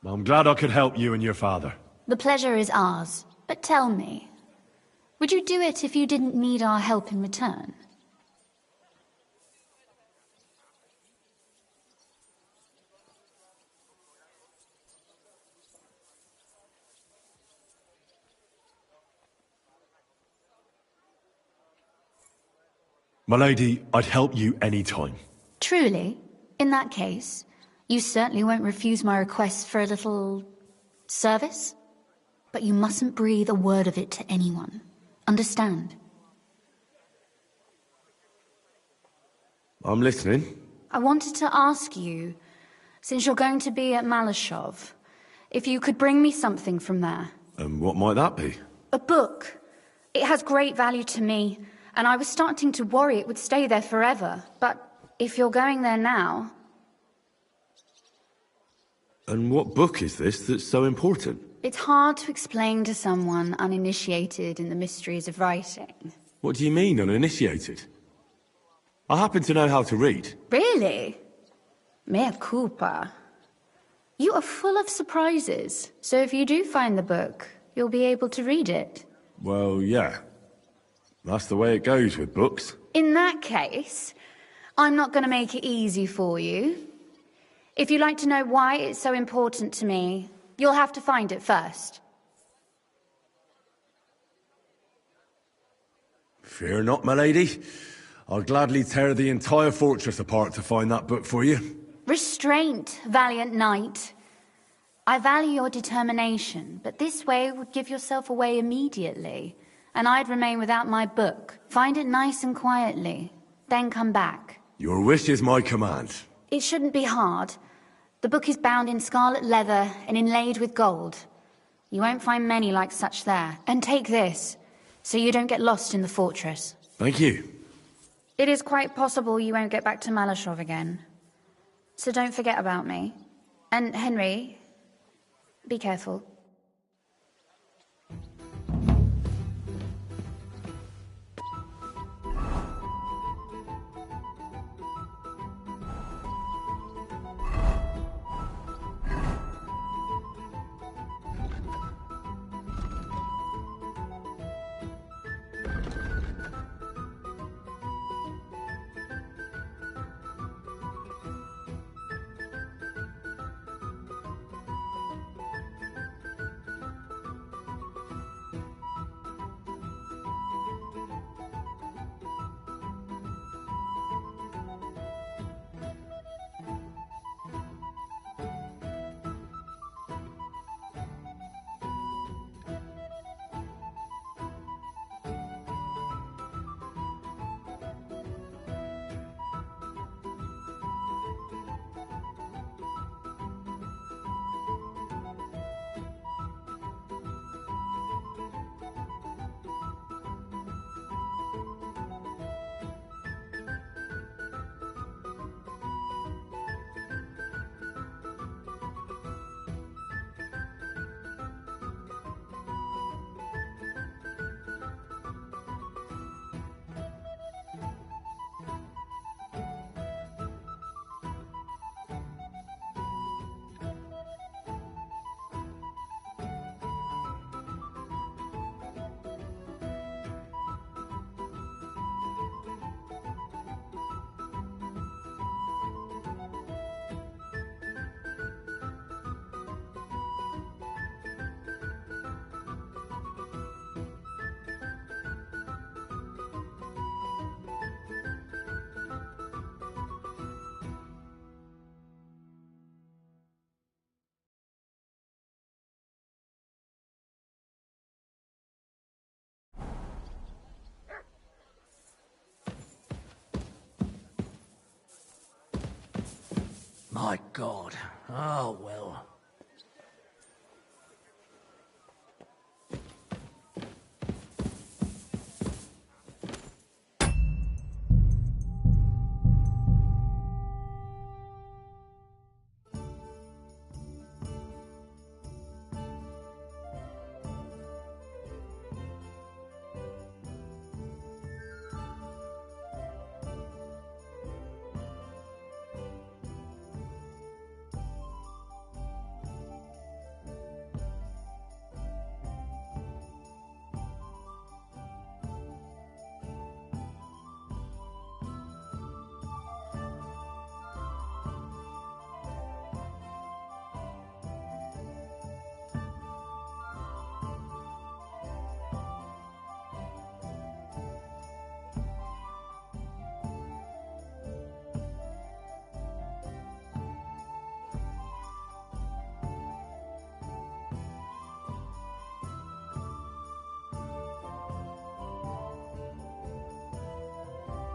I'm glad I could help you and your father. The pleasure is ours, but tell me, would you do it if you didn't need our help in return? My lady, I'd help you any time. Truly? In that case, you certainly won't refuse my request for a little... service? But you mustn't breathe a word of it to anyone. Understand? I'm listening. I wanted to ask you, since you're going to be at Malashov, if you could bring me something from there. And what might that be? A book. It has great value to me, and I was starting to worry it would stay there forever. But if you're going there now... And what book is this that's so important? It's hard to explain to someone uninitiated in the mysteries of writing. What do you mean, uninitiated? I happen to know how to read. Really? Mea culpa. You are full of surprises, so if you do find the book, you'll be able to read it. Well, yeah. That's the way it goes with books. In that case, I'm not going to make it easy for you. If you'd like to know why it's so important to me, you'll have to find it first. Fear not, my lady. I'll gladly tear the entire fortress apart to find that book for you. Restraint, valiant knight. I value your determination, but this way would give yourself away immediately, and I'd remain without my book. Find it nice and quietly, then come back. Your wish is my command. It shouldn't be hard. The book is bound in scarlet leather and inlaid with gold. You won't find many like such there. And take this, so you don't get lost in the fortress. Thank you. It is quite possible you won't get back to Malashov again. So don't forget about me. And Henry, be careful. My God. Oh, well.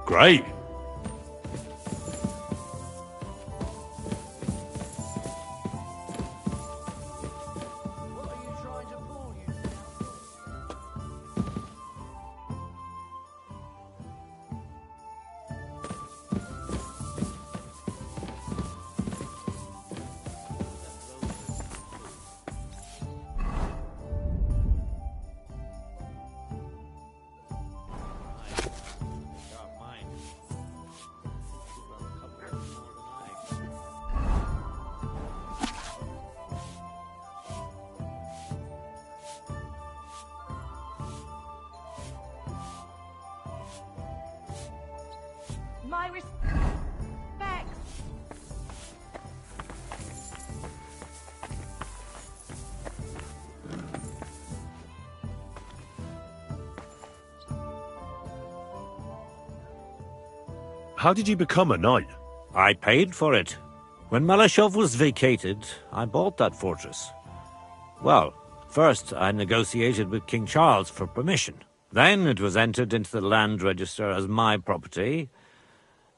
Great. My respects. How did you become a knight? I paid for it. When Malashov was vacated, I bought that fortress. Well, first I negotiated with King Charles for permission. Then it was entered into the land register as my property,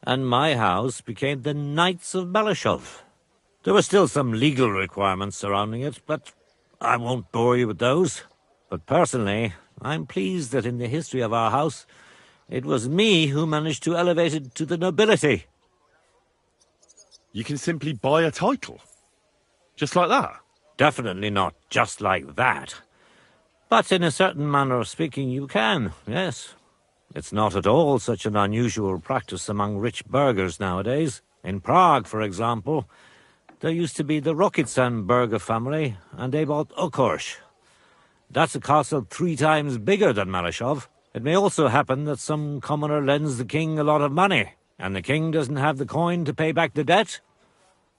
and my house became the Knights of Malashov. There were still some legal requirements surrounding it, but I won't bore you with those. But personally, I'm pleased that in the history of our house, it was me who managed to elevate it to the nobility. You can simply buy a title? Just like that? Definitely not just like that. But in a certain manner of speaking, you can, yes. It's not at all such an unusual practice among rich burghers nowadays. In Prague, for example, there used to be the Rokitsan burgher family, and they bought Okorsh. That's a castle 3 times bigger than Malashov. It may also happen that some commoner lends the king a lot of money, and the king doesn't have the coin to pay back the debt.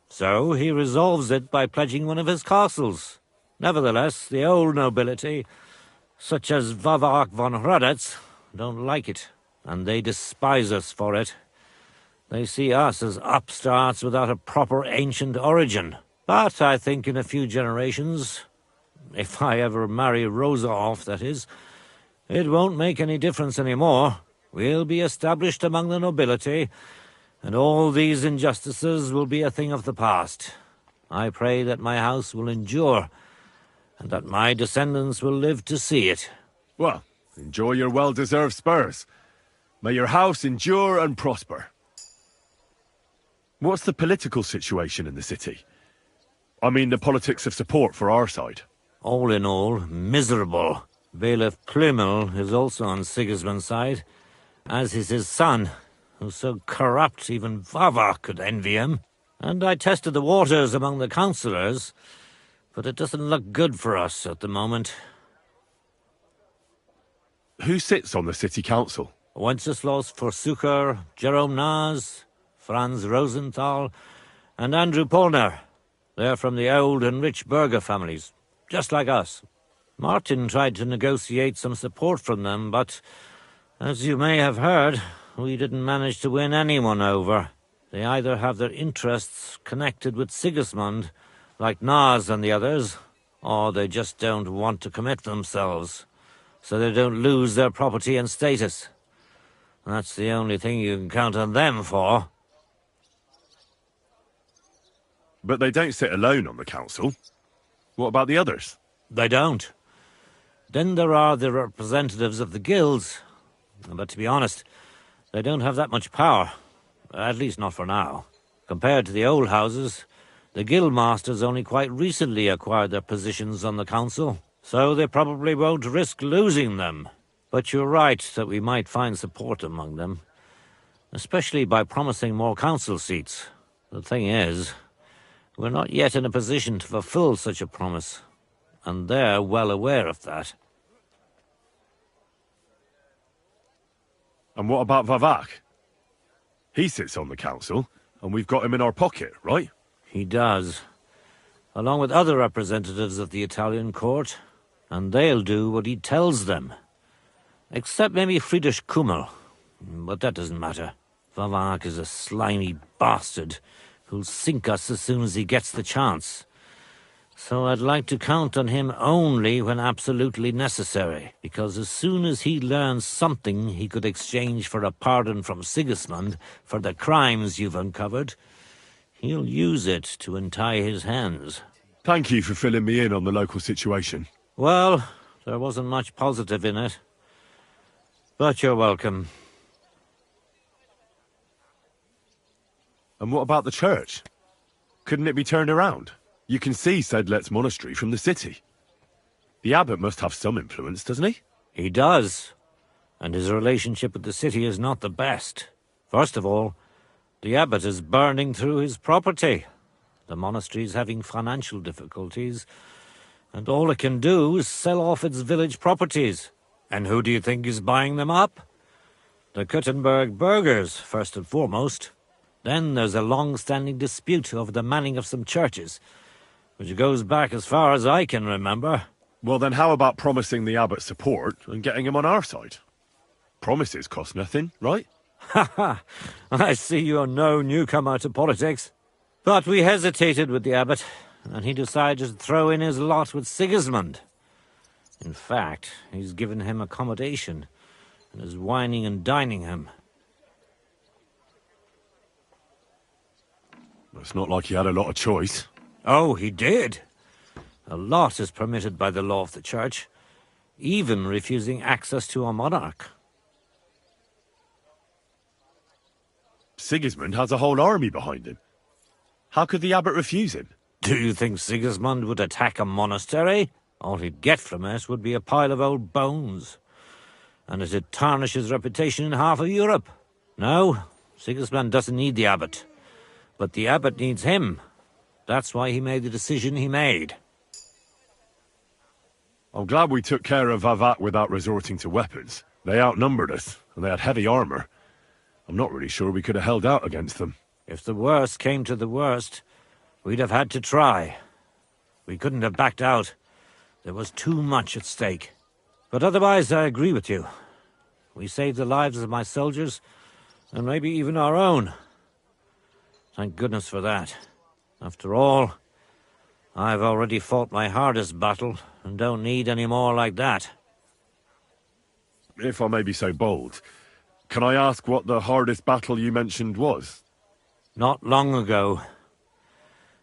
So he resolves it by pledging one of his castles. Nevertheless, the old nobility, such as Vavarak von Hradec, don't like it, and they despise us for it. They see us as upstarts without a proper ancient origin. But I think in a few generations, if I ever marry Rosa off, that is, it won't make any difference anymore. We'll be established among the nobility, and all these injustices will be a thing of the past. I pray that my house will endure, and that my descendants will live to see it. Well, enjoy your well-deserved spurs. May your house endure and prosper. What's the political situation in the city? I mean the politics of support for our side. All in all, miserable. Bailiff Plymel is also on Sigismund's side, as is his son, who's so corrupt even Vava could envy him. And I tested the waters among the councillors, but it doesn't look good for us at the moment. Who sits on the city council? Wenceslaus Forsucher, Jerome Naz, Franz Rosenthal, and Andrew Polner. They're from the old and rich burgher families, just like us. Martin tried to negotiate some support from them, but, as you may have heard, we didn't manage to win anyone over. They either have their interests connected with Sigismund, like Naz and the others, or they just don't want to commit themselves, so they don't lose their property and status. That's the only thing you can count on them for. But they don't sit alone on the council. What about the others? They don't. Then there are the representatives of the guilds. But to be honest, they don't have that much power. At least not for now. Compared to the old houses, the guild masters only quite recently acquired their positions on the council, so they probably won't risk losing them. But you're right that we might find support among them, especially by promising more council seats. The thing is, we're not yet in a position to fulfill such a promise, and they're well aware of that. And what about Vavak? He sits on the council, and we've got him in our pocket, right? He does, along with other representatives of the Italian court, and they'll do what he tells them. Except maybe Friedrich Kummel, but that doesn't matter. Vavak is a slimy bastard who'll sink us as soon as he gets the chance. So I'd like to count on him only when absolutely necessary, because as soon as he learns something he could exchange for a pardon from Sigismund for the crimes you've uncovered, he'll use it to untie his hands. Thank you for filling me in on the local situation. Well, there wasn't much positive in it. But you're welcome. And what about the church? Couldn't it be turned around? You can see Sedlet's monastery from the city. The abbot must have some influence, doesn't he? He does. And his relationship with the city is not the best. First of all, the abbot is burning through his property. The monastery's having financial difficulties, and all it can do is sell off its village properties. And who do you think is buying them up? The Kuttenberg burghers, first and foremost. Then there's a long-standing dispute over the manning of some churches, which goes back as far as I can remember. Well, then how about promising the abbot support and getting him on our side? Promises cost nothing, right? Ha ha! I see you're no newcomer to politics. But we hesitated with the abbot, and he decided to throw in his lot with Sigismund. In fact, he's given him accommodation, and is wining and dining him. It's not like he had a lot of choice. Oh, he did. A lot is permitted by the law of the church, even refusing access to a monarch. Sigismund has a whole army behind him. How could the abbot refuse him? Do you think Sigismund would attack a monastery? All he'd get from it would be a pile of old bones, and it'd tarnish his reputation in half of Europe. No, Sigismund doesn't need the abbot, but the abbot needs him. That's why he made the decision he made. I'm glad we took care of Vavak without resorting to weapons. They outnumbered us, and they had heavy armor. I'm not really sure we could have held out against them. If the worst came to the worst, we'd have had to try. We couldn't have backed out. There was too much at stake. But otherwise, I agree with you. We saved the lives of my soldiers, and maybe even our own. Thank goodness for that. After all, I've already fought my hardest battle, and don't need any more like that. If I may be so bold, can I ask what the hardest battle you mentioned was? Not long ago,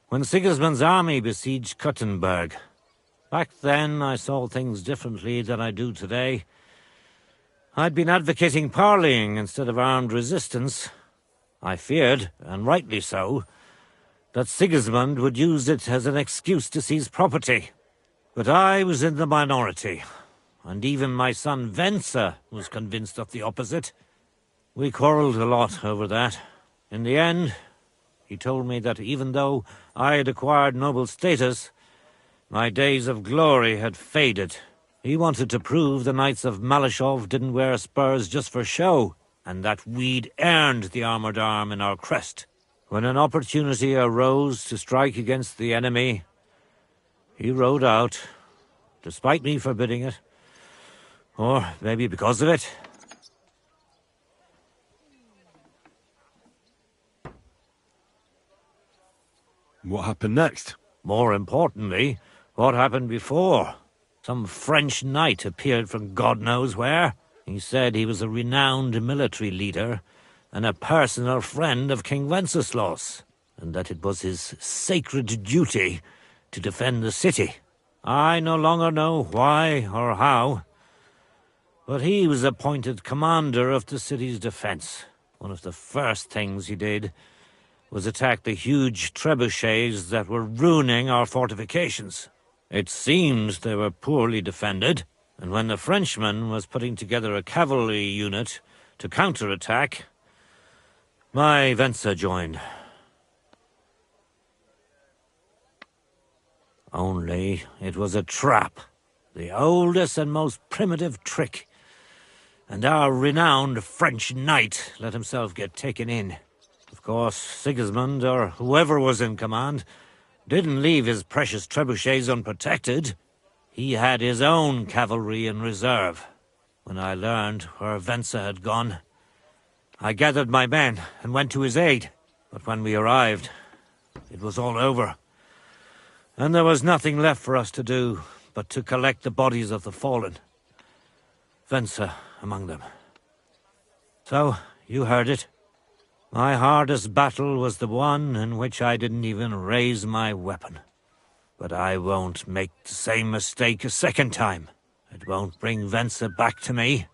when Sigismund's army besieged Kuttenberg. Back then, I saw things differently than I do today. I'd been advocating parleying instead of armed resistance. I feared, and rightly so, that Sigismund would use it as an excuse to seize property. But I was in the minority, and even my son Venser was convinced of the opposite. We quarreled a lot over that. In the end, he told me that even though I had acquired noble status, my days of glory had faded. He wanted to prove the Knights of Malashov didn't wear spurs just for show, and that we'd earned the armored arm in our crest. When an opportunity arose to strike against the enemy, he rode out, despite me forbidding it. Or maybe because of it. What happened next? More importantly, what happened before? Some French knight appeared from God knows where. He said he was a renowned military leader and a personal friend of King Wenceslas. and that it was his sacred duty to defend the city. I no longer know why or how, but he was appointed commander of the city's defense. One of the first things he did was attack the huge trebuchets that were ruining our fortifications. It seems they were poorly defended, and when the Frenchman was putting together a cavalry unit to counterattack, my Venser joined. Only it was a trap, the oldest and most primitive trick, and our renowned French knight let himself get taken in. Of course, Sigismund, or whoever was in command, didn't leave his precious trebuchets unprotected. He had his own cavalry in reserve. When I learned where Venser had gone, I gathered my men and went to his aid. But when we arrived, it was all over, and there was nothing left for us to do but to collect the bodies of the fallen. Venser among them. So, you heard it. My hardest battle was the one in which I didn't even raise my weapon. But I won't make the same mistake a second time. It won't bring Venser back to me,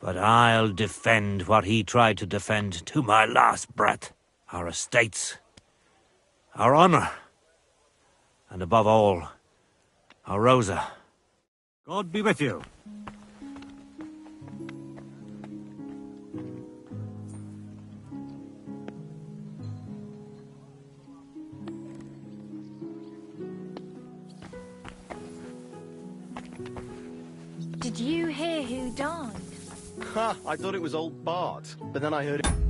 but I'll defend what he tried to defend to my last breath. Our estates, our honor, and above all, our Rosa. God be with you. Did you hear who died? Ha! I thought it was old Bart, but then I heard it.